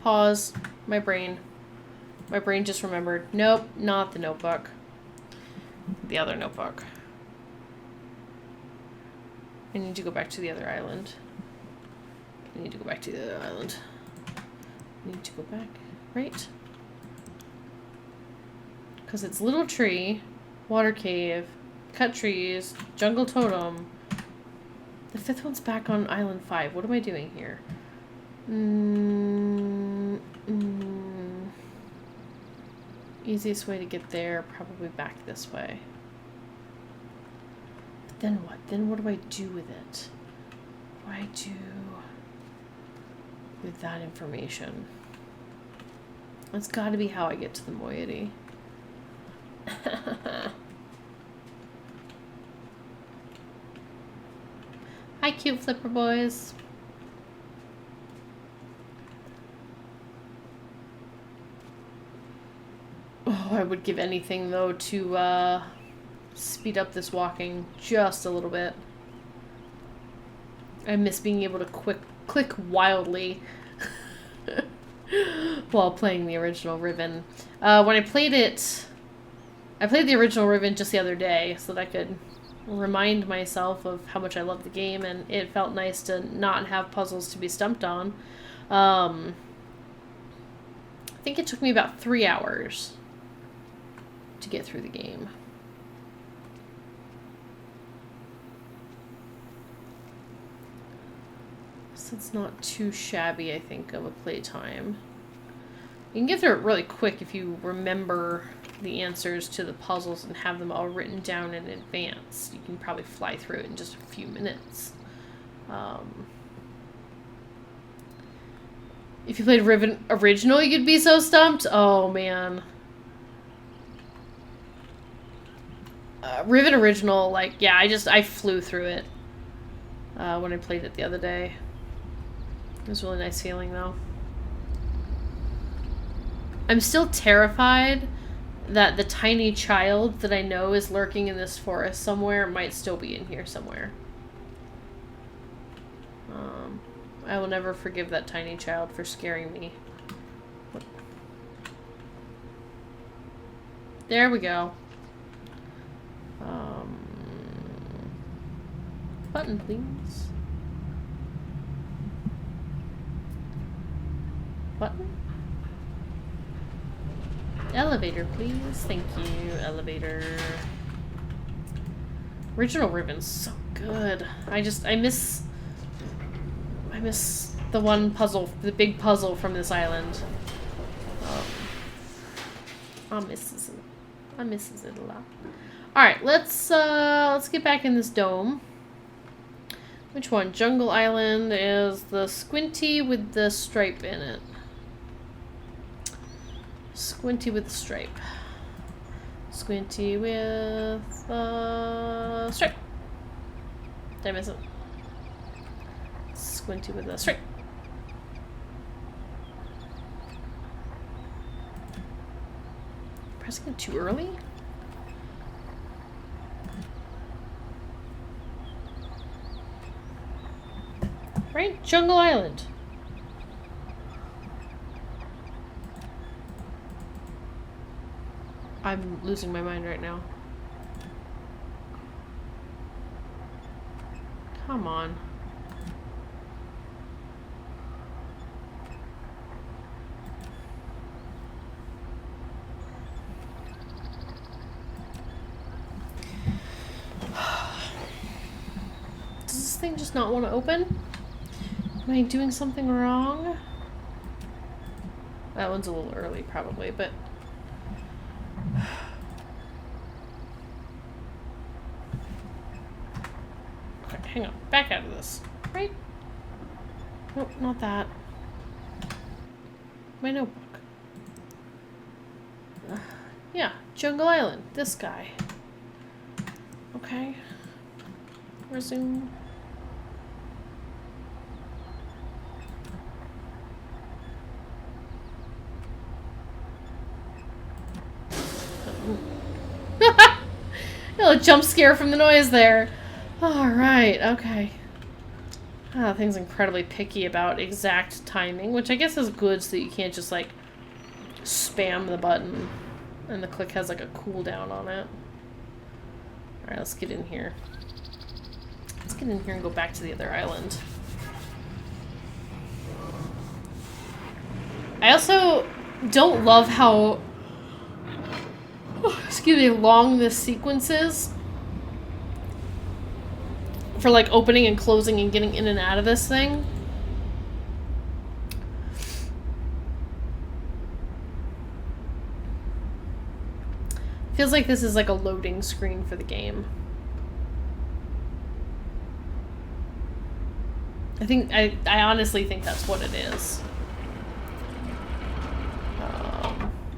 Pause. My brain. My brain just remembered. Nope, not the notebook. The other notebook. I need to go back to the other island. I need to go back to the other island. I need to go back. Right? Because it's Little Tree, Water Cave, Cut Trees, Jungle Totem. The fifth one's back on Island 5. What am I doing here? Easiest way to get there, probably back this way. But then what? Then what do I do with it? What do I do with that information? That's got to be how I get to the moiety. Hi, cute flipper boys. Oh, I would give anything though to speed up this walking just a little bit. I miss being able to click wildly while playing the original Riven. When I played it, I played the original Riven just the other day so that I could remind myself of how much I love the game, and it felt nice to not have puzzles to be stumped on. I think it took me about 3 hours to get through the game. So it's not too shabby, I think, of a playtime. You can get through it really quick if you remember the answers to the puzzles and have them all written down in advance. You can probably fly through it in just a few minutes. If you played Riven original, you'd be so stumped. Oh, man. Riven original, like, yeah, I flew through it when I played it the other day. It was a really nice feeling, though. I'm still terrified that the tiny child that I know is lurking in this forest somewhere might still be in here somewhere. I will never forgive that tiny child for scaring me. There we go. Button, please. Button? Elevator, please. Thank you, elevator. Original Riven's so good. I miss the one puzzle, the big puzzle from this island. I misses it a lot. All right, let's get back in this dome. Which one? Jungle Island is the squinty with the stripe in it. Squinty with the stripe. Squinty with the stripe. Did I miss it? Squinty with the stripe. Pressing it too early? Right? Jungle Island. I'm losing my mind right now. Come on. Does this thing just not want to open? Am I doing something wrong? That one's a little early, probably, but... Okay, hang on. Back out of this. right? Nope, not that. My notebook. Yeah, Jungle Island. This guy. Okay. Resume. A jump scare from the noise there. Alright, okay. Ah, that thing's incredibly picky about exact timing, which I guess is good so that you can't just, like, spam the button. And the click has, like, a cooldown on it. Alright, let's get in here. Let's get in here and go back to the other island. I also don't love how... excuse me, long this sequence is. For, like, opening and closing and getting in and out of this thing. Feels like this is like a loading screen for the game. I honestly think that's what it is.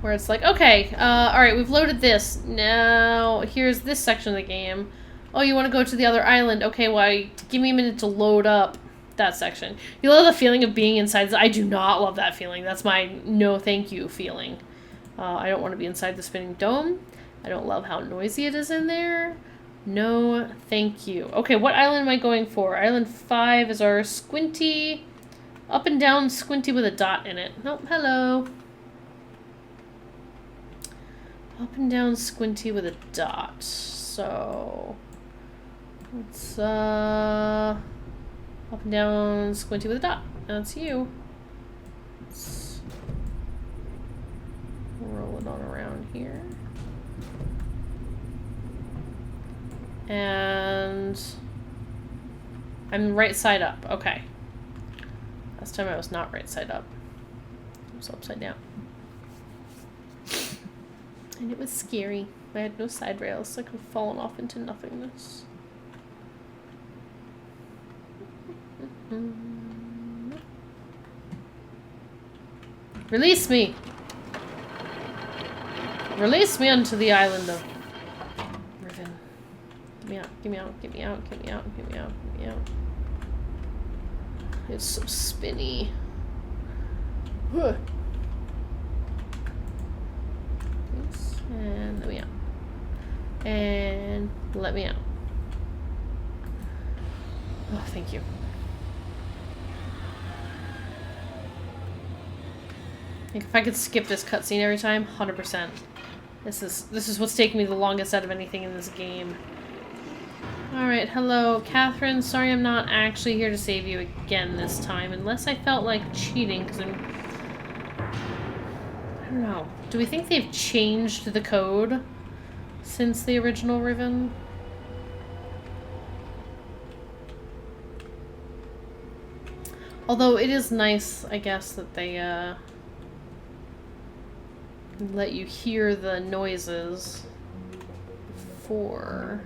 Where it's like, okay, alright, we've loaded this. Now, here's this section of the game. Oh, you want to go to the other island? Okay, well, give me a minute to load up that section. You love the feeling of being inside. I do not love that feeling. That's my no thank you feeling. I don't want to be inside the spinning dome. I don't love how noisy it is in there. No thank you. Okay, what island am I going for? Island 5 is our squinty, up and down squinty with a dot in it. Nope, hello. Up and down squinty with a dot. So... let's, up and down squinty with a dot. That's you. Let's roll it on around here. And... I'm right side up. Okay. Last time I was not right side up. I was upside down. And it was scary. I had no side rails, so I could have fallen off into nothingness. Release me! Release me onto the island of Riven. Get me out, get me out, get me out, get me out, get me out, get me out. It's so spinny. Huh. And let me out. And let me out. Oh, thank you. Like if I could skip this cutscene every time, 100%. This is what's taking me the longest out of anything in this game. Alright, hello, Catherine. Sorry I'm not actually here to save you again this time, unless I felt like cheating, because I don't know. Do we think they've changed the code since the original Riven? Although it is nice, I guess, that they let you hear the noises before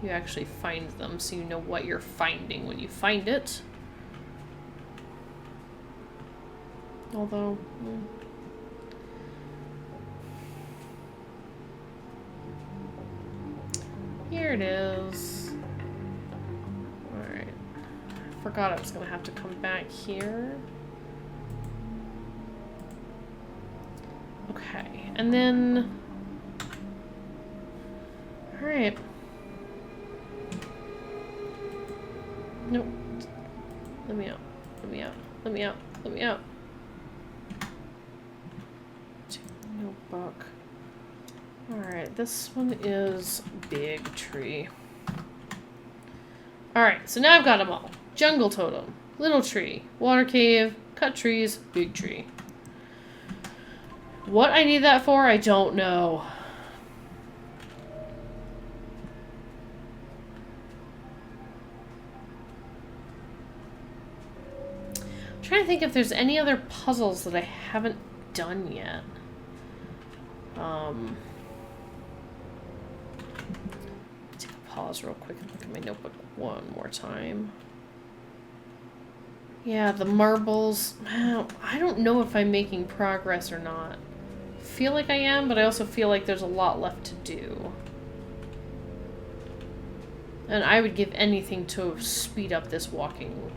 you actually find them, so you know what you're finding when you find it. Although, here it is. Alright. I forgot I was gonna have to come back here. Okay, and then... alright. Nope. Let me out. Let me out. Let me out. Let me out. Notebook. Alright, this one is Big Tree. Alright, so now I've got them all. Jungle Totem, Little Tree, Water Cave, Cut Trees, Big Tree. What I need that for, I don't know. I'm trying to think if there's any other puzzles that I haven't done yet. Take a pause real quick and look at my notebook one more time. Yeah, the marbles. I don't know if I'm making progress or not. I feel like I am, but I also feel like there's a lot left to do. And I would give anything to speed up this walking.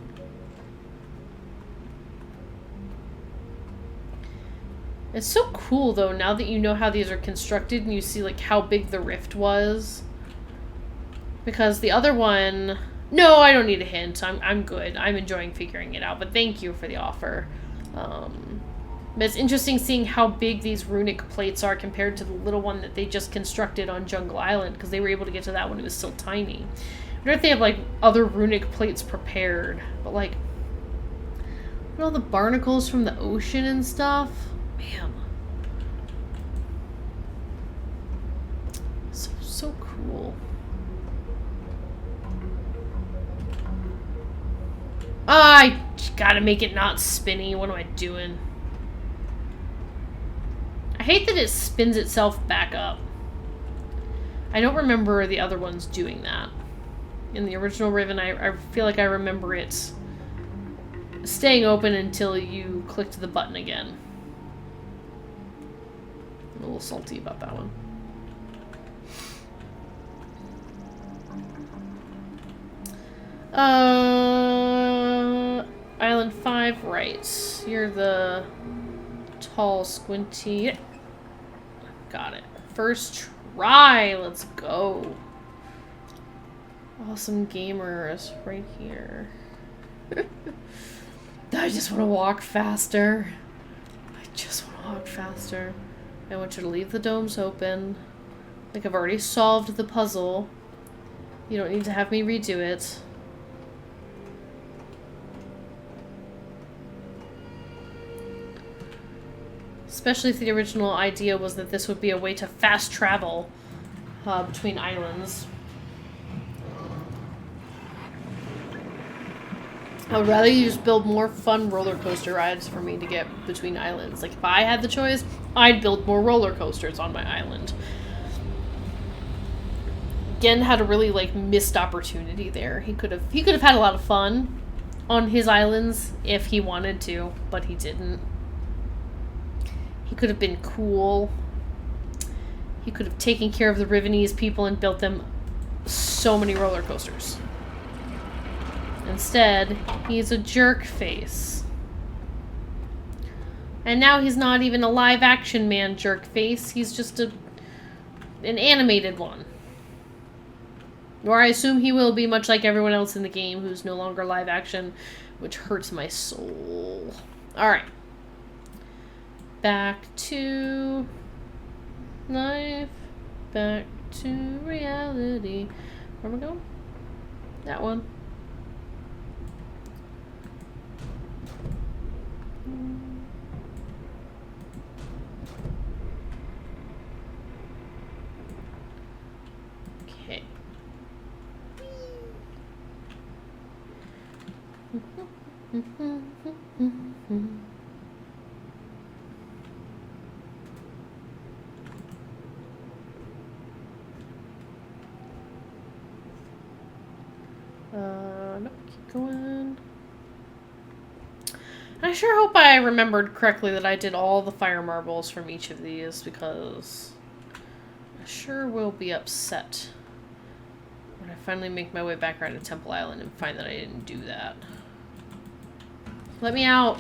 It's so cool, though, now that you know how these are constructed and you see, like, how big the rift was. Because the other one... No, I don't need a hint. I'm good. I'm enjoying figuring it out, but thank you for the offer. But it's interesting seeing how big these runic plates are compared to the little one that they just constructed on Jungle Island, because they were able to get to that when it was still tiny. I wonder if they have, like, other runic plates prepared. But, like, look at all the barnacles from the ocean and stuff. Man. So cool. I gotta make it not spinny. What am I doing? I hate that it spins itself back up. I don't remember the other ones doing that. In the original Riven, I feel like I remember it staying open until you clicked the button again. I'm a little salty about that one. Island 5, right. You're the tall, squinty. Got it. First try. Let's go. Awesome gamers right here. I just want to walk faster. I just want to walk faster. I want you to leave the domes open. Like I've already solved the puzzle. You don't need to have me redo it. Especially if the original idea was that this would be a way to fast travel between islands. I would rather you just build more fun roller coaster rides for me to get between islands. Like, if I had the choice, I'd build more roller coasters on my island. Gen had a really, like, missed opportunity there. He could have had a lot of fun on his islands if he wanted to, but he didn't. He could have been cool. He could have taken care of the Rivenese people and built them so many roller coasters. Instead, he's a jerk face. And now he's not even a live action man jerk face. He's just an animated one. Or I assume he will be, much like everyone else in the game who's no longer live action, which hurts my soul. Alright. Back to life. Back to reality. Where am I going? That one. Okay. Nope, keep going. I sure hope I remembered correctly that I did all the fire marbles from each of these, because I sure will be upset when I finally make my way back around to Temple Island and find that I didn't do that. Let me out!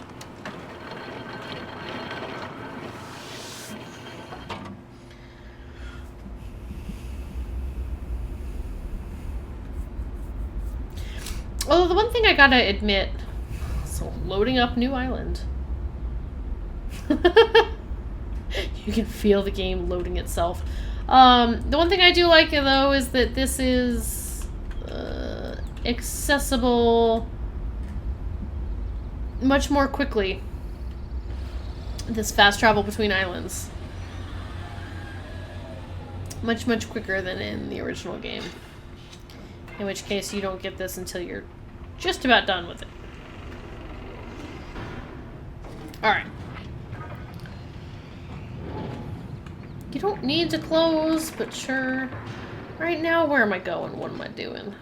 Although the one thing I gotta admit, so loading up new island. You can feel the game loading itself. The one thing I do like though is that this is accessible much more quickly. This fast travel between islands. Much, much quicker than in the original game. In which case you don't get this until you're just about done with it. Alright. You don't need to close, but sure. Right now, where am I going? What am I doing?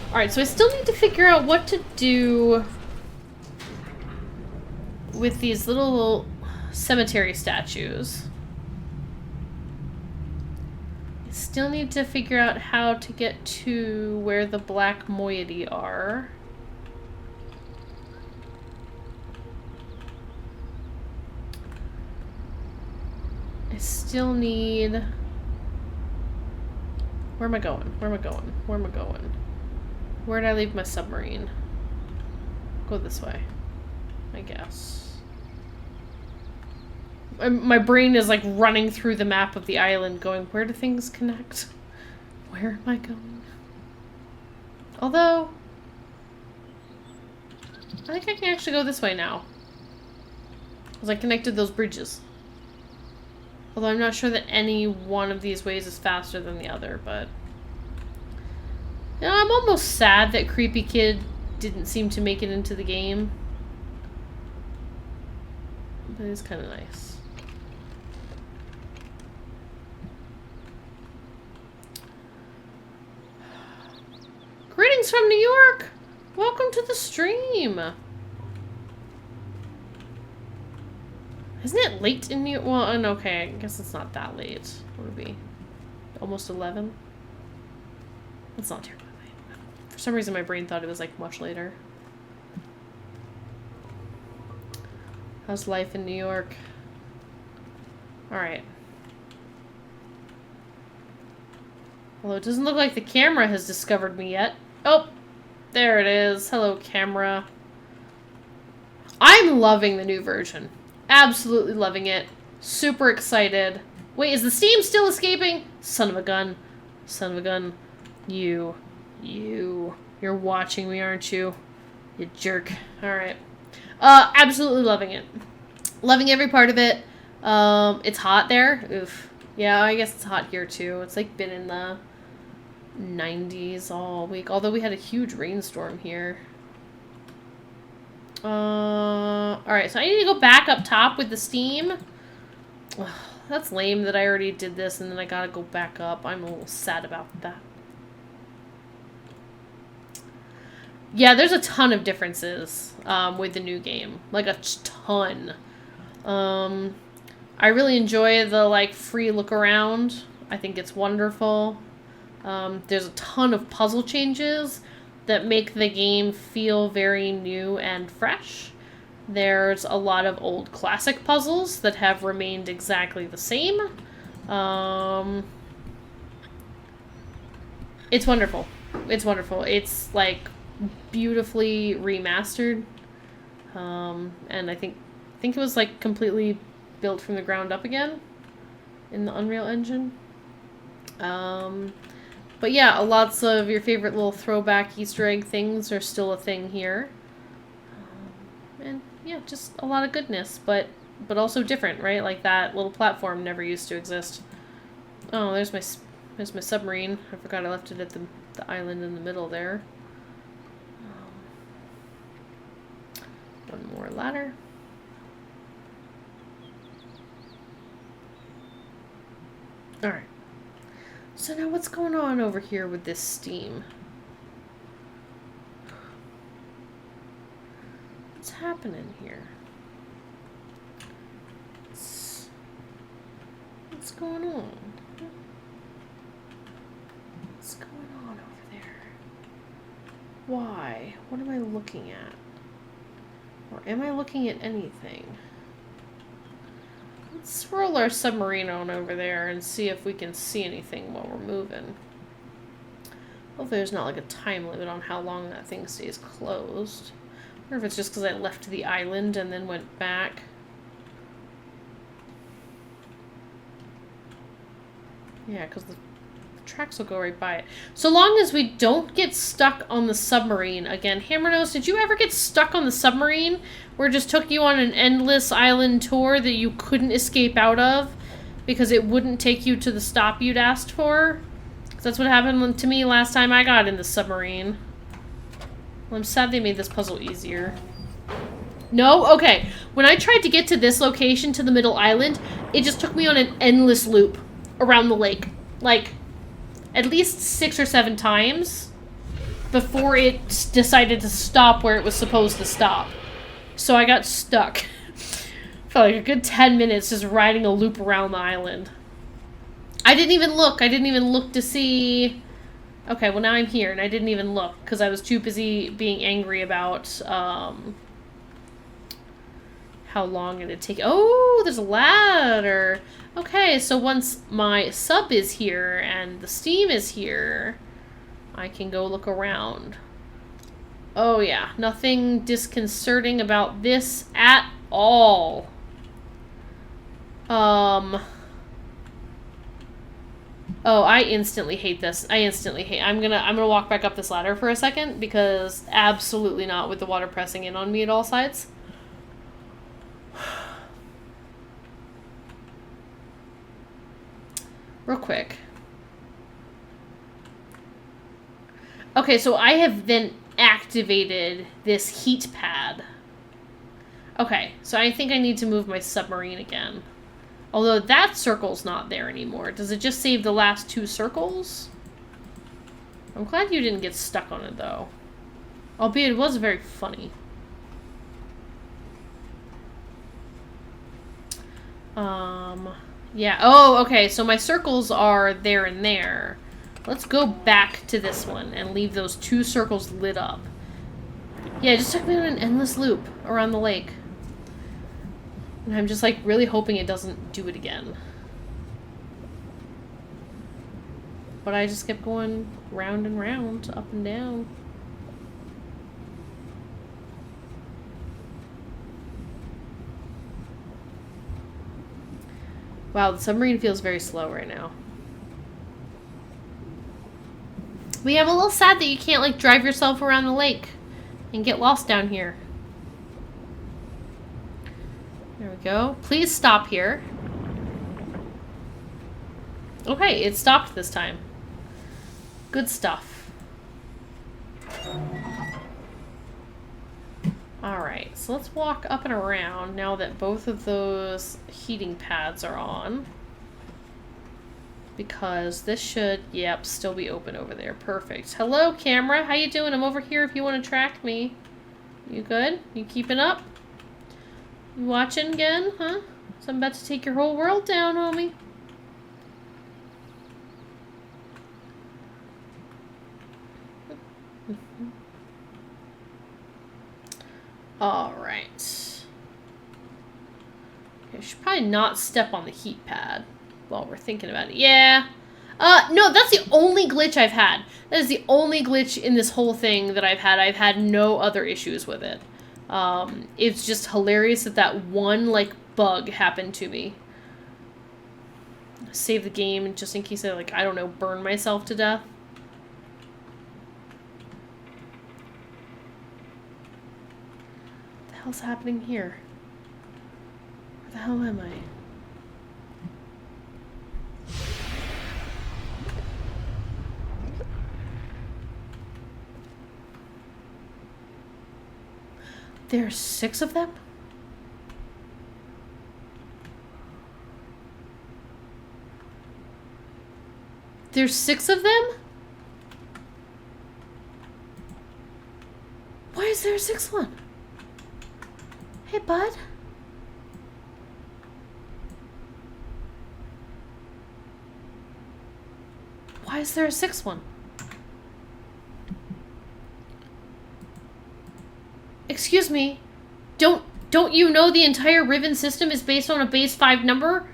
Alright, so I still need to figure out what to do with these little cemetery statues. I still need to figure out how to get to where the black moiety are. I still need... Where am I going? Where am I going? Where am I going? Where did I leave my submarine? Go this way, I guess. My brain is like running through the map of the island going, where do things connect? Where am I going? Although, I think I can actually go this way now. Because I connected those bridges. Although I'm not sure that any one of these ways is faster than the other, but... You know, I'm almost sad that Creepy Kid didn't seem to make it into the game. But it's kind of nice. Greetings from New York! Welcome to the stream! Isn't it late in New York? Well, okay, I guess it's not that late. What would it be? Almost 11? It's not terribly late. For some reason my brain thought it was like much later. How's life in New York? Alright. Although it doesn't look like the camera has discovered me yet. Oh! There it is. Hello, camera. I'm loving the new version. Absolutely loving it. Super excited. Wait, is the steam still escaping? Son of a gun. Son of a gun. You're watching me, aren't you? You jerk. Alright. Absolutely loving it. Loving every part of it. It's hot there. Oof. Yeah, I guess it's hot here too. It's like been in the 90s all week. Although we had a huge rainstorm here. Alright, so I need to go back up top with the steam. Ugh, that's lame that I already did this and then I gotta go back up. I'm a little sad about that. Yeah, there's a ton of differences with the new game. Like, a ton. I really enjoy the, like, free look around. I think it's wonderful. There's a ton of puzzle changes that make the game feel very new and fresh. There's a lot of old classic puzzles that have remained exactly the same. It's wonderful. It's wonderful. It's, like, beautifully remastered. And I think it was, like, completely built from the ground up again in the Unreal Engine. But yeah, lots of your favorite little throwback Easter egg things are still a thing here. And yeah, just a lot of goodness, but also different, right? Like that little platform never used to exist. Oh, there's my submarine. I forgot I left it at the island in the middle there. One more ladder. Alright. So now what's going on over here with this steam? What's happening here? What's going on? What's going on over there? Why? What am I looking at? Or am I looking at anything? Let's roll our submarine on over there and see if we can see anything while we're moving. Hopefully there's not like a time limit on how long that thing stays closed. Or if it's just because I left the island and then went back. Yeah, because the tracks will go right by it. So long as we don't get stuck on the submarine. Again, Hammernose, did you ever get stuck on the submarine where it just took you on an endless island tour that you couldn't escape out of because it wouldn't take you to the stop you'd asked for? 'Cause that's what happened to me last time I got in the submarine. Well, I'm sad they made this puzzle easier. No? Okay. When I tried to get to this location, to the middle island, it just took me on an endless loop around the lake. Like, at least 6 or 7 times before it decided to stop where it was supposed to stop. So I got stuck for like a good 10 minutes just riding a loop around the island. I didn't even look. I didn't even look to see... Okay, well now I'm here and I didn't even look because I was too busy being angry about how long it'd take. Oh, there's a ladder. Okay, so once my sub is here and the steam is here, I can go look around. Oh yeah, nothing disconcerting about this at all. Oh, I instantly hate this. I'm gonna walk back up this ladder for a second because absolutely not with the water pressing in on me at all sides. Real quick. Okay, so I have then activated this heat pad. Okay, so I think I need to move my submarine again. Although that circle's not there anymore. Does it just save the last 2 circles? I'm glad you didn't get stuck on it, though. Albeit it was very funny. Yeah. Oh, okay. So my circles are there and there. Let's go back to this one and leave those 2 circles lit up. Yeah, it just took me on an endless loop around the lake. And I'm just like really hoping it doesn't do it again. But I just kept going round and round, up and down. Wow, the submarine feels very slow right now. But yeah, I'm a little sad that you can't like drive yourself around the lake and get lost down here. There we go. Please stop here. Okay, it stopped this time. Good stuff. Alright, so let's walk up and around now that both of those heating pads are on. Because this should, yep, still be open over there. Perfect. Hello, camera. How you doing? I'm over here if you want to track me. You good? You keeping up? You watching again, huh? So I'm about to take your whole world down, homie. Alright. Okay, I should probably not step on the heat pad while we're thinking about it. Yeah. No, that's the only glitch I've had. That is the only glitch in this whole thing that I've had. I've had no other issues with it. It's just hilarious that that one, like, bug happened to me. Save the game just in case I, like, I don't know, burn myself to death. What the hell's happening here? Where the hell am I? There's 6 of them? There's 6 of them? Why is there a 6th one? Hey, bud. Why is there a 6th one? Excuse me. Don't you know the entire Riven system is based on a base 5 number?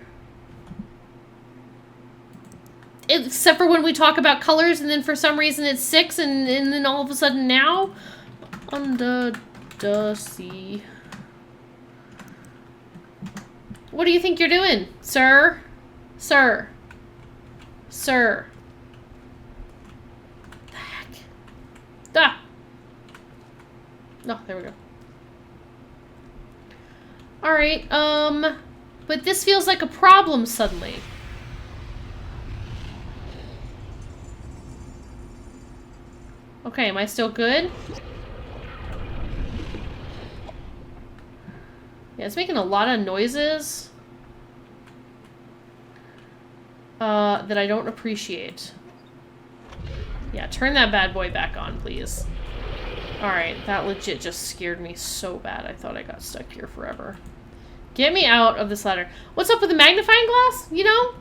Except for when we talk about colors and then for some reason it's 6 and then all of a sudden now? Under the sea. What do you think you're doing, sir? Sir. Sir. What the heck? Ah! No, there we go. Alright, but this feels like a problem suddenly. Okay, am I still good? Yeah, it's making a lot of noises. That I don't appreciate. Yeah, turn that bad boy back on, please. Alright, that legit just scared me so bad. I thought I got stuck here forever. Get me out of this ladder. What's up with the magnifying glass? You know?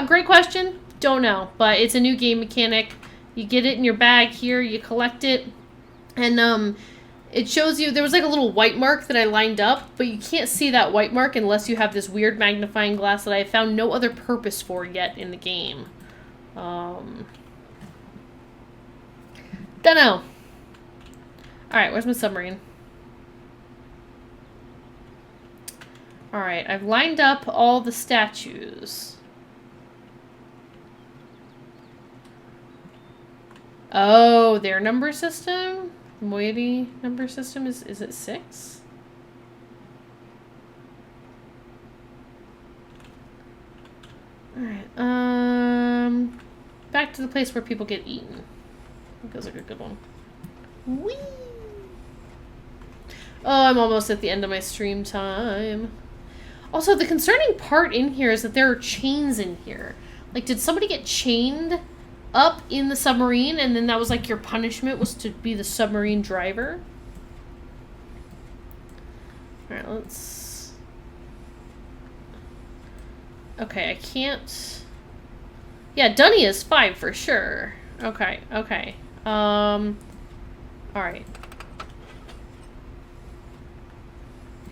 Great question. Don't know. But it's a new game mechanic. You get it in your bag here. You collect it. And, it shows you... There was like a little white mark that I lined up. But you can't see that white mark unless you have this weird magnifying glass that I have found no other purpose for yet in the game. Dunno. Alright, where's my submarine? Alright, I've lined up all the statues. Oh, their number system? Moiety number system is it 6? Alright, back to the place where people get eaten. That feels like a good one. Whee! Oh, I'm almost at the end of my stream time. Also, the concerning part in here is that there are chains in here. Like, did somebody get chained up in the submarine and then that was like your punishment was to be the submarine driver? Alright, let's... Okay, I can't... Yeah, Dunny is 5 for sure. Okay, okay. Alright.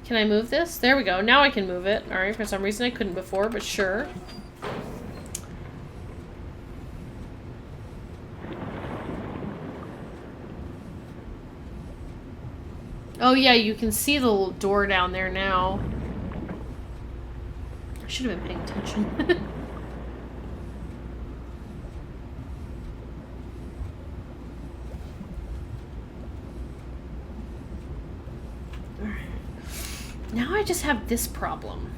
Can I move this? There we go. Now I can move it. Alright, for some reason I couldn't before, but sure. Oh yeah, you can see the little door down there now. I should have been paying attention. Now I just have this problem.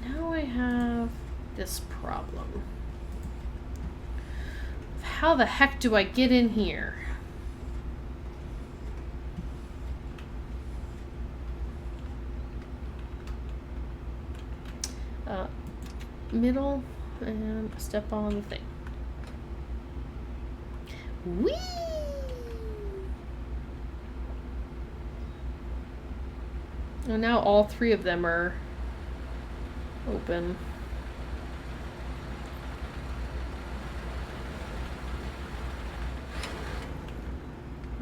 Now I have this problem. How the heck do I get in here? Middle, and step on the thing. Whee! Oh, now all 3 of them are open.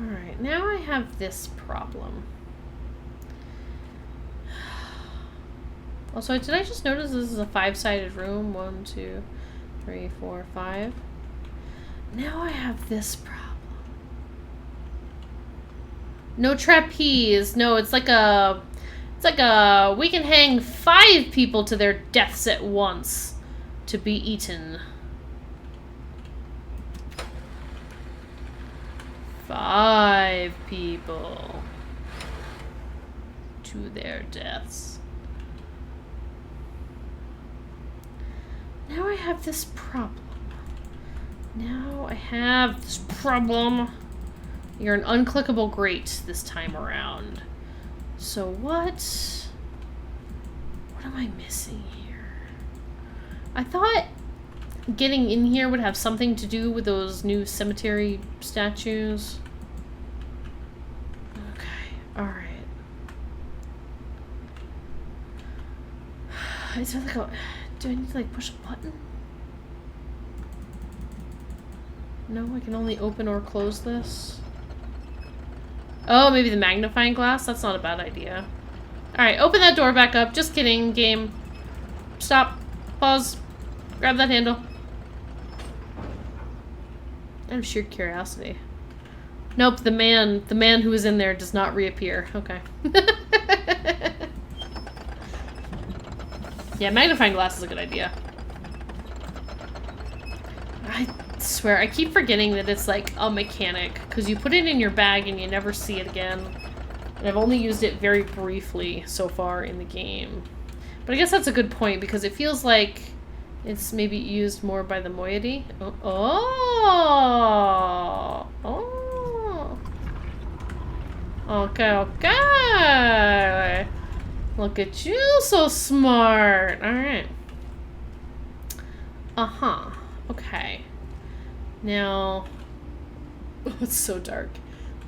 Alright, now I have this problem. Also, did I just notice this is a 5-sided room? 1, 2, 3, 4, 5. Now I have this problem. No trapeze. No, it's like a... It's like a... We can hang 5 people to their deaths at once to be eaten. 5 people to their deaths. Now I have this problem. Now I have this problem. You're an unclickable grate this time around. So what am I missing here? I thought getting in here would have something to do with those new cemetery statues. Okay, alright. Is there like a... Do I need to like push a button? No, I can only open or close this. Oh, maybe the magnifying glass? That's not a bad idea. Alright, open that door back up. Just kidding, game. Stop. Pause. Grab that handle. Out of sheer curiosity. Nope, the man who was in there does not reappear. Okay. Yeah, magnifying glass is a good idea. I swear, I keep forgetting that it's like a mechanic, because you put it in your bag and you never see it again. And I've only used it very briefly so far in the game. But But I guess that's a good point because it feels like it's maybe used more by the moiety. Oh. Oh. Okay, okay. Look at you, so smart. Alright. Uh-huh. Okay. Now... Oh, it's so dark.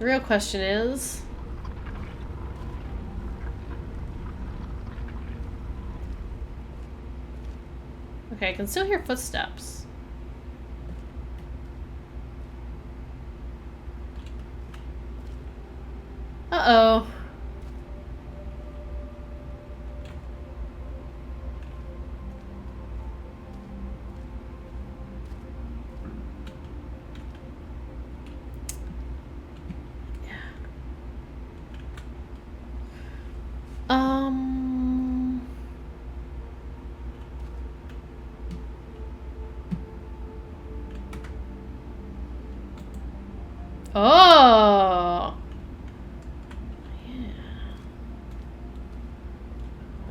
The real question is... Okay, I can still hear footsteps. Uh-oh. Oh. Yeah.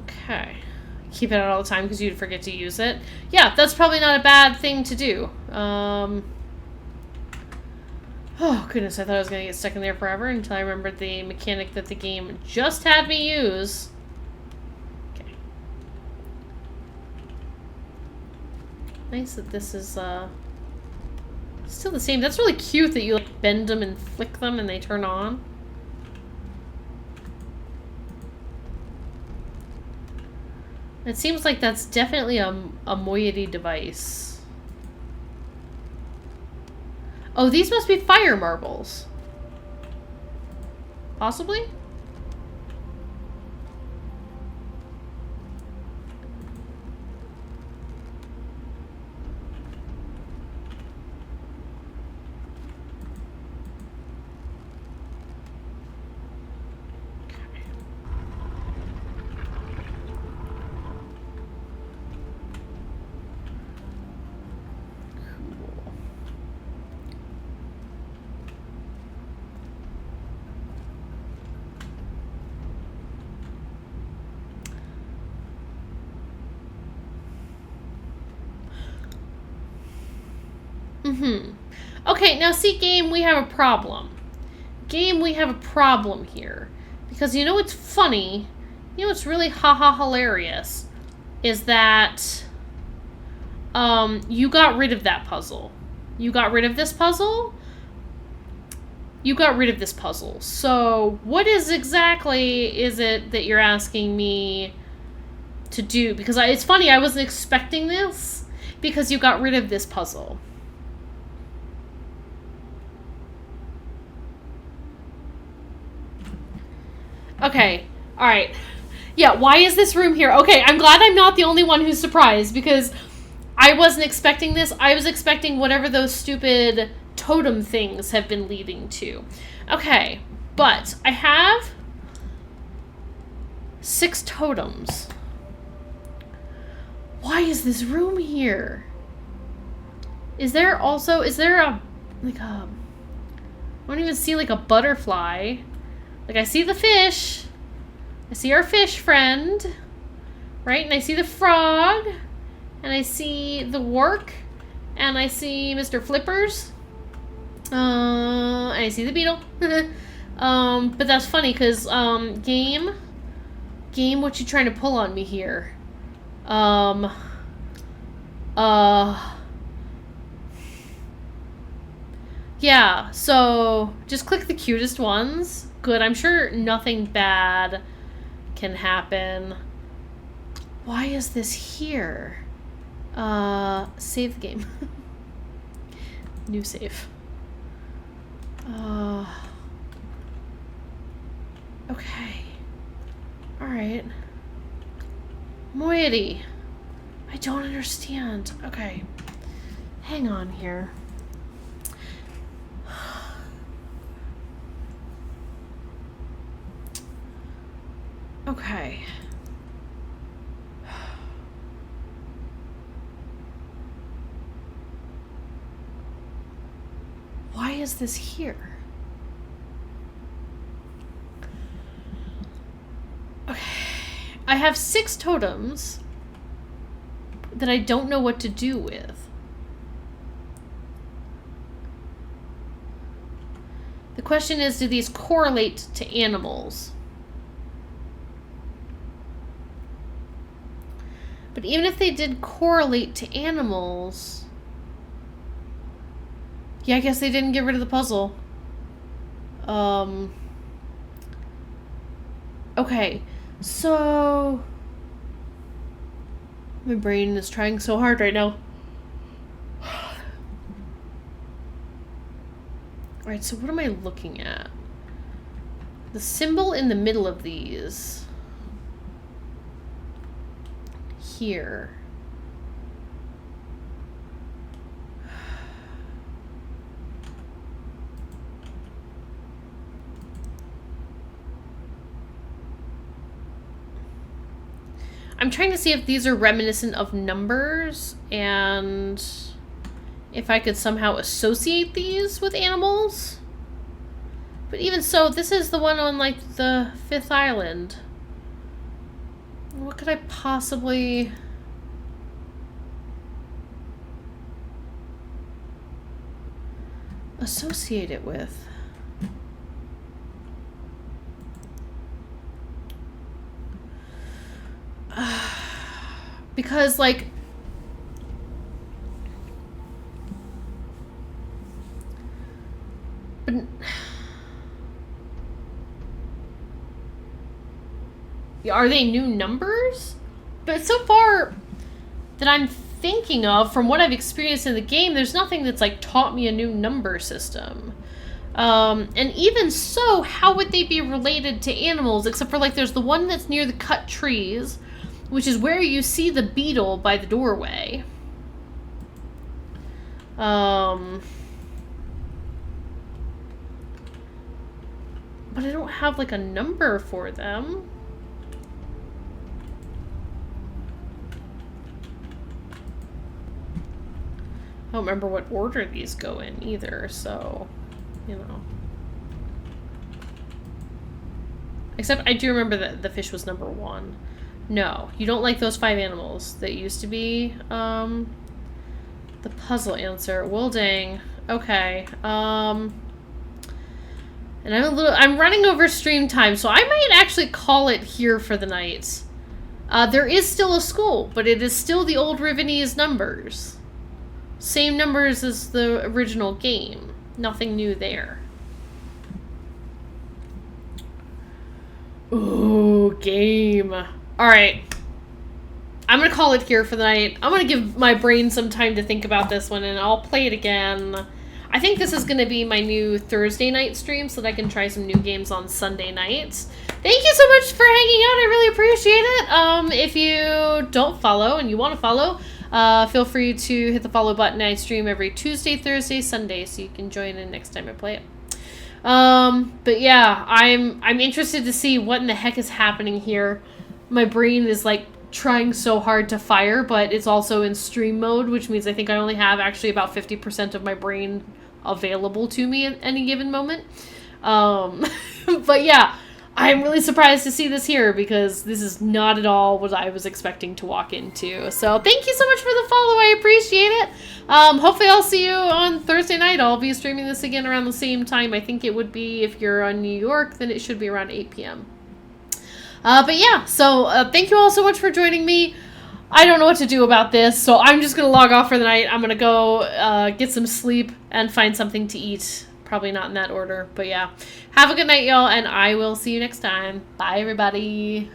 Okay. Keep it out all the time because you'd forget to use it. Yeah, that's probably not a bad thing to do. Oh, goodness, I thought I was going to get stuck in there forever until I remembered the mechanic that the game just had me use. Okay. Nice that this is, still the same. That's really cute that you, like, bend them and flick them and they turn on. It seems like that's definitely a moiety device. Oh, these must be fire marbles. Possibly? Okay, now see, game, we have a problem. Game, we have a problem here. Because you know what's funny? You know what's really haha hilarious? Is that you got rid of that puzzle. You got rid of this puzzle? You got rid of this puzzle. So what exactly is it that you're asking me to do? Because it's funny, I wasn't expecting this because you got rid of this puzzle. Okay, alright. Yeah, why is this room here? Okay, I'm glad I'm not the only one who's surprised, because I wasn't expecting this. I was expecting whatever those stupid totem things have been leading to. Okay, but I have 6 totems. Why is this room here? Is there a, like a, I don't even see like a butterfly. Like, I see the fish. I see our fish friend. Right? And I see the frog. And I see the work. And I see Mr. Flippers. And I see the beetle. But that's funny, because, game, what you trying to pull on me here? Yeah, so just click the cutest ones. Good, I'm sure nothing bad can happen. Why is this here? Save the game. New save. Okay. Alright. Moiety. I don't understand. Okay. Hang on here. Okay. Why is this here? Okay. I have 6 totems that I don't know what to do with. The question is, do these correlate to animals? But even if they did correlate to animals... Yeah, I guess they didn't get rid of the puzzle. Okay, so... My brain is trying so hard right now. Alright, so what am I looking at? The symbol in the middle of these. Here. I'm trying to see if these are reminiscent of numbers and if I could somehow associate these with animals. But even so, this is the one on like the 5th island. What could I possibly... associate it with? Because, like... But... Are they new numbers? But so far that I'm thinking of, from what I've experienced in the game, there's nothing that's, like, taught me a new number system. And even so, how would they be related to animals? Except for, like, there's the one that's near the cut trees, which is where you see the beetle by the doorway. But I don't have, like, a number for them. I don't remember what order these go in either, so, you know. Except I do remember that the fish was number 1. No, you don't like those 5 animals that used to be, the puzzle answer. Well, dang. Okay, and I'm running over stream time, so I might actually call it here for the night. There is still a school, but it is still the old Rivenese numbers. Same numbers as the original game. Nothing new there. Ooh, game. Alright. I'm gonna call it here for the night. I'm gonna give my brain some time to think about this one, and I'll play it again. I think this is gonna be my new Thursday night stream so that I can try some new games on Sunday nights. Thank you so much for hanging out. I really appreciate it. If you don't follow and you want to follow, feel free to hit the follow button. I stream every Tuesday, Thursday, Sunday, so you can join in next time I play it. But yeah, I'm interested to see what in the heck is happening here. My brain is like trying so hard to fire, but it's also in stream mode, which means I think I only have actually about 50% of my brain available to me at any given moment. But yeah, I'm really surprised to see this here because this is not at all what I was expecting to walk into. So thank you so much for the follow. I appreciate it. Hopefully I'll see you on Thursday night. I'll be streaming this again around the same time. I think it would be, if you're on New York, then it should be around 8 p.m. But yeah, so thank you all so much for joining me. I don't know what to do about this, so I'm just going to log off for the night. I'm going to go get some sleep and find something to eat. Probably not in that order, but yeah. Have a good night, y'all, and I will see you next time. Bye, everybody.